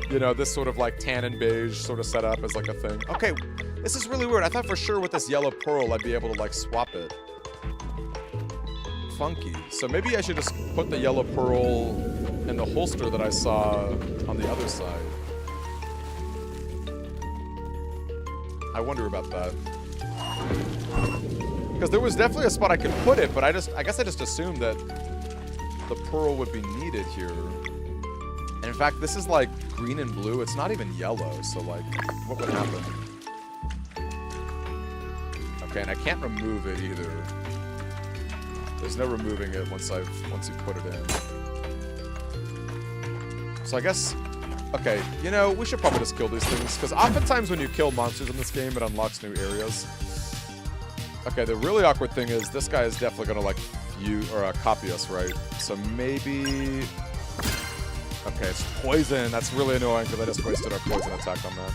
you know, this sort of like tan and beige sort of setup is like a thing. Okay, this is really weird. I thought for sure with this yellow pearl I'd be able to like swap it. Funky. So maybe I should just put the yellow pearl in the holster that I saw on the other side. I wonder about that. Because there was definitely a spot I could put it, but I guess I just assumed that the pearl would be needed here. And in fact, this is like green and blue. It's not even yellow, so like, what would happen? Okay, and I can't remove it either. There's no removing it once you put it in. So I guess, okay, you know, we should probably just kill these things, because oftentimes when you kill monsters in this game, it unlocks new areas. Okay, the really awkward thing is this guy is definitely gonna like copy us, right? So maybe. Okay, it's poison. That's really annoying because I just wasted our poison attack on that.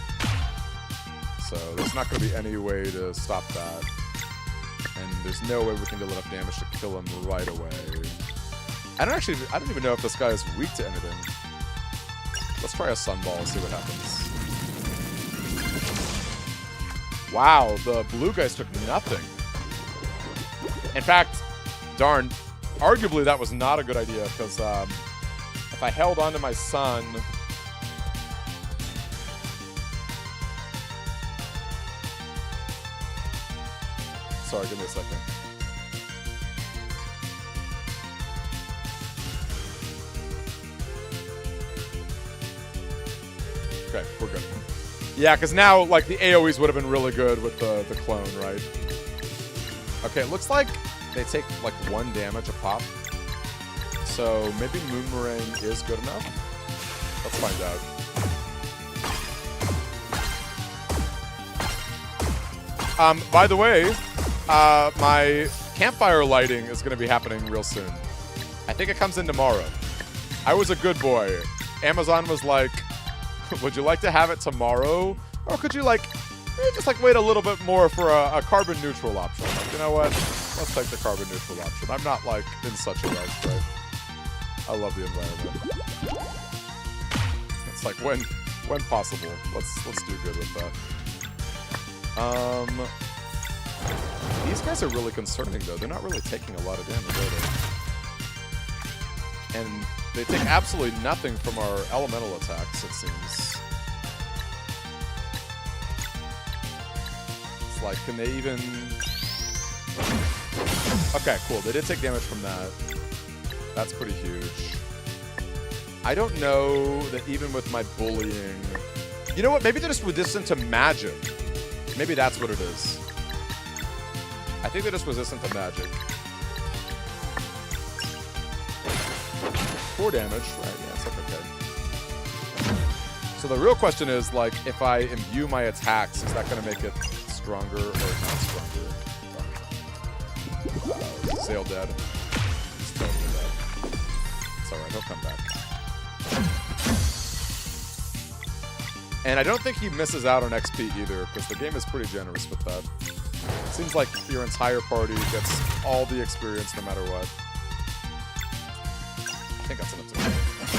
So there's not going to be any way to stop that. And there's no way we can deal enough damage to kill him right away. I don't even know if this guy is weak to anything. Let's try a sunball and see what happens. Wow, the blue guys took nothing. In fact, darn, arguably that was not a good idea because if I held on to my sun, sorry, give me a second. Okay, we're good. Yeah, because now, like, the AoEs would have been really good with the clone, right? Okay, it looks like they take, like, 1 damage a pop. So maybe Moonmerang is good enough? Let's find out. By the way, my campfire lighting is going to be happening real soon. I think it comes in tomorrow. I was a good boy. Amazon was like, would you like to have it tomorrow? Or could you like, just like wait a little bit more for a carbon neutral option? Like, you know what? Let's take the carbon neutral option. I'm not like in such a rush, right? I love the environment. It's like when possible. Let's do good with that. These guys are really concerning, though. They're not really taking a lot of damage, are they? And they take absolutely nothing from our elemental attacks, it seems. It's like, can they even... Okay, cool. They did take damage from that. That's pretty huge. I don't know that even with my bullying... You know what? Maybe they're just resistant to magic. Maybe that's what it is. I think they're just resistant to magic. 4 damage. Right, yeah, it's like okay. So the real question is, like, if I imbue my attacks, is that going to make it stronger or not stronger? Zale dead. He's totally dead. It's alright, he'll come back. And I don't think he misses out on XP either, because the game is pretty generous with that. It seems like your entire party gets all the experience no matter what. I think that's enough to win.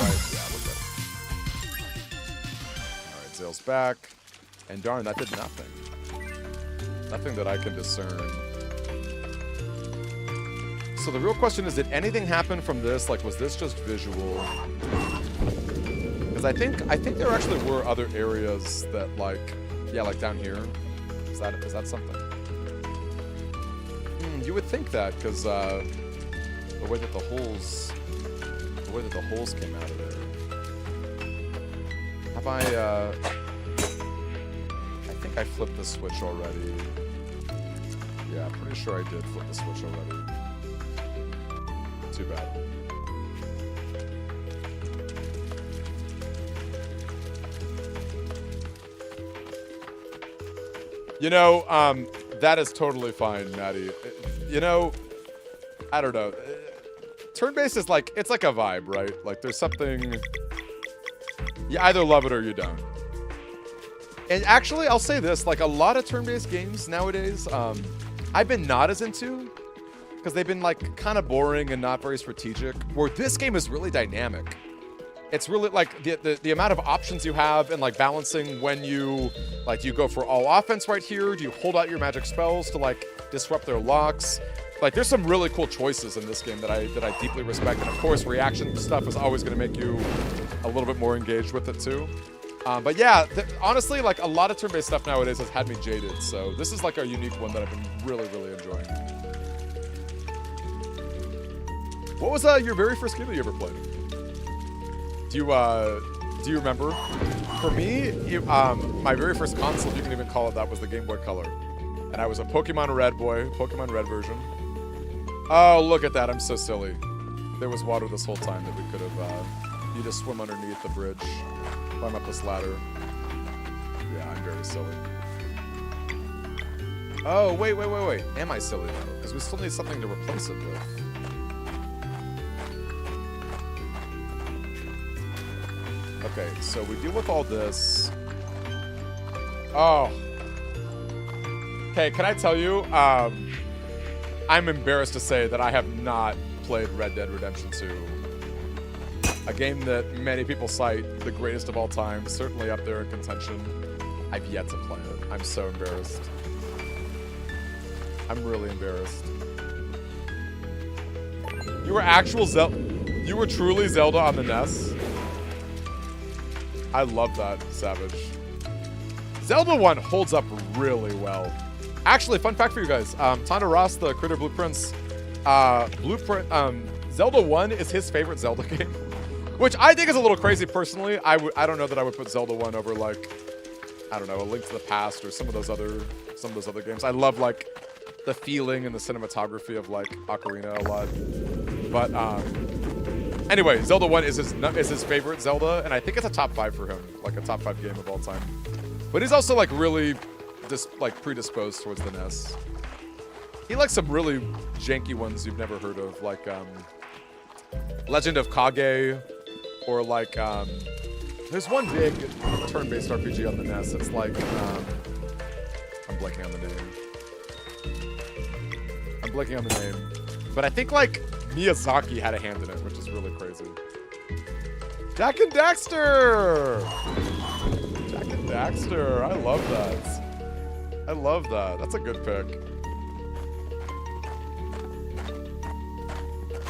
Right, yeah, we're good. Alright, Zale's back. And darn, that did nothing. Nothing that I can discern. So the real question is, did anything happen from this? Like, was this just visual? Because I think there actually were other areas that, like, yeah, like down here. Is that something? You would think that, because the way that the holes came out of there. Have I think I flipped the switch already. Yeah, I'm pretty sure I did flip the switch already. Too bad. You know, that is totally fine, Maddie. You know, I don't know. Turn-based is like, it's like a vibe, right? Like, there's something... You either love it or you don't. And actually, I'll say this. Like, a lot of turn-based games nowadays, I've been not as into, because they've been, like, kind of boring and not very strategic. Where this game is really dynamic. It's really, like, the amount of options you have and, like, balancing when you, like, do you go for all offense right here? Do you hold out your magic spells to, like, disrupt their locks? Like, there's some really cool choices in this game that I deeply respect. And, of course, reaction stuff is always going to make you a little bit more engaged with it, too. But, yeah, honestly, like, a lot of turn-based stuff nowadays has had me jaded. So this is, like, a unique one that I've been really, really enjoying. What was your very first game that you ever played? Do you remember? For me, my very first console, if you can even call it that, was the Game Boy Color. And I was a Pokemon Red boy, Pokemon Red version. Oh, look at that, I'm so silly. There was water this whole time that we could have, you just swim underneath the bridge, climb up this ladder. Yeah, I'm very silly. Oh, wait. Am I silly though? Because we still need something to replace it with. Okay, so we deal with all this. Oh. Okay, can I tell you, I'm embarrassed to say that I have not played Red Dead Redemption 2. A game that many people cite the greatest of all time, certainly up there in contention. I've yet to play it. I'm so embarrassed. I'm really embarrassed. You were actual Zelda. You were truly Zelda on the NES. I love that, Savage. Zelda 1 holds up really well. Actually, fun fact for you guys. Tonda Ross, the creator of Blueprints, Zelda 1 is his favorite Zelda game. Which I think is a little crazy personally. I don't know that I would put Zelda 1 over, like, I don't know, A Link to the Past or some of those other games. I love, like, the feeling and the cinematography of, like, Ocarina a lot. But anyway, Zelda 1 is his favorite Zelda, and I think it's a top 5 for him, like a top 5 game of all time. But he's also, like, really just, like, predisposed towards the NES. He likes some really janky ones you've never heard of, like Legend of Kage, or like there's one big turn-based RPG on the NES. It's like I'm blanking on the name. But I think, like, Miyazaki had a hand in it, which is really crazy. Jak and Daxter! Jak and Daxter, I love that. That's a good pick.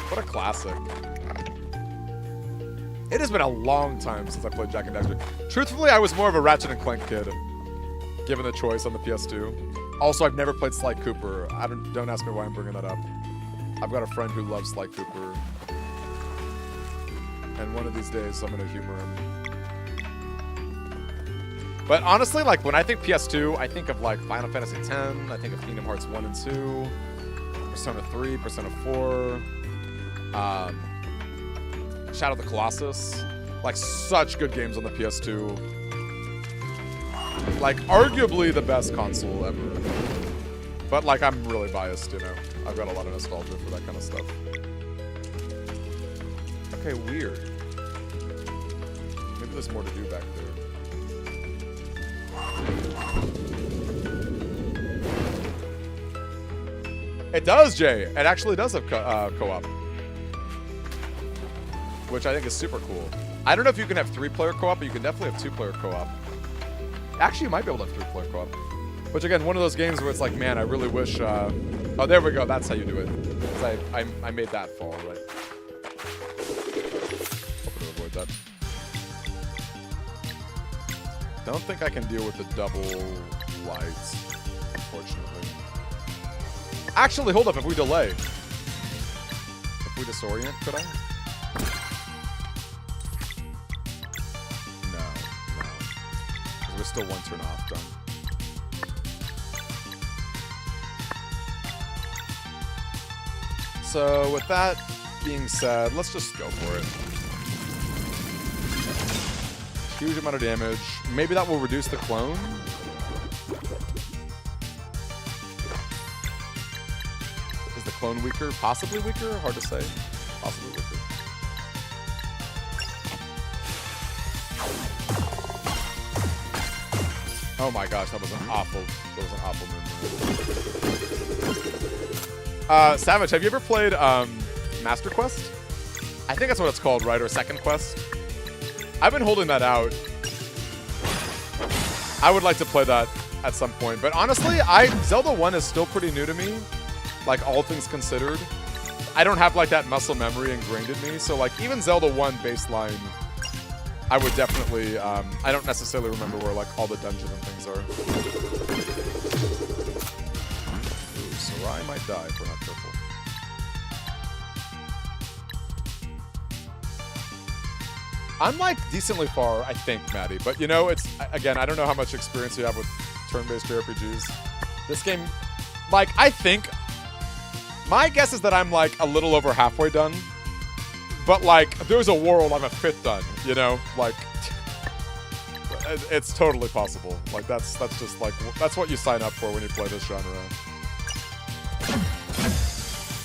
What a classic. It has been a long time since I played Jak and Daxter. Truthfully, I was more of a Ratchet and Clank kid, given the choice on the PS2. Also, I've never played Sly Cooper. Don't ask me why I'm bringing that up. I've got a friend who loves Sly Cooper. And one of these days, I'm gonna humor him. But honestly, like, when I think PS2, I think of, like, Final Fantasy X, I think of Kingdom Hearts 1 and 2, Persona 3, Persona 4, Shadow of the Colossus. Like, such good games on the PS2. Like, arguably the best console ever. But, like, I'm really biased, you know? I've got a lot of nostalgia for that kind of stuff. Okay, weird. Maybe there's more to do back there. It does, Jay. It actually does have co-op. Which I think is super cool. I don't know if you can have 3-player co-op, but you can definitely have 2-player co-op. Actually, you might be able to have 3-player co-op. Which, again, one of those games where it's like, man, I really wish... Oh, there we go. That's how you do it. Because I made that fall, right? Hoping to avoid that. Don't think I can deal with the double lights, unfortunately. Actually, hold up. If we delay. If we disorient, could I? No. Because we're still one turn off. Done. So, with that being said, let's just go for it. Huge amount of damage. Maybe that will reduce the clone. Is the clone weaker? Possibly weaker? Hard to say. Possibly weaker. Oh my gosh, that was an awful move. Savage, have you ever played Master Quest? I think that's what it's called, right? Or Second Quest? I've been holding that out. I would like to play that at some point. But honestly, Zelda 1 is still pretty new to me. Like, all things considered. I don't have, like, that muscle memory ingrained in me. So, like, even Zelda 1 baseline, I would definitely... I don't necessarily remember where, like, all the dungeons and things are. Ooh, Sarai might die if we're not careful. I'm, like, decently far, I think, Maddie. But, you know, it's... Again, I don't know how much experience you have with turn-based JRPGs. This game... Like, I think... My guess is that I'm, like, a little over halfway done. But, like, there's a world I'm a fifth done, you know? Like... It's totally possible. Like, that's just, like... That's what you sign up for when you play this genre.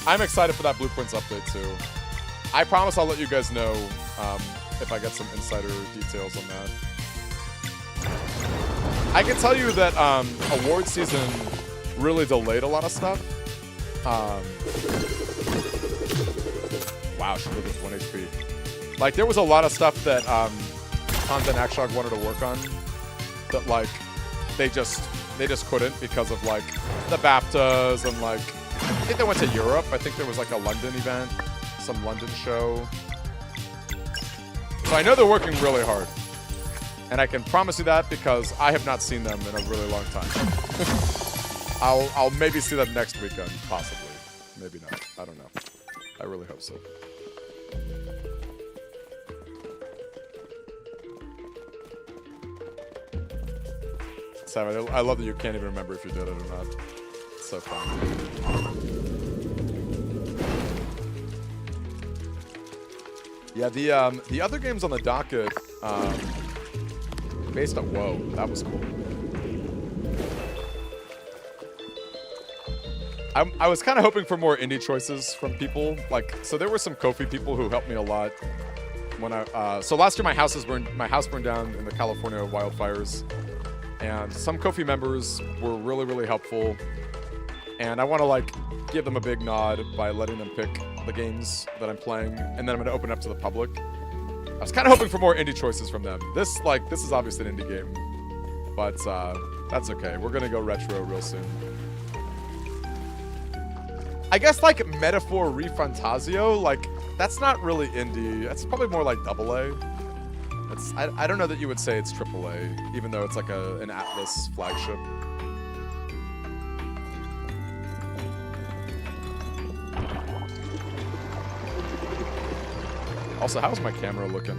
I'm excited for that Blueprints update, too. I promise I'll let you guys know, if I get some insider details on that. I can tell you that award season really delayed a lot of stuff. Wow, she lived with 1 HP. Like, there was a lot of stuff that Content Axshog wanted to work on that, like, they just couldn't because of, like, the BAFTAs and, like, I think they went to Europe. I think there was, like, a London event, some London show. So I know they're working really hard. And I can promise you that because I have not seen them in a really long time. I'll maybe see them next weekend, possibly. Maybe not. I don't know. I really hope so. Sam, I love that you can't even remember if you did it or not. It's so fun. Yeah, the other games on the docket, based on... Whoa, that was cool. I was kind of hoping for more indie choices from people. Like, so there were some Ko-fi people who helped me a lot. When so last year my house burned down in the California wildfires. And some Ko-fi members were really, really helpful. And I want to, like, give them a big nod by letting them pick the games that I'm playing. And then I'm going to open up to the public. I was kind of hoping for more indie choices from them. This is obviously an indie game. But that's okay. We're going to go retro real soon. I guess like Metaphor Refantazio, like that's not really indie. That's probably more like AA. I don't know that you would say it's AAA, even though it's like an Atlas flagship. Also, how's my camera looking?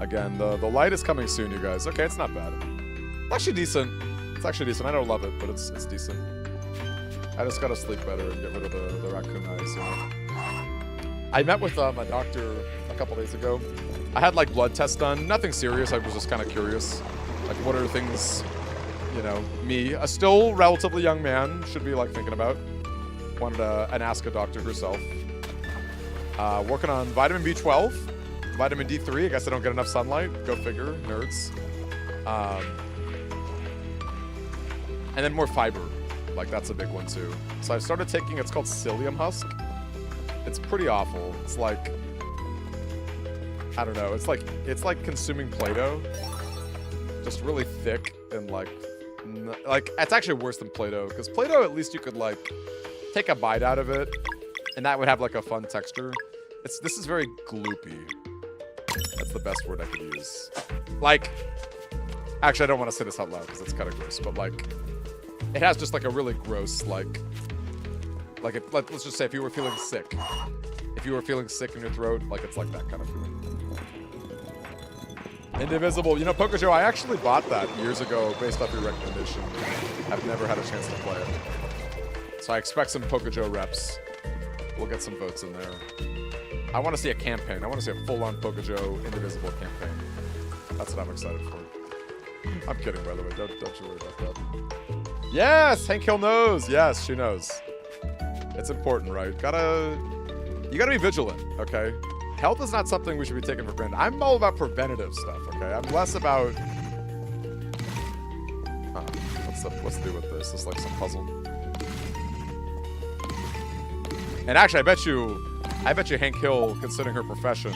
Again, the light is coming soon, you guys. Okay, it's not bad. It's actually decent. It's actually decent. I don't love it, but it's decent. I just gotta sleep better and get rid of the raccoon eyes, you know? I met with my doctor a couple days ago. I had like blood tests done. Nothing serious. I was just kind of curious. Like, what are things, you know, me, a still relatively young man, should be like thinking about. Wanted to ask a doctor herself. Working on vitamin B12, vitamin D3. I guess I don't get enough sunlight. Go figure, nerds. And then more fiber. Like, that's a big one too. So I started taking, it's called psyllium husk. It's pretty awful. It's like, I don't know. It's like consuming Play-Doh. Just really thick and like it's actually worse than Play-Doh, because Play-Doh at least you could like take a bite out of it and that would have like a fun texture. This is very gloopy. That's the best word I could use. Like, actually I don't want to say this out loud because it's kind of gross, but like it has just like a really gross let's just say if you were feeling sick. If you were feeling sick in your throat, like it's like that kind of feeling. Indivisible. You know, Pocojo, I actually bought that years ago based off your recommendation. I've never had a chance to play it. So I expect some Pocojo reps. We'll get some votes in there. I want to see a campaign. I want to see a full-on Pocojo Indivisible campaign. That's what I'm excited for. I'm kidding, by the way. Don't you worry about that. Yes! Hank Hill knows! Yes, she knows. It's important, right? You gotta be vigilant, okay? Health is not something we should be taking for granted. I'm all about preventative stuff, okay? I'm less about... What's to do with this? This is like some puzzle. And actually, I bet you Hank Hill, considering her profession,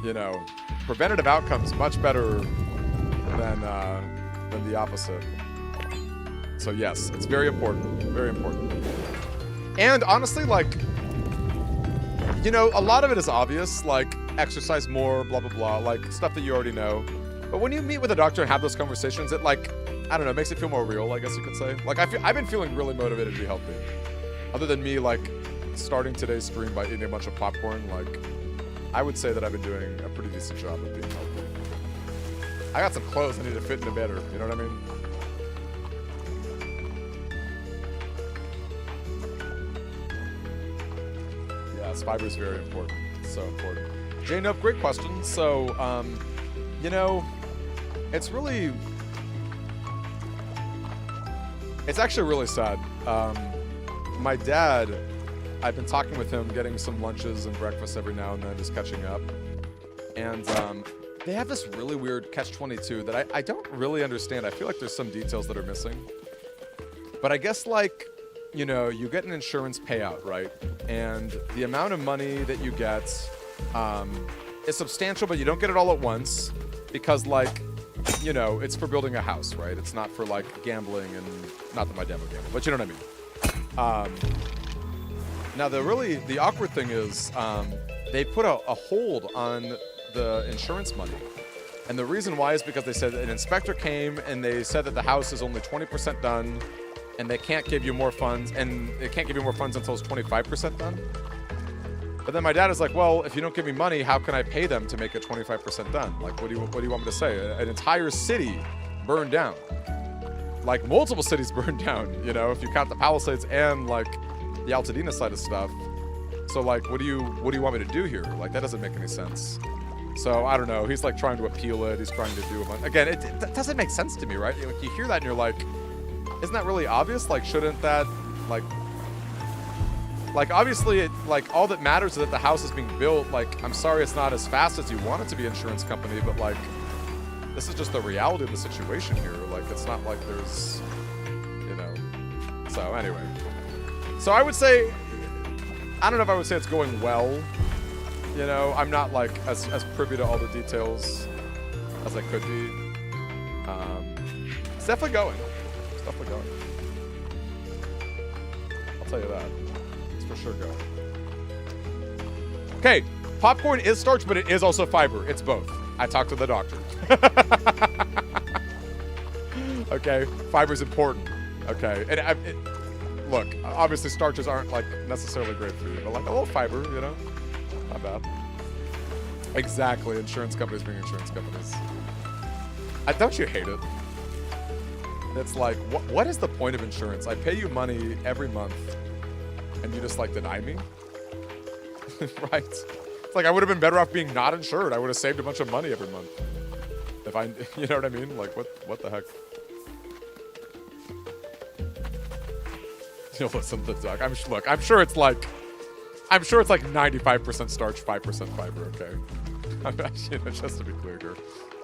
you know, preventative outcomes much better than the opposite. So yes, it's very important, very important. And honestly, like, you know, a lot of it is obvious, like exercise more, blah, blah, blah, like stuff that you already know. But when you meet with a doctor and have those conversations, it like, I don't know, makes it feel more real, I guess you could say. Like, I've been feeling really motivated to be healthy. Other than me, like, starting today's stream by eating a bunch of popcorn, like, I would say that I've been doing a pretty decent job of being healthy. I got some clothes I need to fit into better, you know what I mean? Yes, fiber is very important. It's so important. Jane, no, great question. So, you know, it's actually really sad. My dad, I've been talking with him, getting some lunches and breakfast every now and then, just catching up. And they have this really weird catch-22 that I don't really understand. I feel like there's some details that are missing. But I guess, like, you know, you get an insurance payout, right? And the amount of money that you get is substantial, but you don't get it all at once because, like, you know, it's for building a house, right? It's not for, like, gambling, and not that my dad would gamble, but you know what I mean. Now, the awkward thing is they put a hold on the insurance money. And the reason why is because they said an inspector came and they said that the house is only 20% done and they can't give you more funds, and they can't give you more funds until it's 25% done. But then my dad is like, well, if you don't give me money, how can I pay them to make it 25% done? Like, what do you want me to say? An entire city burned down. Like, multiple cities burned down, you know, if you count the Palisades and, like, the Altadena side of stuff. So, like, what do you want me to do here? Like, that doesn't make any sense. So, I don't know. He's, like, trying to appeal it. He's trying to do it. Again, that doesn't make sense to me, right? Like, you hear that and you're like, isn't that really obvious? Like, shouldn't that, like, obviously, like, all that matters is that the house is being built. Like, I'm sorry it's not as fast as you want it to be, insurance company, but, like, this is just the reality of the situation here. Like, it's not like there's, you know. So, anyway. So, I would say, I don't know if I would say it's going well. You know, I'm not, like, as privy to all the details as I could be. It's definitely going. It's definitely going. I'll tell you that. It's for sure go. Okay, popcorn is starch, but it is also fiber. It's both. I talked to the doctor. Okay, fiber's important. Okay, and look, obviously starches aren't like necessarily great for you, but like a little fiber, you know, not bad. Exactly, insurance companies being insurance companies. Don't you hate it? It's like, what is the point of insurance? I pay you money every month, and you just like deny me, right? It's like I would have been better off being not insured. I would have saved a bunch of money every month if I, you know what I mean? Like what the heck? You'll listen to the duck. I'm sure it's like 95% starch, 5% fiber. Okay, you know, just to be clear here,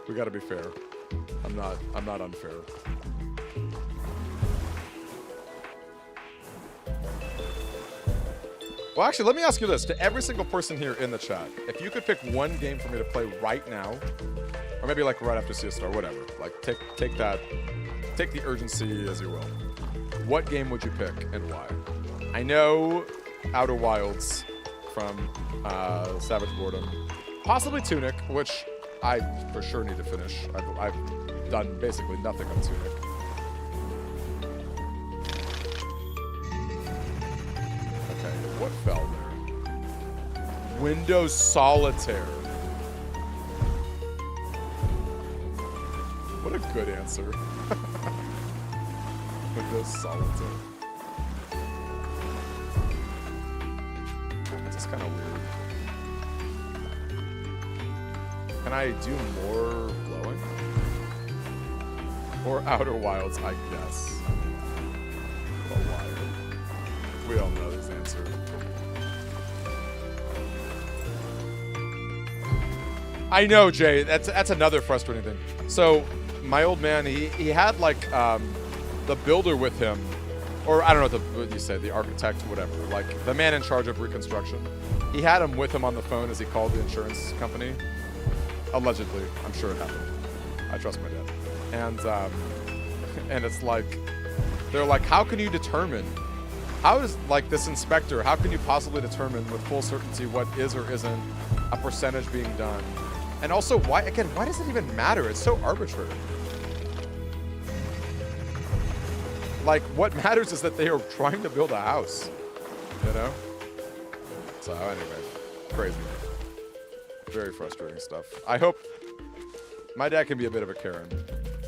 we got to be fair. I'm not unfair. Well, actually, let me ask you this. To every single person here in the chat, if you could pick one game for me to play right now, or maybe like right after Siesta or whatever, like take the urgency as you will. What game would you pick and why? I know Outer Wilds from Savage Boredom. Possibly Tunic, which I for sure need to finish. I've done basically nothing on Tunic. Okay, what fell there? Windows Solitaire. What a good answer. Windows Solitaire. That's just kind of weird. Can I do more glowing? Or Outer Wilds, I guess. What a liar. We all know this answer. I know, Jay. That's another frustrating thing. So, my old man, he had like the builder with him, or I don't know what you said, the architect, whatever, like the man in charge of reconstruction. He had him with him on the phone as he called the insurance company. Allegedly, I'm sure it happened. I trust my dad. And it's like, they're like, how can you determine? How is like this inspector? How can you possibly determine with full certainty what is or isn't a percentage being done? And also, why does it even matter? It's so arbitrary. Like, what matters is that they are trying to build a house, you know? So anyway, crazy. Very frustrating stuff. I hope my dad can be a bit of a Karen.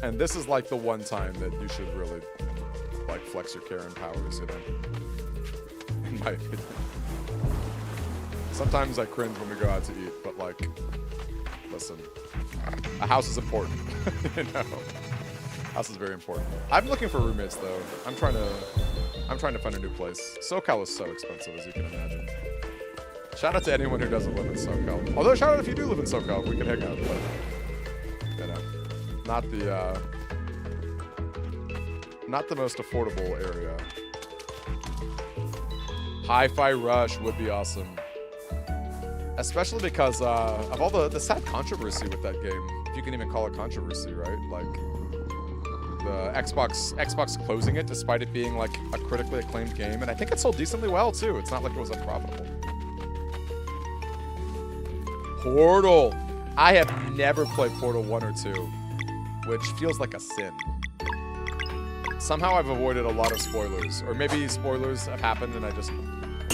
And this is like the one time that you should really like flex your Karen powers, you know? In my opinion. Sometimes I cringe when we go out to eat, but like, listen, a house is important, you know? House is very important. I'm looking for roommates though. I'm trying to find a new place. SoCal is so expensive, as you can imagine. Shout out to anyone who doesn't live in SoCal. Although shout out if you do live in SoCal, we can hang out. But, you know, not the most affordable area. Hi-Fi Rush would be awesome. Especially because of all the sad controversy with that game. If you can even call it controversy, right? Like, the Xbox closing it despite it being like a critically acclaimed game, and I think it sold decently well too. It's not like it was unprofitable. Portal. I have never played Portal 1 or 2, which feels like a sin. Somehow I've avoided a lot of spoilers, or maybe spoilers have happened and I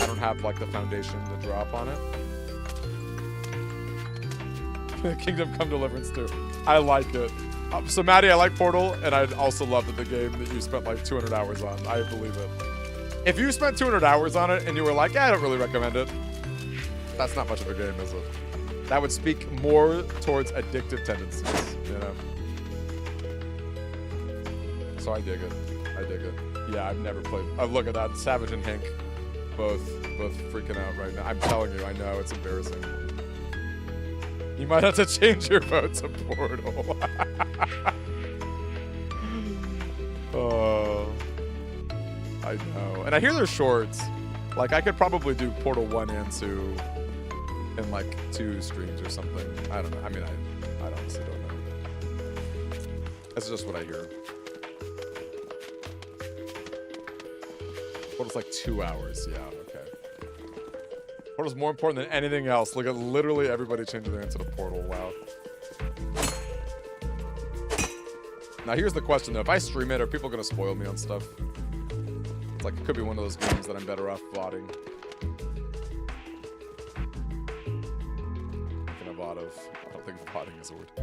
don't have like the foundation to draw up on it. Kingdom Come Deliverance 2. I like it. So Maddie, I like Portal, and I'd also love that the game that you spent like 200 hours on. I believe it. If you spent 200 hours on it and you were like, yeah, I don't really recommend it, that's not much of a game, is it? That would speak more towards addictive tendencies, you know? So I dig it. I dig it. Yeah, I've never played. Oh, look at that. Savage and Hank both freaking out right now. I'm telling you, I know, it's embarrassing. You might have to change your vote to Portal. Oh, I know. And I hear they're shorts. Like, I could probably do Portal 1 and 2 in, like, 2 streams or something. I don't know. I mean, I honestly don't know. That's just what I hear. Portal's like 2 hours. Yeah, okay. Portal's more important than anything else. Look at literally everybody changing their answer to Portal. Wow. Now here's the question though. If I stream it, are people gonna spoil me on stuff? It's like, it could be one of those games that I'm better off VODing. Thinking of VOD of. I don't think VODing is a word. I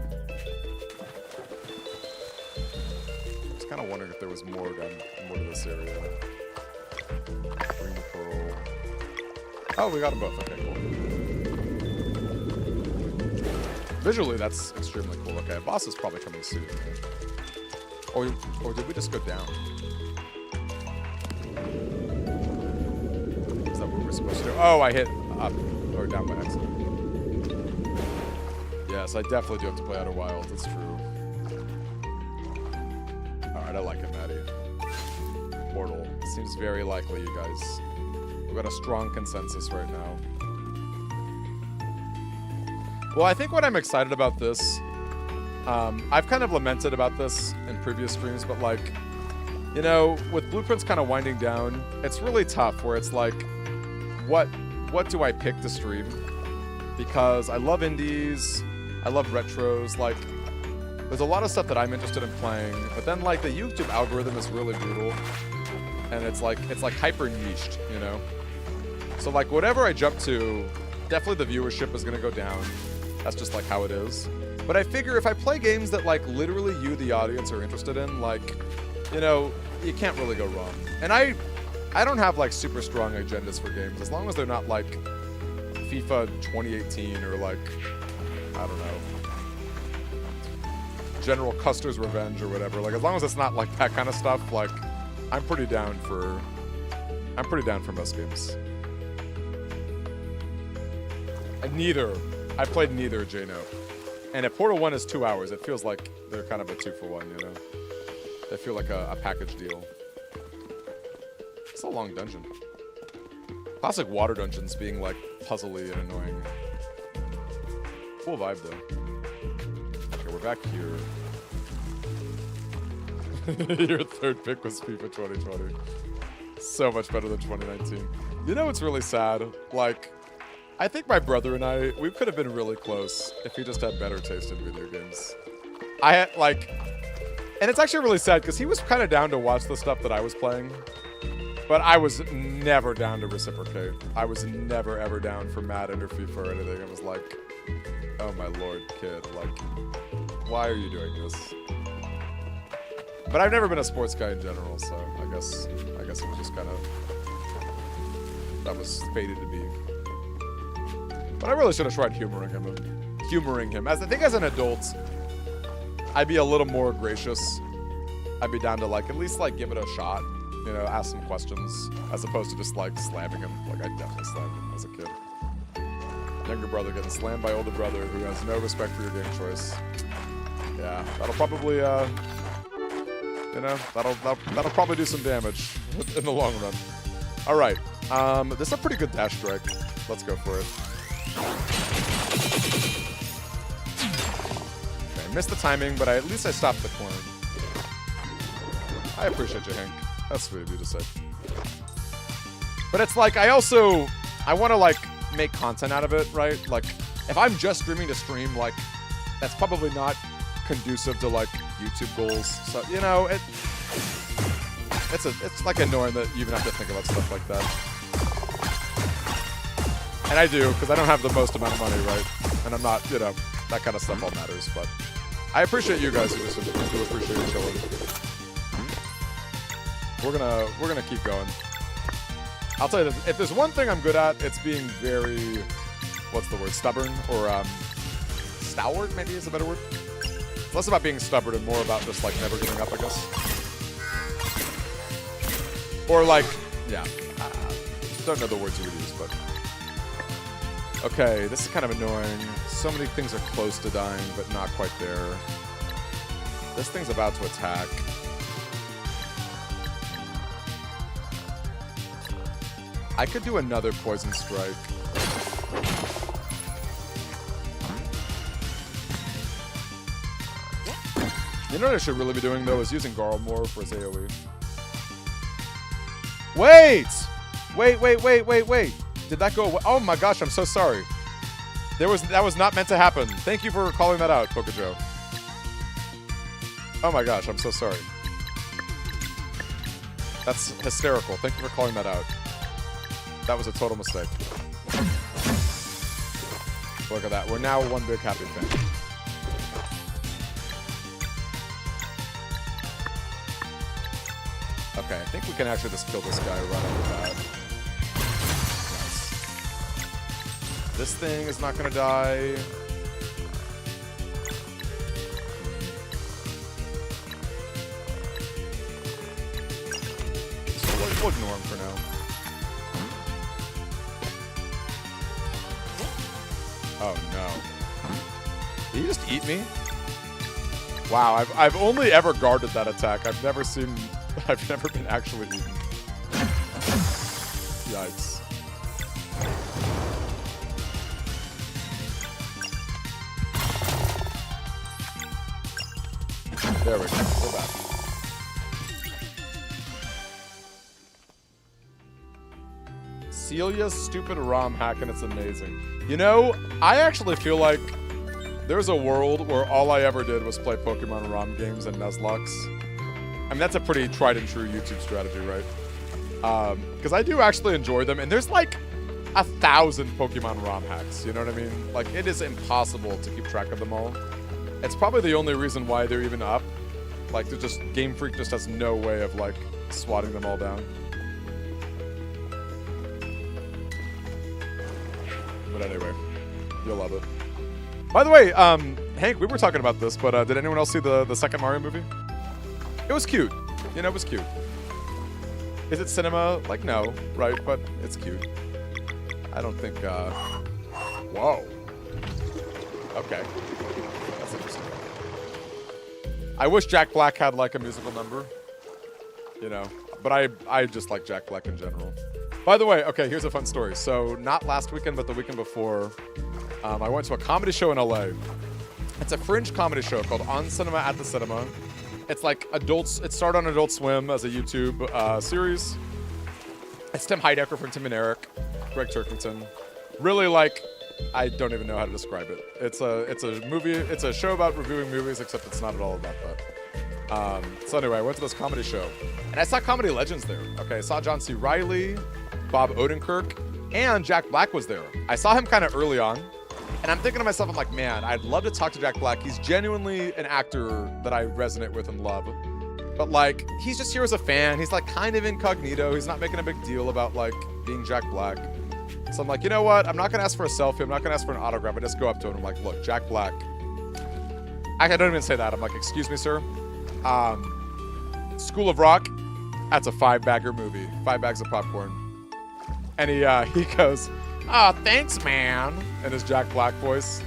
was kind of wondering if there was more to this area. Green Pearl. Oh, we got them both. Okay, cool. Visually, that's extremely cool. Okay, a boss is probably coming soon. Or did we just go down? Is that what we're supposed to do? Oh, I hit up or down by accident. Yes, I definitely do have to play Outer Wilds. That's true. Alright, I like it, Maddie. Portal. Seems very likely, you guys. We've got a strong consensus right now. Well, I think what I'm excited about this, I've kind of lamented about this in previous streams, but like, you know, with Blueprints kind of winding down, it's really tough where it's like, what do I pick to stream? Because I love indies, I love retros, like, there's a lot of stuff that I'm interested in playing, but then like the YouTube algorithm is really brutal, and it's like hyper niched, you know? So like whatever I jump to, definitely the viewership is gonna go down. That's just like how it is. But I figure if I play games that like literally you, the audience, are interested in, like, you know, you can't really go wrong. And I don't have like super strong agendas for games, as long as they're not like FIFA 2018 or like, I don't know, General Custer's Revenge or whatever. Like as long as it's not like that kind of stuff, like I'm pretty down for most games. And I played neither, Jano. And if Portal 1 is 2 hours, it feels like they're kind of a 2-for-1, you know? They feel like a package deal. It's a long dungeon. Classic water dungeons being like puzzly and annoying. Cool vibe though. Okay, we're back here. Your third pick was FIFA 2020. So much better than 2019. You know what's really sad? Like, I think my brother and I, we could have been really close if he just had better taste in video games. I had, like, and it's actually really sad because he was kind of down to watch the stuff that I was playing, but I was never down to reciprocate. I was never, ever down for Madden or FIFA or anything. I was like, oh my lord, kid, like, why are you doing this? But I've never been a sports guy in general, so I guess it was just kind of, that was fated to be. But I really should have tried humoring him. As I think as an adult, I'd be a little more gracious. I'd be down to like at least like give it a shot, you know, ask some questions, as opposed to just like slamming him. Like I definitely slammed him as a kid. Younger brother getting slammed by older brother who has no respect for your game choice. Yeah, that'll probably you know, that'll probably do some damage in the long run. All right, this is a pretty good dash strike. Let's go for it. Okay, missed the timing, but at least I stopped the clone. I appreciate you, Hank. That's sweet of you to say. But it's like, I want to like make content out of it, right? Like, if I'm just streaming to stream, like, that's probably not conducive to like YouTube goals. So, you know, it's like annoying that you even have to think about stuff like that. And I do, because I don't have the most amount of money, right? And I'm not, you know, that kind of stuff all matters, but I appreciate you guys who just do appreciate you chilling. We're gonna keep going. I'll tell you this, if there's one thing I'm good at, it's being very, what's the word, stubborn, or stalwart maybe is a better word. It's less about being stubborn and more about just like never giving up, I guess. Or like, yeah, don't know the words you would use, but. Okay, this is kind of annoying. So many things are close to dying, but not quite there. This thing's about to attack. I could do another poison strike. You know what I should really be doing, though, is using Garl more for his AoE. Wait! Wait. Did that go away? Oh my gosh, I'm so sorry. That was not meant to happen. Thank you for calling that out, Pokejo. Oh my gosh, I'm so sorry. That's hysterical. Thank you for calling that out. That was a total mistake. Look at that. We're now one big happy fan. Okay, I think we can actually just kill this guy right off the bat. Nice. This thing is not gonna die. So we'll ignore him for now. Oh no. Did he just eat me? Wow, I've only ever guarded that attack. I've never been actually eaten. Yikes. There we go. We're back. Celia's stupid ROM hack and it's amazing. You know, I actually feel like there's a world where all I ever did was play Pokemon ROM games and Nuzlocke. I mean, that's a pretty tried and true YouTube strategy, right? Because I do actually enjoy them, and there's like 1,000 Pokemon ROM hacks, you know what I mean? Like, it is impossible to keep track of them all. It's probably the only reason why they're even up. Like, they're just, Game Freak just has no way of, like, swatting them all down. But anyway, you'll love it. By the way, Hank, we were talking about this, but did anyone else see the second Mario movie? It was cute. You know, it was cute. Is it cinema? Like, no, right? But it's cute. I don't think, whoa. Okay. That's interesting. I wish Jack Black had, like, a musical number. You know, but I just like Jack Black in general. By the way, okay, here's a fun story. So, not last weekend, but the weekend before, I went to a comedy show in LA. It's a fringe comedy show called On Cinema at the Cinema. It's like adults. It started on Adult Swim as a YouTube series. It's Tim Heidecker from Tim and Eric, Greg Turkington. Really, like, I don't even know how to describe it. It's a movie. It's a show about reviewing movies, except it's not at all about that. So anyway, I went to this comedy show, and I saw comedy legends there. Okay, I saw John C. Reilly, Bob Odenkirk, and Jack Black was there. I saw him kind of early on. And I'm thinking to myself, I'm like, man, I'd love to talk to Jack Black. He's genuinely an actor that I resonate with and love. But, like, he's just here as a fan. He's, like, kind of incognito. He's not making a big deal about, like, being Jack Black. So I'm like, you know what? I'm not going to ask for a selfie. I'm not going to ask for an autograph. I just go up to him. I'm like, look, Jack Black. I don't even say that. I'm like, excuse me, sir. School of Rock, that's a 5-bagger movie. 5 bags of popcorn. And he goes, oh, thanks, man, in his Jack Black voice.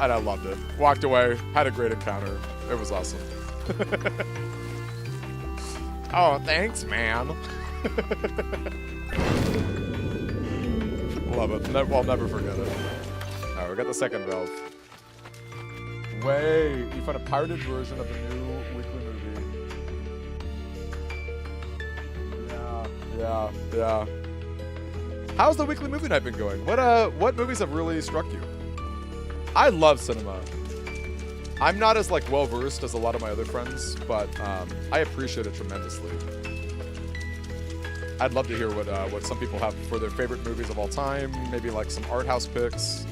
And I loved it. Walked away, had a great encounter. It was awesome. Oh, thanks, man. Love it. I'll never forget it. All right, we got the second valve. Wait, you found a pirated version of the new weekly movie. Yeah. How's the weekly movie night been going? What movies have really struck you? I love cinema. I'm not as, like, well-versed as a lot of my other friends, but I appreciate it tremendously. I'd love to hear what some people have for their favorite movies of all time. Maybe, like, some art house picks.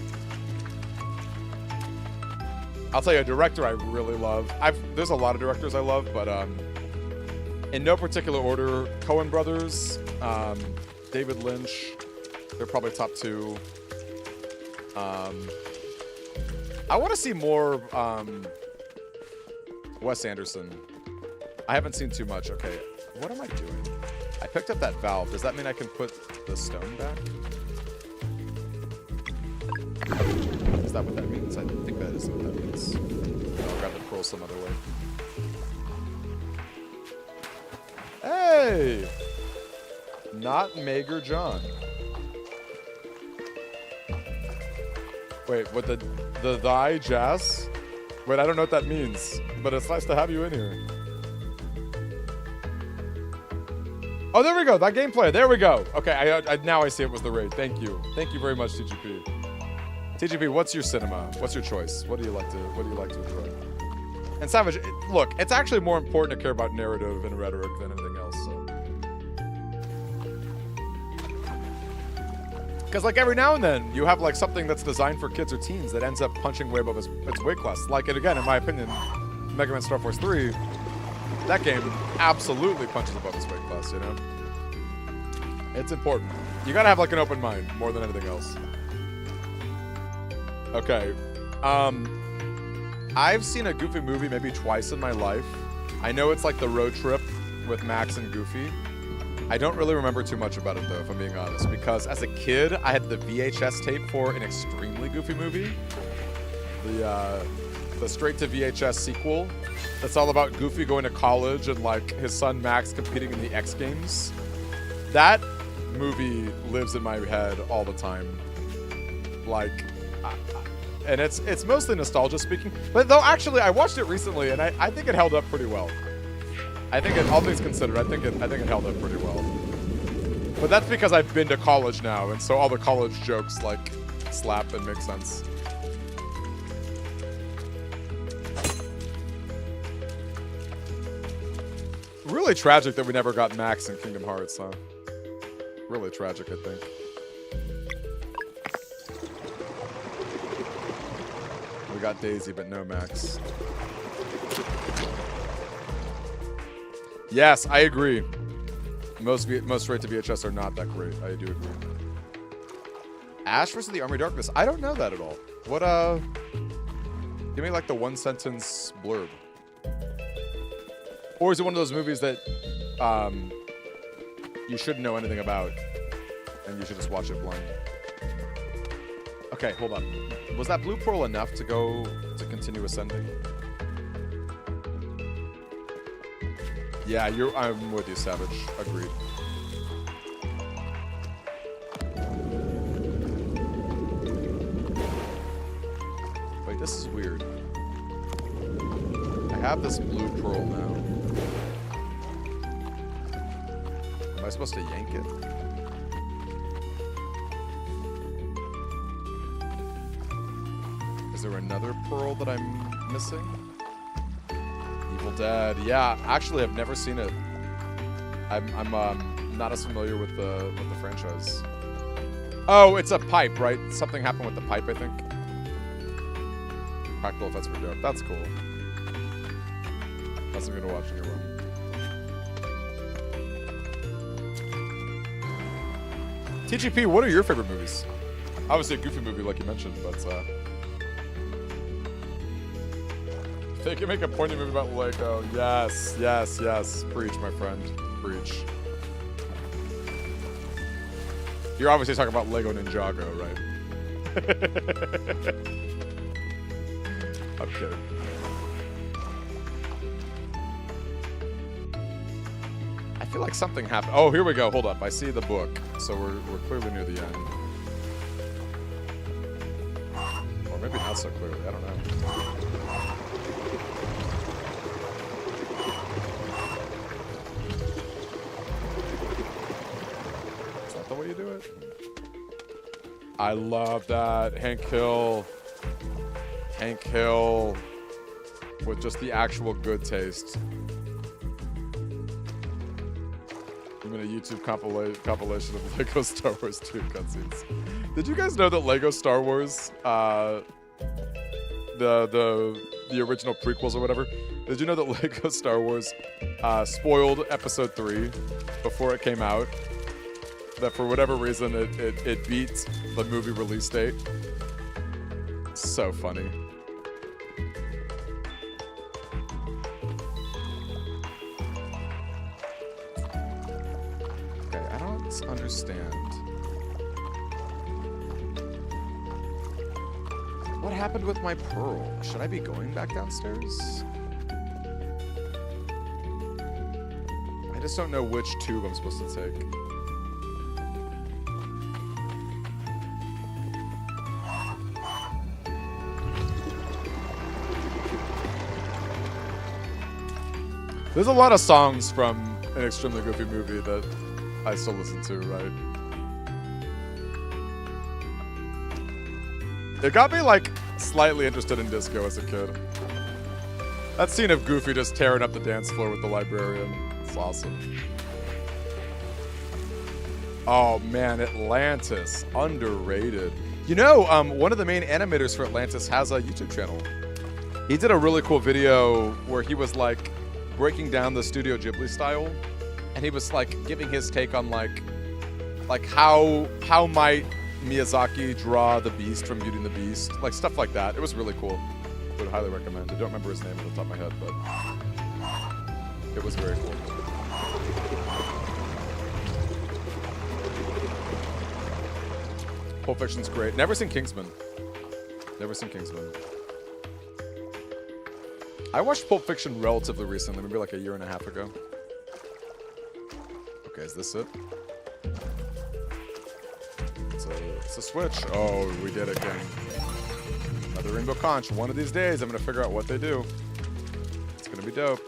I'll tell you a director I really love. There's a lot of directors I love, but in no particular order, Coen Brothers, David Lynch. They're probably top 2. I want to see more Wes Anderson. I haven't seen too much. Okay, what am I doing? I picked up that valve. Does that mean I can put the stone back? Is that what that means? I think that is what that means. I'll grab the pearl some other way. Hey! Not Mager John. Wait, what the thy jazz? Wait, I don't know what that means, but it's nice to have you in here. Oh, there we go. That gameplay. There we go. Okay, now I see it was the raid. Thank you. Thank you very much, TGP. TGP, what's your cinema? What's your choice? What do you like to enjoy? And Savage, look, it's actually more important to care about narrative and rhetoric than anything else. So. Because like every now and then, you have like something that's designed for kids or teens that ends up punching way above its weight class. Like, and again, in my opinion, Mega Man Star Force 3, that game absolutely punches above its weight class, you know? It's important. You gotta have like an open mind more than anything else. Okay. I've seen a Goofy movie maybe twice in my life. I know it's like the road trip with Max and Goofy. I don't really remember too much about it though, if I'm being honest, because as a kid, I had the VHS tape for an extremely Goofy movie. The straight to VHS sequel. That's all about Goofy going to college and like his son Max competing in the X Games. That movie lives in my head all the time. Like, and it's mostly nostalgia speaking. But though actually, I watched it recently and I think it held up pretty well. I think all things considered, I think it held up pretty well. But that's because I've been to college now, and so all the college jokes like slap and make sense. Really tragic that we never got Max in Kingdom Hearts, huh? Really tragic, I think. We got Daisy, but no Max. Yes, I agree. Most straight to VHS are not that great. I do agree. Ash versus the Army of Darkness. I don't know that at all. What give me like the one sentence blurb. Or is it one of those movies that you shouldn't know anything about and you should just watch it blind? Okay, hold on. Was that blue pearl enough to continue ascending? Yeah, I'm with you, Savage. Agreed. Wait, this is weird. I have this blue pearl now. Am I supposed to yank it? Is there another pearl that I'm missing? Evil Dead. Yeah, actually, I've never seen it. I'm not as familiar with the franchise. Oh, it's a pipe, right? Something happened with the pipe, I think. Practical effects for dope. That's cool. That's something to watch in your room. TGP, what are your favorite movies? Obviously a Goofy movie, like you mentioned, but they can make a pointy movie about Lego. Yes, yes, yes. Preach, my friend. Preach. You're obviously talking about Lego Ninjago, right? I'm kidding. I feel like something happened. Oh, here we go. Hold up. I see the book. So we're clearly near the end. Or maybe not so clearly. I don't know. Is that the way you do it? I love that. Hank Hill. Hank Hill with just the actual good taste. I'm in a YouTube compilation of Lego Star Wars 2 cutscenes. Did you guys know that Lego Star Wars, the original prequels or whatever, did you know that Lego Star Wars spoiled Episode 3 before it came out? That for whatever reason it beat the movie release date. So funny. Okay, I don't understand. What happened with my pearl? Should I be going back downstairs? I just don't know which tube I'm supposed to take. There's a lot of songs from an extremely goofy movie that I still listen to, right? It got me, like, slightly interested in disco as a kid. That scene of Goofy just tearing up the dance floor with the librarian. It's awesome. Oh, man, Atlantis. Underrated. You know, one of the main animators for Atlantis has a YouTube channel. He did a really cool video where he was, like, breaking down the Studio Ghibli style. And he was, like, giving his take on, like how might Miyazaki draw the Beast from Beauty and the Beast. Like, stuff like that. It was really cool. Would highly recommend. I don't remember his name off the top of my head, but it was very cool. Pulp Fiction's great. Never seen Kingsman. Never seen Kingsman. I watched Pulp Fiction relatively recently, maybe like a year and a half ago. Okay, is this it? It's a switch. Oh, we did it, gang. Another Rainbow Conch. One of these days, I'm gonna figure out what they do. It's gonna be dope.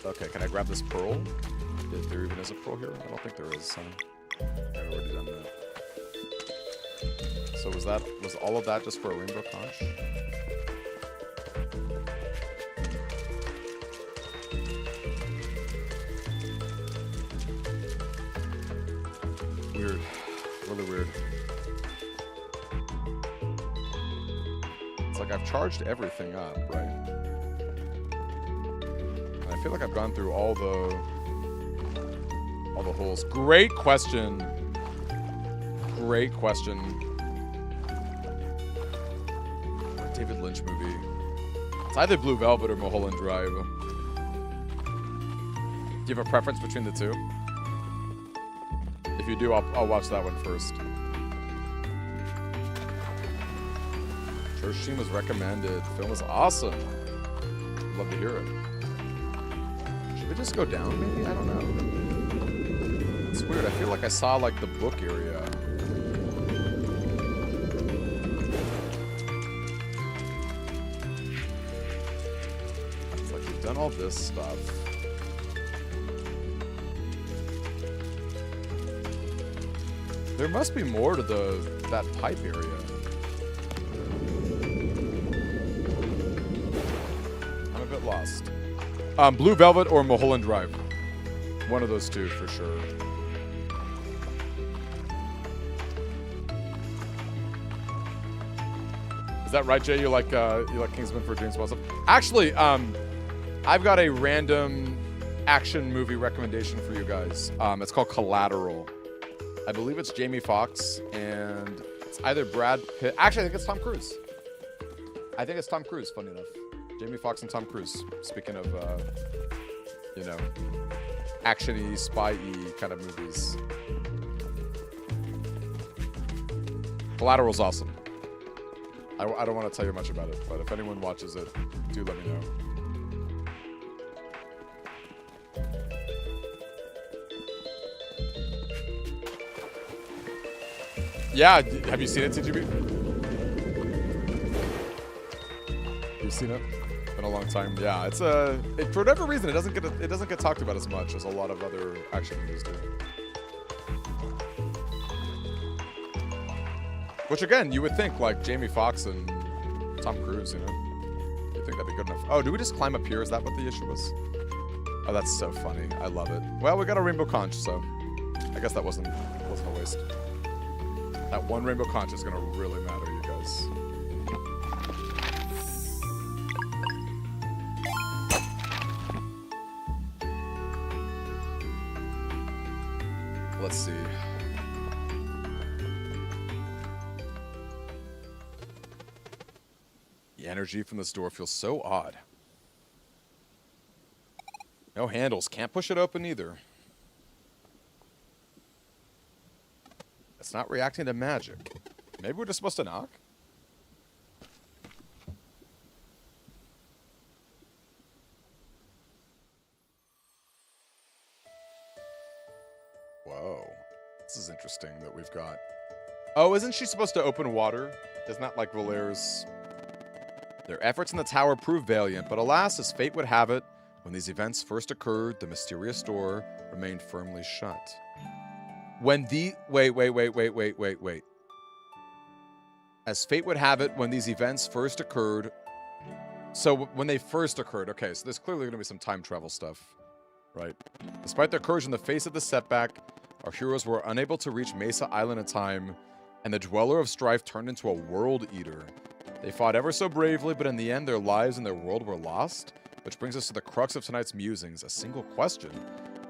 Okay, can I grab this pearl? If there even is a pearl here? I don't think there is, huh? I've already done that. So was all of that just for a Rainbow Conch? Weird. Really weird. It's like I've charged everything up, right? And I feel like I've gone through all the holes. Great question. Great question. David Lynch movie. It's either Blue Velvet or Mulholland Drive. Do you have a preference between the two? If you do, I'll watch that one first. Church Team was recommended. The film was awesome. Love to hear it. Should we just go down, maybe? I don't know. It's weird. I feel like I saw, like, the book area. It's like we've done all this stuff. There must be more to that pipe area. I'm a bit lost. Blue Velvet or Mulholland Drive. One of those two for sure. Is that right, Jay? You like Kingsman for James Bond? Actually, I've got a random action movie recommendation for you guys. It's called Collateral. I believe it's Jamie Foxx, and it's either Brad Pitt. Actually, I think it's Tom Cruise. I think it's Tom Cruise, funny enough. Jamie Foxx and Tom Cruise. Speaking of, you know, action-y, spy-y kind of movies. Collateral's awesome. I don't want to tell you much about it, but if anyone watches it, do let me know. Yeah, have you seen it, TGB? You've seen it? Been a long time. Yeah, it's for whatever reason it doesn't get talked about as much as a lot of other action movies do. Which again, you would think like Jamie Foxx and Tom Cruise, you know? You think that'd be good enough? Oh, do we just climb up here? Is that what the issue was? Oh, that's so funny. I love it. Well, we got a Rainbow Conch, so I guess that wasn't a waste. That one Rainbow Conch is gonna really matter, you guys. Let's see. The energy from this door feels so odd. No handles. Can't push it open either. It's not reacting to magic. Maybe we're just supposed to knock? Whoa. This is interesting that we've got... Oh, isn't she supposed to open water? Isn't that like Valaire's... Their efforts in the tower proved valiant, but alas, as fate would have it, When these events first occurred, the mysterious door remained firmly shut. When the... Wait. As fate would have it, when these events first occurred... So, when they first occurred... Okay, so there's clearly going to be some time travel stuff. Right? Despite their courage in the face of the setback, our heroes were unable to reach Mesa Island in time, and the Dweller of Strife turned into a World Eater. They fought ever so bravely, but in the end, their lives and their world were lost. Which brings us to the crux of tonight's musings, a single question.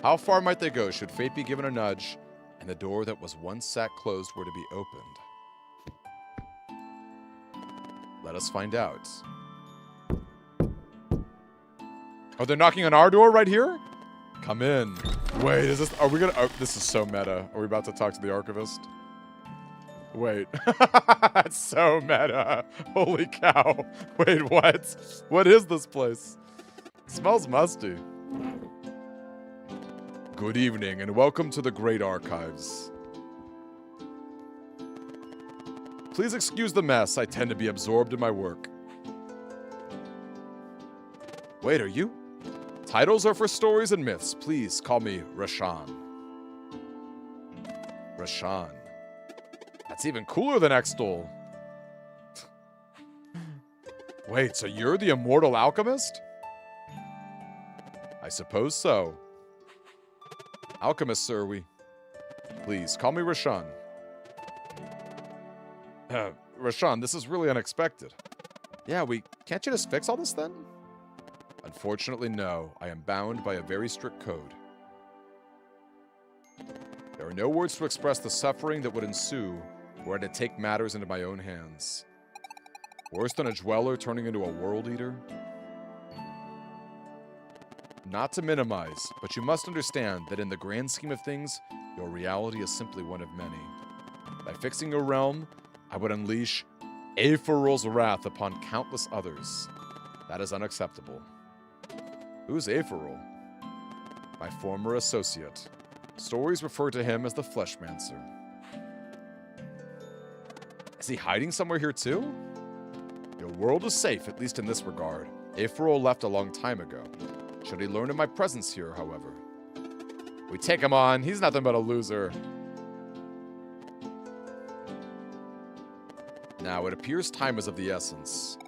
How far might they go should fate be given a nudge, and the door that was once sat closed were to be opened? Let us find out. Oh, they're knocking on our door right here? Come in. Wait, is this... Are we gonna... Oh, this is so meta. Are we about to talk to the Archivist? Wait. That's so meta. Holy cow. Wait, what? What is this place? It smells musty. Good evening, and welcome to the Great Archives. Please excuse the mess. I tend to be absorbed in my work. Wait, are you? Titles are for stories and myths. Please call me Rashan. Rashan. That's even cooler than Extol. Wait, so you're the immortal alchemist? I suppose so. Alchemist, sir, Please, call me Rashan. Rashan, this is really unexpected. Yeah, Can't you just fix all this then? Unfortunately, no. I am bound by a very strict code. There are no words to express the suffering that would ensue were I to take matters into my own hands. Worse than a dweller turning into a world eater? Not to minimize, but you must understand that in the grand scheme of things, your reality is simply one of many. By fixing your realm, I would unleash Aephoral's wrath upon countless others. That is unacceptable. Who's Aephoral? My former associate. Stories refer to him as the Fleshmancer. Is he hiding somewhere here too? Your world is safe, at least in this regard. Aephoral left a long time ago. Should he learn of my presence here, however? We take him on. He's nothing but a loser. Now, it appears time is of the essence.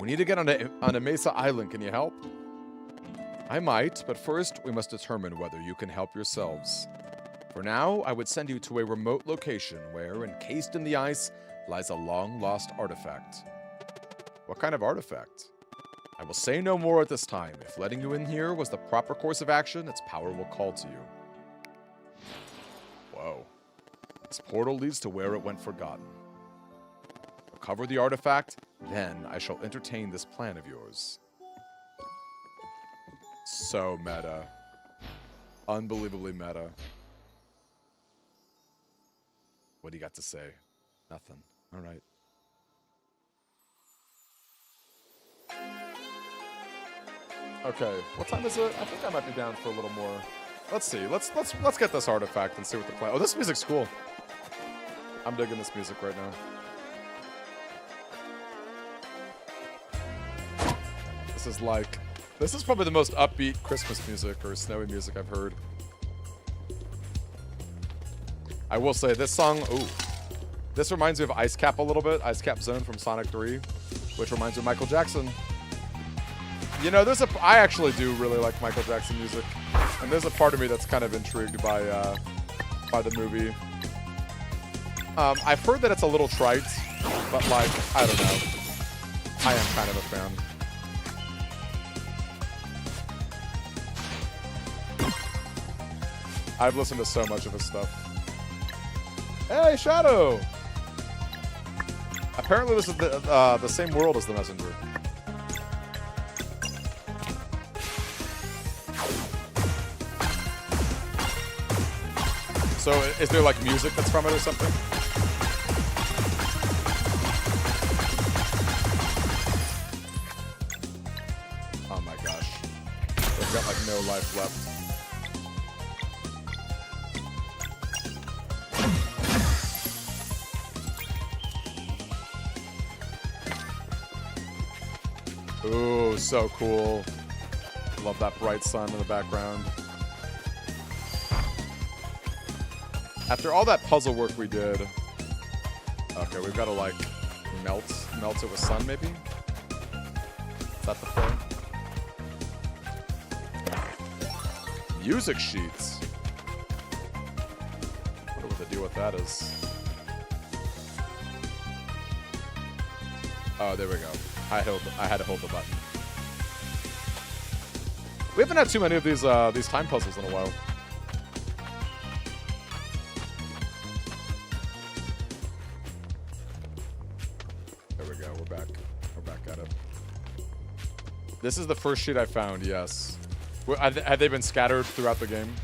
We need to get on a Mesa Island. Can you help? I might, but first we must determine whether you can help yourselves. For now, I would send you to a remote location where, encased in the ice, lies a long-lost artifact. What kind of artifact? I will say no more at this time. If letting you in here was the proper course of action, its power will call to you. Whoa. This portal leads to where it went forgotten. Recover the artifact, then I shall entertain this plan of yours. So meta. Unbelievably meta. What do you got to say? Nothing. All right. Okay, what time is it? I think I might be down for a little more. Let's see. Let's get this artifact and see what the plan. Oh, this music's cool. I'm digging this music right now. This is probably the most upbeat Christmas music or snowy music I've heard. I will say this song, ooh. This reminds me of Ice Cap a little bit. Ice Cap Zone from Sonic 3, which reminds me of Michael Jackson. You know, I actually do really like Michael Jackson music. And there's a part of me that's kind of intrigued by the movie. I've heard that it's a little trite, but like, I don't know. I am kind of a fan. I've listened to so much of his stuff. Hey, Shadow! Apparently this is the same world as The Messenger. So, is there like music that's from it or something? Oh my gosh. They've got like no life left. Ooh, so cool. Love that bright sun in the background. After all that puzzle work we did... Okay, we've got to, like, melt it with sun, maybe? Is that the play? Music sheets. I wonder what the deal with that is. Oh, there we go. I had to hold the button. We haven't had too many of these time puzzles in a while. There we go. We're back. We're back at it. This is the first sheet I found. Yes. Have they been scattered throughout the game?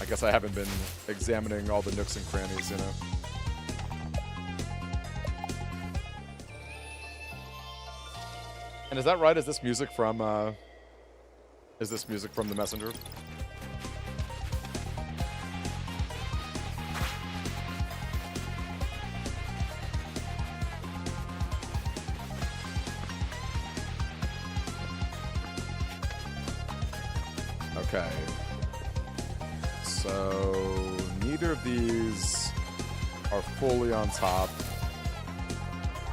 I guess I haven't been examining all the nooks and crannies, you know. And is that right? Is this music from The Messenger? Okay. So neither of these are fully on top.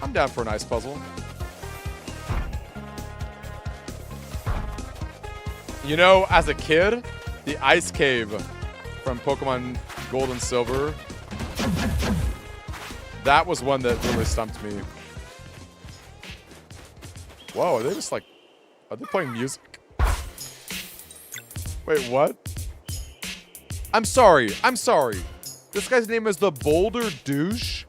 I'm down for a nice puzzle. You know, as a kid, the Ice Cave from Pokemon Gold and Silver, that was one that really stumped me. Whoa, are they just like... Are they playing music? Wait, what? I'm sorry. This guy's name is the Boulder Douche?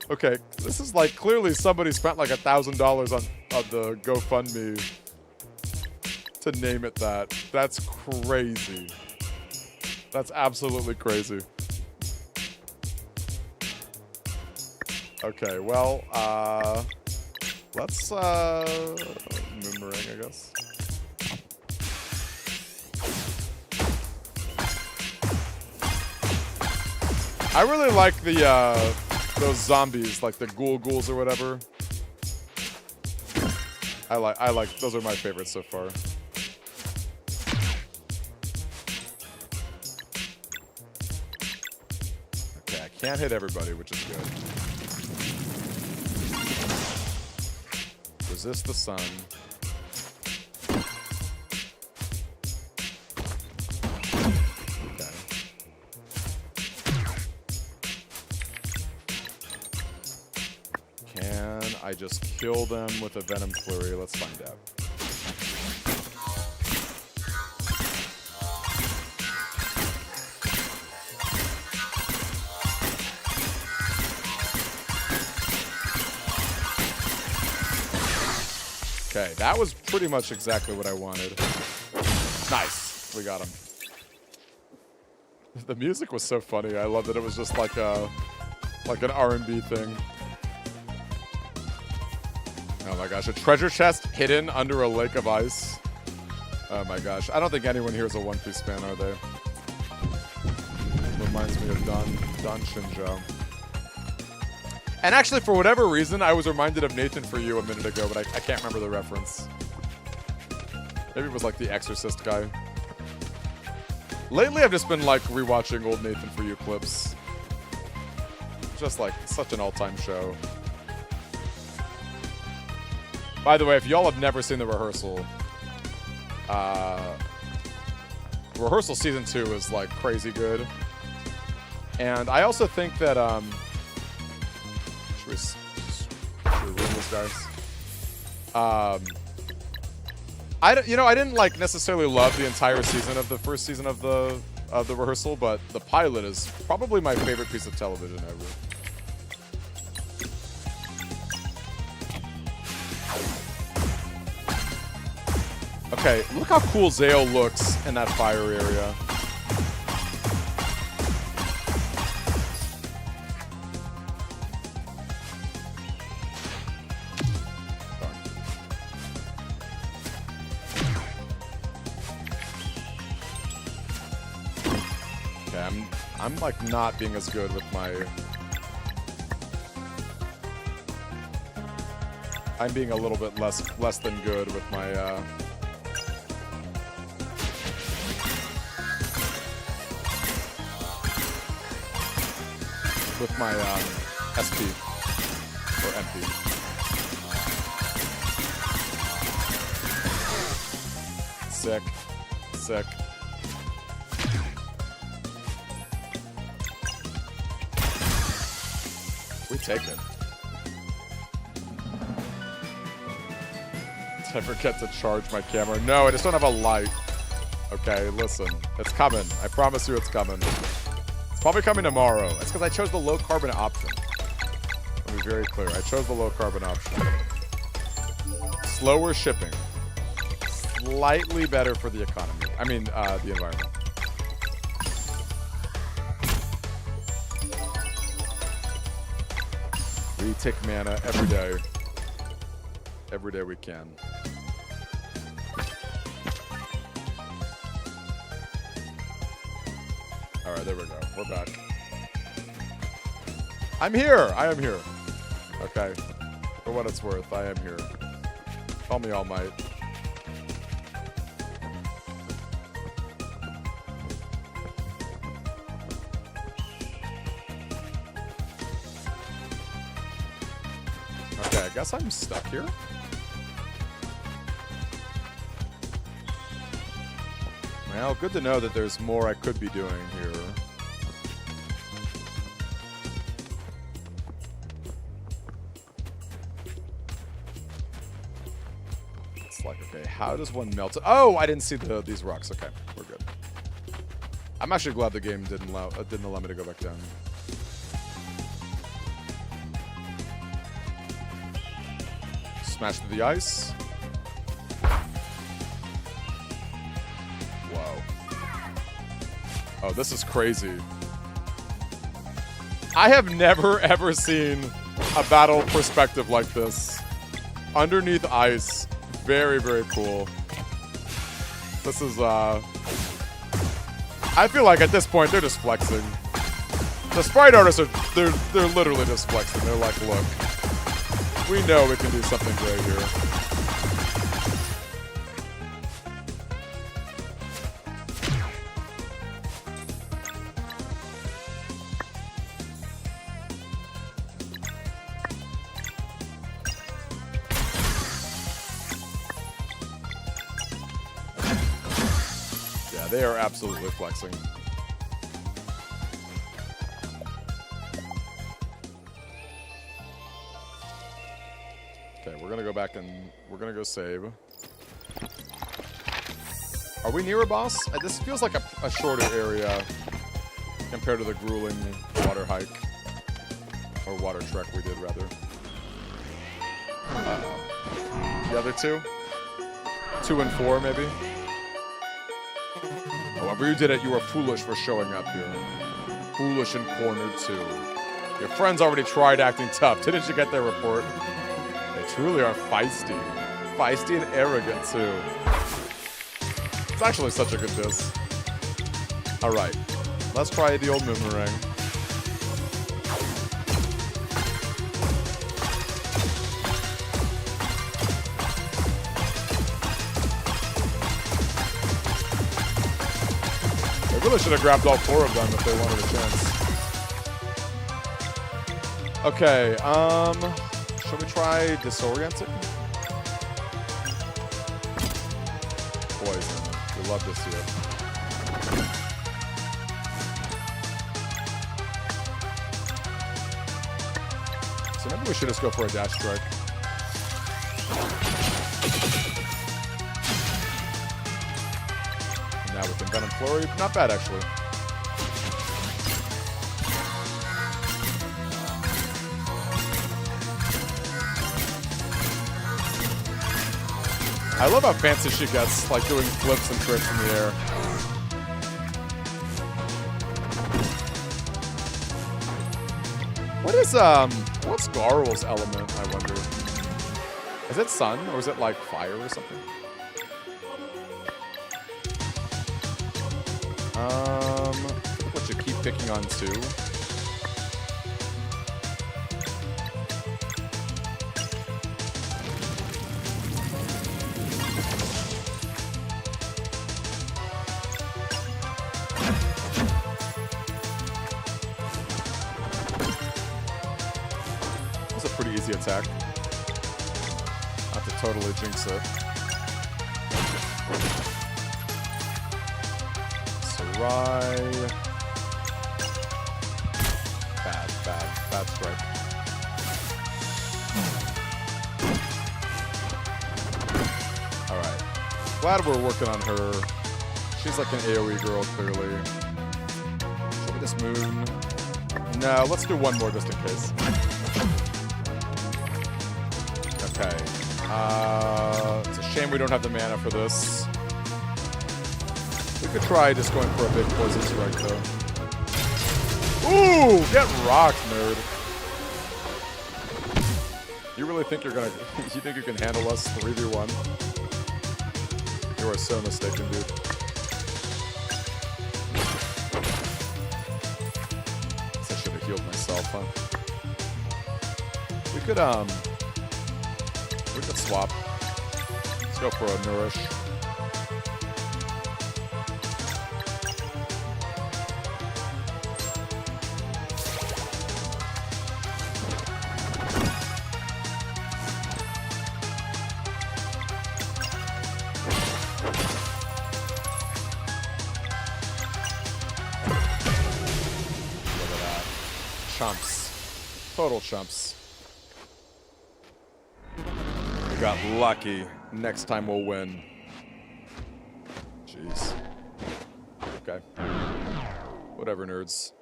Okay, this is like clearly somebody spent like $1,000 on the GoFundMe to name it that. That's crazy. That's absolutely crazy. Okay, well, let's Moomerang, I guess. I really like the those zombies, like the ghouls or whatever. I like those are my favorites so far. Okay, I can't hit everybody, which is good. Resist the sun. Okay. Can I just kill them with a Venom Flurry? Let's find out. Okay, that was pretty much exactly what I wanted. Nice. We got him. The music was so funny. I love that it was just like an R&B thing. Oh my gosh, a treasure chest hidden under a lake of ice. Oh my gosh. I don't think anyone here is a One Piece fan, are they? Reminds me of Don Shinjo. And actually, for whatever reason, I was reminded of Nathan For You a minute ago, but I can't remember the reference. Maybe it was like the Exorcist guy. Lately, I've just been like rewatching old Nathan For You clips. Just like such an all-time show. By the way, if y'all have never seen The Rehearsal, Rehearsal Season 2 is like crazy good. And I also think that, should we ruin this, guys? I didn't like necessarily love the entire season of the first season of the Rehearsal, but the pilot is probably my favorite piece of television ever. Okay, look how cool Zale looks in that fire area. Okay, I'm like not being as good with my... I'm being a little bit less than good with my SP or MP. Sick. Sick. We take it. Did I forget to charge my camera? No, I just don't have a light. Okay, listen. It's coming. I promise you it's coming. It's probably coming tomorrow. It's because I chose the low carbon option. Let me be very clear. I chose the low carbon option. Slower shipping. Slightly better for the economy. I mean, the environment. We take mana every day. Every day we can. All right, there we go. We're back. I'm here. I am here. Okay. For what it's worth, I am here. Call me All Might. Okay, I guess I'm stuck here. Well, good to know that there's more I could be doing here. It's like, okay, how does one melt it? Oh, I didn't see these rocks. Okay, we're good. I'm actually glad the game didn't allow me to go back down. Smash through the ice. Oh, this is crazy. I have never, ever seen a battle perspective like this. Underneath ice. Very, very cool. This is, I feel like at this point, they're just flexing. The sprite artists are, they're literally just flexing. They're like, look, we know we can do something great here. They are absolutely flexing. Okay, we're gonna go back and we're gonna go save. Are we near a boss? This feels like a shorter area compared to the grueling water hike. Or water trek we did, rather. The other two? 2 and 4, maybe? However you did it, you were foolish for showing up here. Foolish and cornered, too. Your friends already tried acting tough. Didn't you get their report? They truly are feisty. Feisty and arrogant, too. It's actually such a good diss. Alright. Let's try the old Moomerang. Really should have grabbed all 4 of them if they wanted a chance. Okay, should we try Disorienting? Poison. We love to see it. So maybe we should just go for a Dash Strike. Now with Venom Flurry, not bad actually. I love how fancy she gets, like doing flips and tricks in the air. What is what's Garl's element, I wonder? Is it sun or is it like fire or something? What you keep picking on 2? crazy attack. Not to totally jinx it. Sarai. Bad strike. Alright. Glad we're working on her. She's like an AoE girl, clearly. Should we just moon? No, let's do one more just in case. Okay. It's a shame we don't have the mana for this. We could try just going for a big poison strike, though. Ooh! Get rocked, nerd. You really think you're gonna... you think you can handle us 3v1? You are so mistaken, dude. Guess I should have healed myself, huh? We could swap. Let's go for a nourish. Chumps. Total chumps. We got lucky. Next time we'll win. Jeez. Okay. Whatever, nerds.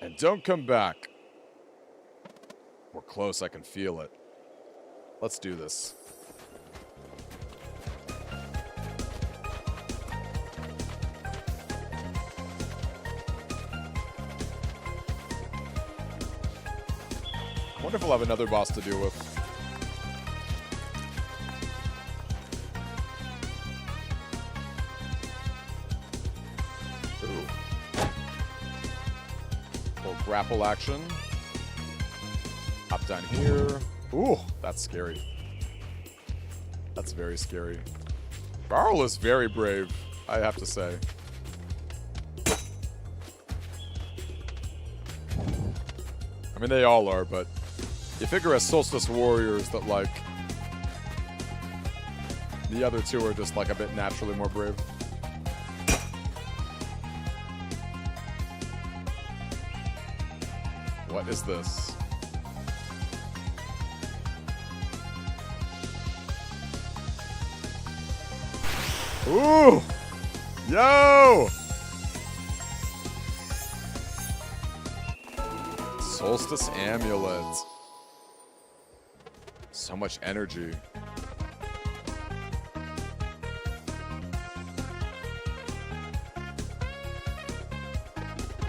And don't come back. We're close, I can feel it. Let's do this. I wonder if we'll have another boss to deal with. Ooh. Little grapple action. Hop down here. Ooh, that's scary. That's very scary. Varl is very brave, I have to say. I mean, they all are, but you figure as Solstice Warriors that, like, the other two are just, like, a bit naturally more brave. What is this? Ooh! Yo! Solstice Amulet. So much energy.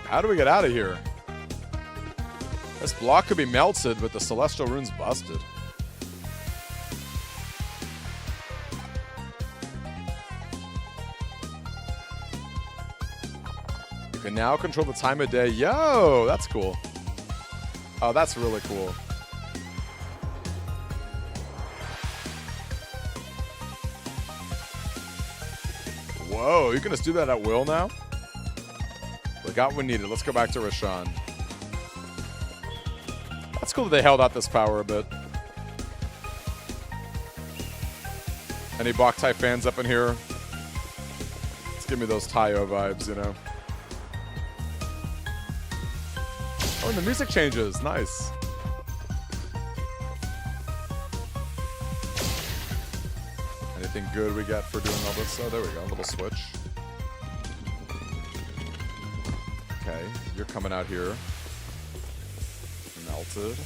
How do we get out of here? This block could be melted, but the Celestial Rune's busted. You can now control the time of day. Yo, that's cool. Oh, that's really cool. Whoa, you can just do that at will now? We got what we needed. Let's go back to Roshan. That's cool that they held out this power a bit. Any Boktai fans up in here? Let's give me those Tayo vibes, you know? Oh, and the music changes. Nice. Anything good we got for doing all this? Oh, there we go. A little switch. Okay, you're coming out here. Melted.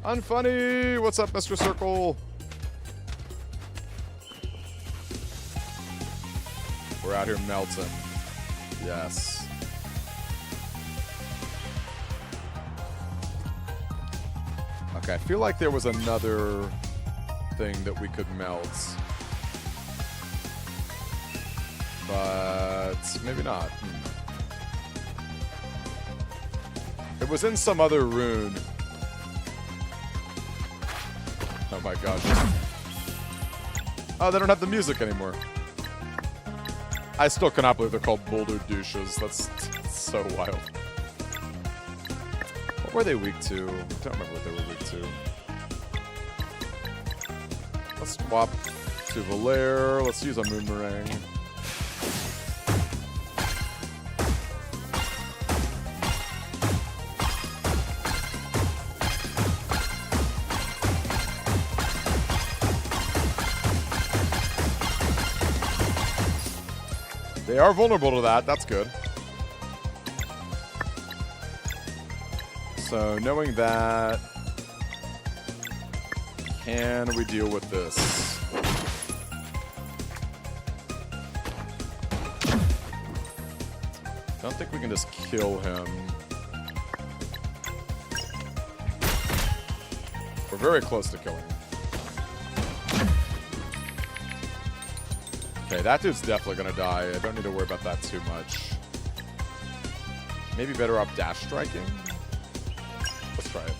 Unfunny! What's up, Mr. Circle? We're out here melting. Yes. Okay, I feel like there was another thing that we could melt. But maybe not. It was in some other rune. Oh my gosh. Oh, they don't have the music anymore. I still cannot believe they're called boulder douches. That's so wild. What were they weak to? I don't remember what they were weak to. Let's swap to Valair. Let's use a Moonerang. They are vulnerable to that. That's good. So knowing that, can we deal with this? Don't think we can just kill him. We're very close to killing him. Okay, that dude's definitely gonna die. I don't need to worry about that too much. Maybe better off dash striking? Let's try it.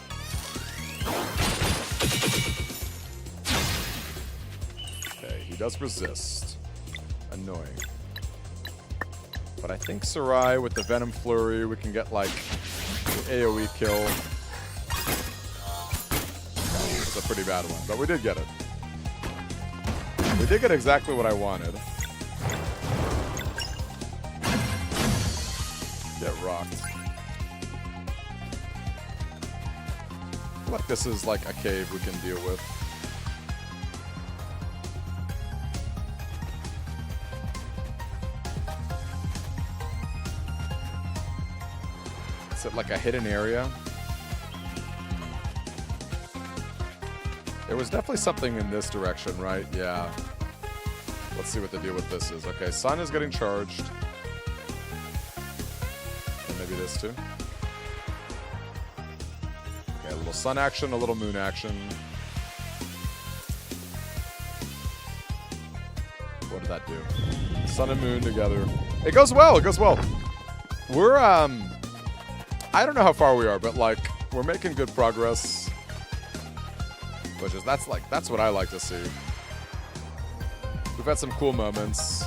Okay, he does resist. Annoying. But I think Sarai with the Venom Flurry, we can get like the AoE kill. It's a pretty bad one, but we did get it. We did get exactly what I wanted. Get rocked. I feel like this is like a cave we can deal with. Is it like a hidden area? There was definitely something in this direction, right? Yeah. Let's see what the deal with this is. Okay, Sun is getting charged. And maybe this too. Okay, a little Sun action, a little Moon action. What did that do? Sun and Moon together. It goes well, it goes well. We're, I don't know how far we are, but like, we're making good progress. Which is, that's what I like to see. We've had some cool moments.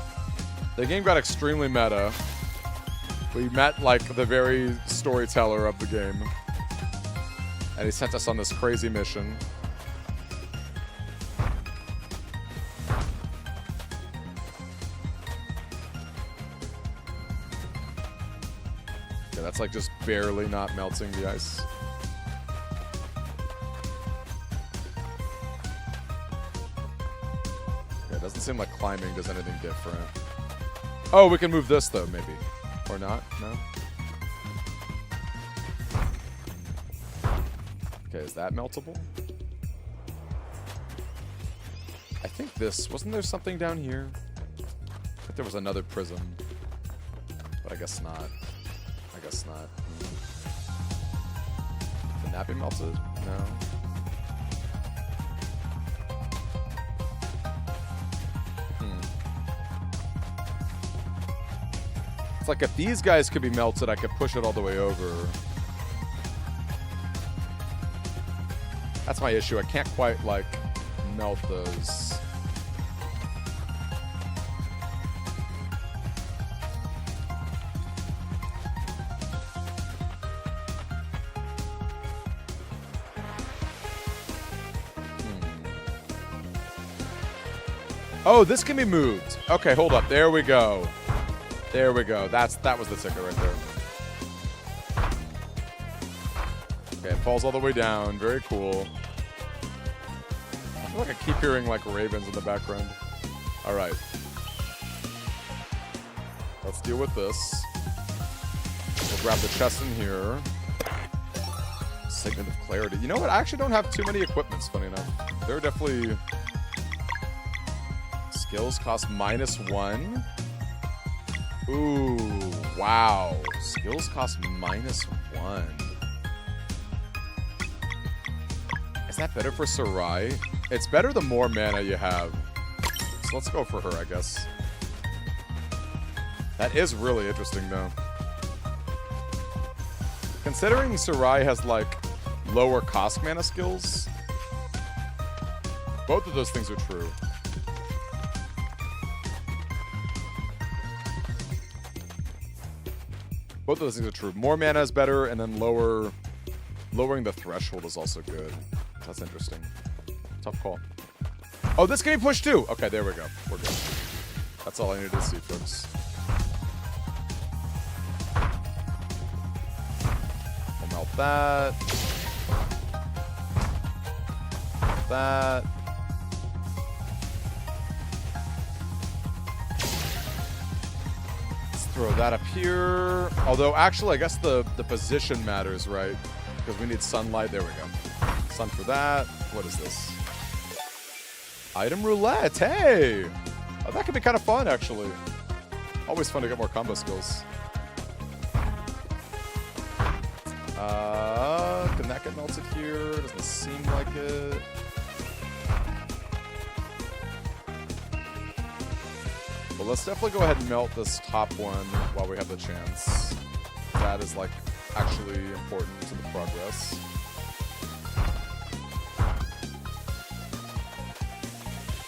The game got extremely meta. We met like the very storyteller of the game. And he sent us on this crazy mission. Yeah, that's like just barely not melting the ice. Doesn't seem like climbing does anything different. Oh, we can move this though, maybe. Or not? No? Okay, is that meltable? I think this... Wasn't there something down here? I think there was another prism. But I guess not. I guess not. Can that be melted? No. It's like if these guys could be melted, I could push it all the way over. That's my issue. I can't quite, like, melt those. Oh, this can be moved. Okay, hold up. There we go. There we go. That was the ticket right there. Okay, it falls all the way down. Very cool. I feel like I keep hearing like ravens in the background. All right. Let's deal with this. We'll grab the chest in here. Segment of clarity. You know what? I actually don't have too many equipments, funny enough. There are definitely... Skills cost -1. Ooh, wow. Skills cost -1. Is that better for Sarai? It's better the more mana you have. So let's go for her, I guess. That is really interesting, though. Considering Sarai has, like, lower cost mana skills, both of those things are true. Both of those things are true. More mana is better, and then lowering the threshold is also good. That's interesting. Tough call. Oh, this can be pushed too. Okay, there we go. We're good. That's all I needed to see, folks. We'll melt that. That. Let's throw that up here. Although, actually, I guess the position matters, right? Because we need sunlight. There we go. Sun for that. What is this? Item roulette. Hey! Oh, that could be kind of fun, actually. Always fun to get more combo skills. Can that get melted here? Doesn't seem like it. Well, let's definitely go ahead and melt this top one while we have the chance. That is, like, actually important to the progress.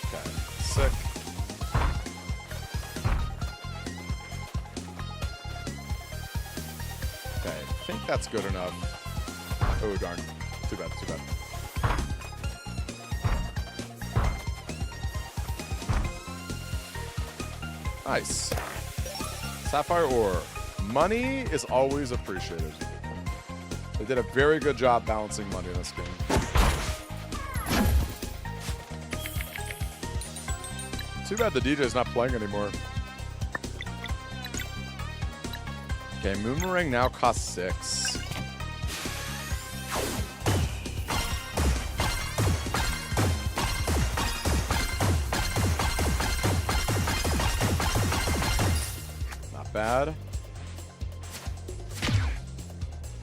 Okay, sick. Okay, I think that's good enough. Oh, darn. Too bad, too bad. Nice. Sapphire ore. Money is always appreciated. They did a very good job balancing money in this game. Too bad the DJ's not playing anymore. Okay, Moomerang now costs 6. Not bad.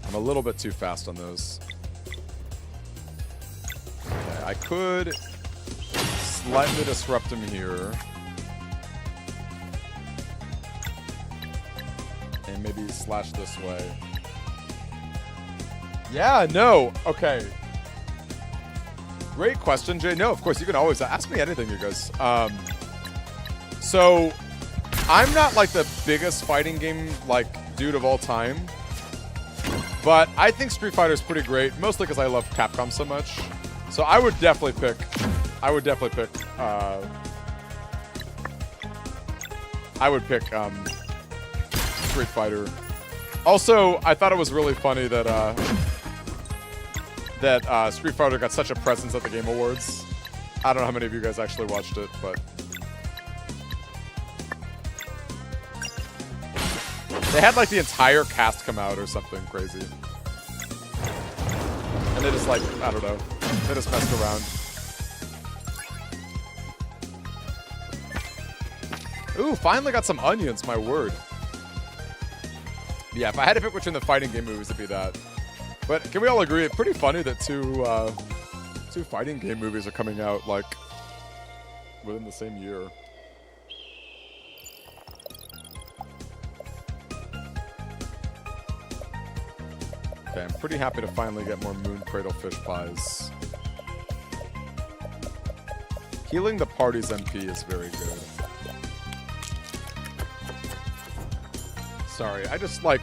I'm a little bit too fast on those. Okay, I could slightly disrupt him here. And maybe slash this way. Yeah, no. Okay. Great question, Jay. No, of course, you can always ask me anything, you guys. So, I'm not like the biggest fighting game like dude of all time. But I think Street Fighter is pretty great, mostly because I love Capcom so much. So I would definitely pick. Street Fighter. Also, I thought it was really funny that Street Fighter got such a presence at the Game Awards. I don't know how many of you guys actually watched it, but they had like the entire cast come out or something crazy. And they just like, I don't know, they just messed around. Ooh, finally got some onions, my word. Yeah, if I had to pick between the fighting game movies, it'd be that. But can we all agree, it's pretty funny that two fighting game movies are coming out, like, within the same year. Okay, I'm pretty happy to finally get more Moon Cradle fish pies. Healing the party's MP is very good. Sorry, I just like...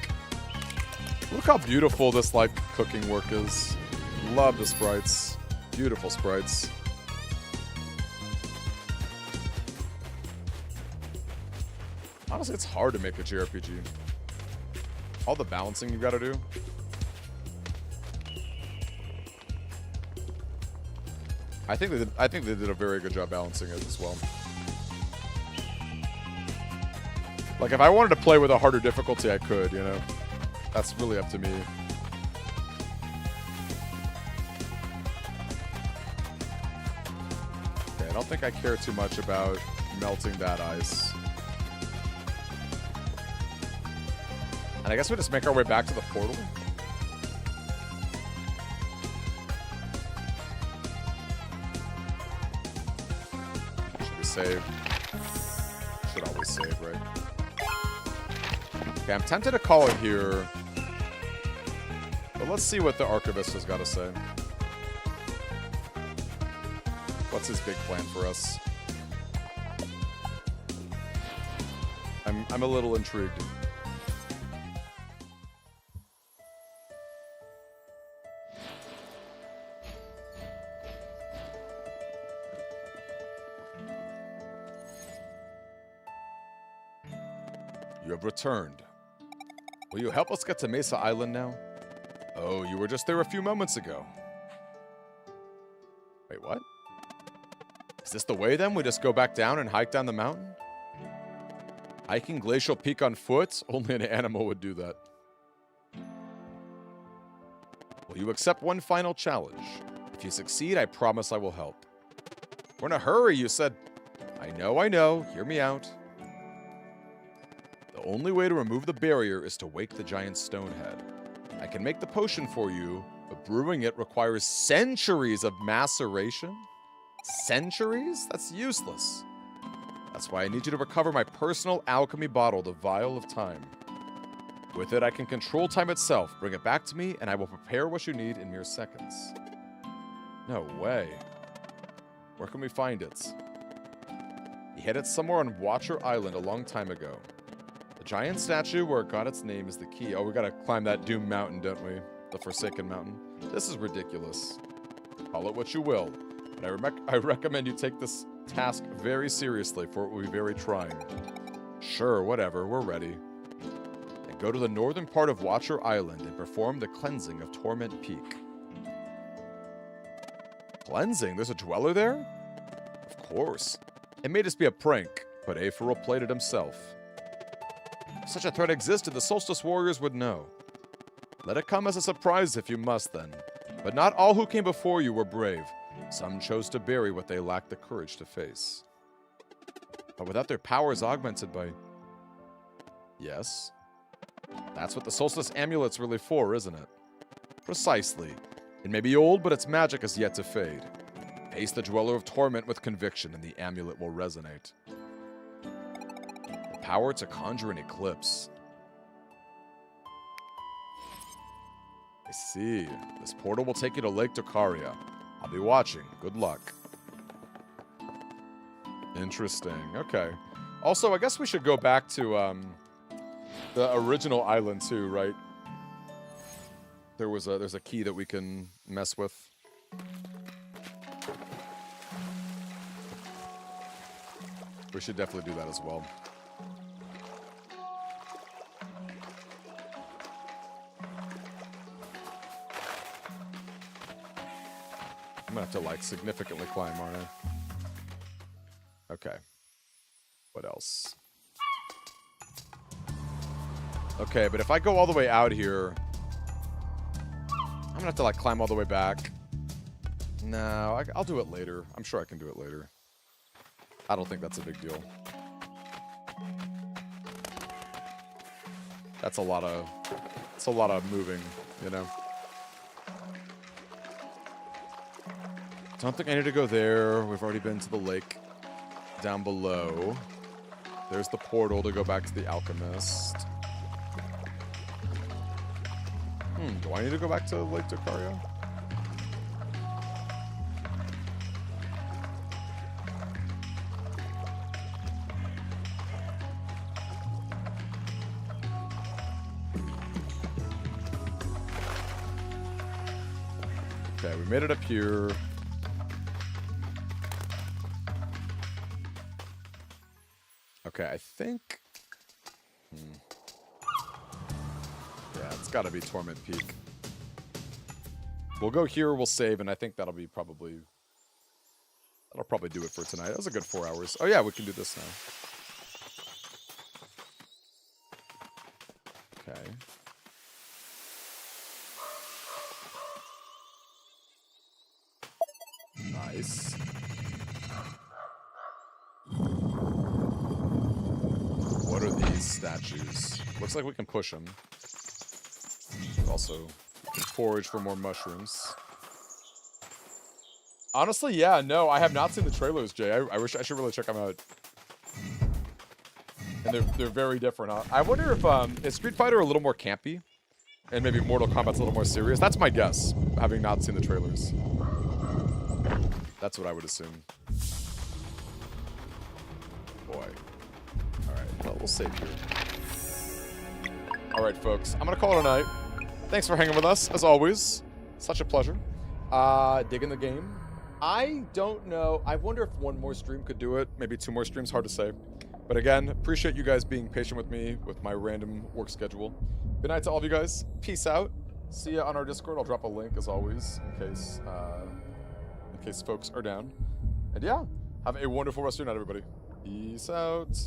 Look how beautiful this, like, cooking work is. Love the sprites. Beautiful sprites. Honestly, it's hard to make a JRPG. All the balancing you've got to do. I think they did a very good job balancing it as well. Like, if I wanted to play with a harder difficulty, I could, you know? That's really up to me. Okay, I don't think I care too much about melting that ice. And I guess we just make our way back to the portal. Should we save? Should always save, right? Okay, I'm tempted to call it here. But let's see what the Archivist has got to say. What's his big plan for us? I'm a little intrigued. You have returned. Will you help us get to Mesa Island now? Oh, you were just there a few moments ago. Wait, what? Is this the way then? We just go back down and hike down the mountain? Hiking Glacial Peak on foot? Only an animal would do that. Will you accept one final challenge? If you succeed, I promise I will help. We're in a hurry, you said. I know. Hear me out. The only way to remove the barrier is to wake the giant stonehead. I can make the potion for you, but brewing it requires centuries of maceration. Centuries? That's useless. That's why I need you to recover my personal alchemy bottle, the Vial of Time. With it, I can control time itself. Bring it back to me, and I will prepare what you need in mere seconds. No way. Where can we find it? He hid it somewhere on Watcher Island a long time ago. The giant statue where it got its name is the key. Oh, we gotta climb that Doom Mountain, don't we? The Forsaken Mountain. This is ridiculous. Call it what you will, but I recommend you take this task very seriously, for it will be very trying. Sure, whatever, we're ready. And go to the northern part of Watcher Island and perform the cleansing of Torment Peak. Cleansing? There's a dweller there? Of course. It may just be a prank, but Aephoril played it himself. If such a threat existed, the Solstice Warriors would know. Let it come as a surprise if you must, then. But not all who came before you were brave. Some chose to bury what they lacked the courage to face. But without their powers augmented by... Yes. That's what the Solstice Amulet's really for, isn't it? Precisely. It may be old, but its magic is yet to fade. Face the Dweller of Torment with conviction, and the amulet will resonate. The power to conjure an eclipse. I see. This portal will take you to Lake Docaria. I'll be watching. Good luck. Interesting. Okay. Also, I guess we should go back to the original island too, right? There's a key that we can mess with. We should definitely do that as well. I'm gonna have to, like, significantly climb, aren't I? Okay. What else? Okay, but if I go all the way out here, I'm gonna have to, like, climb all the way back. No, I'll do it later. I'm sure I can do it later. I don't think that's a big deal. That's a lot of moving, you know? Don't think I need to go there. We've already been to the lake down below. There's the portal to go back to the Alchemist. Do I need to go back to Lake Docaria? Okay, we made it up here. Okay, I think... Yeah, it's gotta be Torment Peak. We'll go here, we'll save, and I think that'll be probably... That'll probably do it for tonight. That was a good 4 hours. Oh yeah, we can do this now. Okay. Nice. What are these statues? Looks like we can push them. Also, we can forage for more mushrooms. Honestly, yeah, no, I have not seen the trailers, Jay. I wish I should really check them out. And they're very different. I wonder if is Street Fighter a little more campy, and maybe Mortal Kombat's a little more serious. That's my guess, having not seen the trailers. That's what I would assume. Boy. Alright, well, we'll save here. Alright, folks. I'm gonna call it a night. Thanks for hanging with us, as always. Such a pleasure. Digging the game. I don't know. I wonder if one more stream could do it. Maybe 2 more streams, hard to say. But again, appreciate you guys being patient with me with my random work schedule. Good night to all of you guys. Peace out. See ya on our Discord. I'll drop a link as always in case folks are down. And yeah, have a wonderful rest of your night, everybody. Peace out.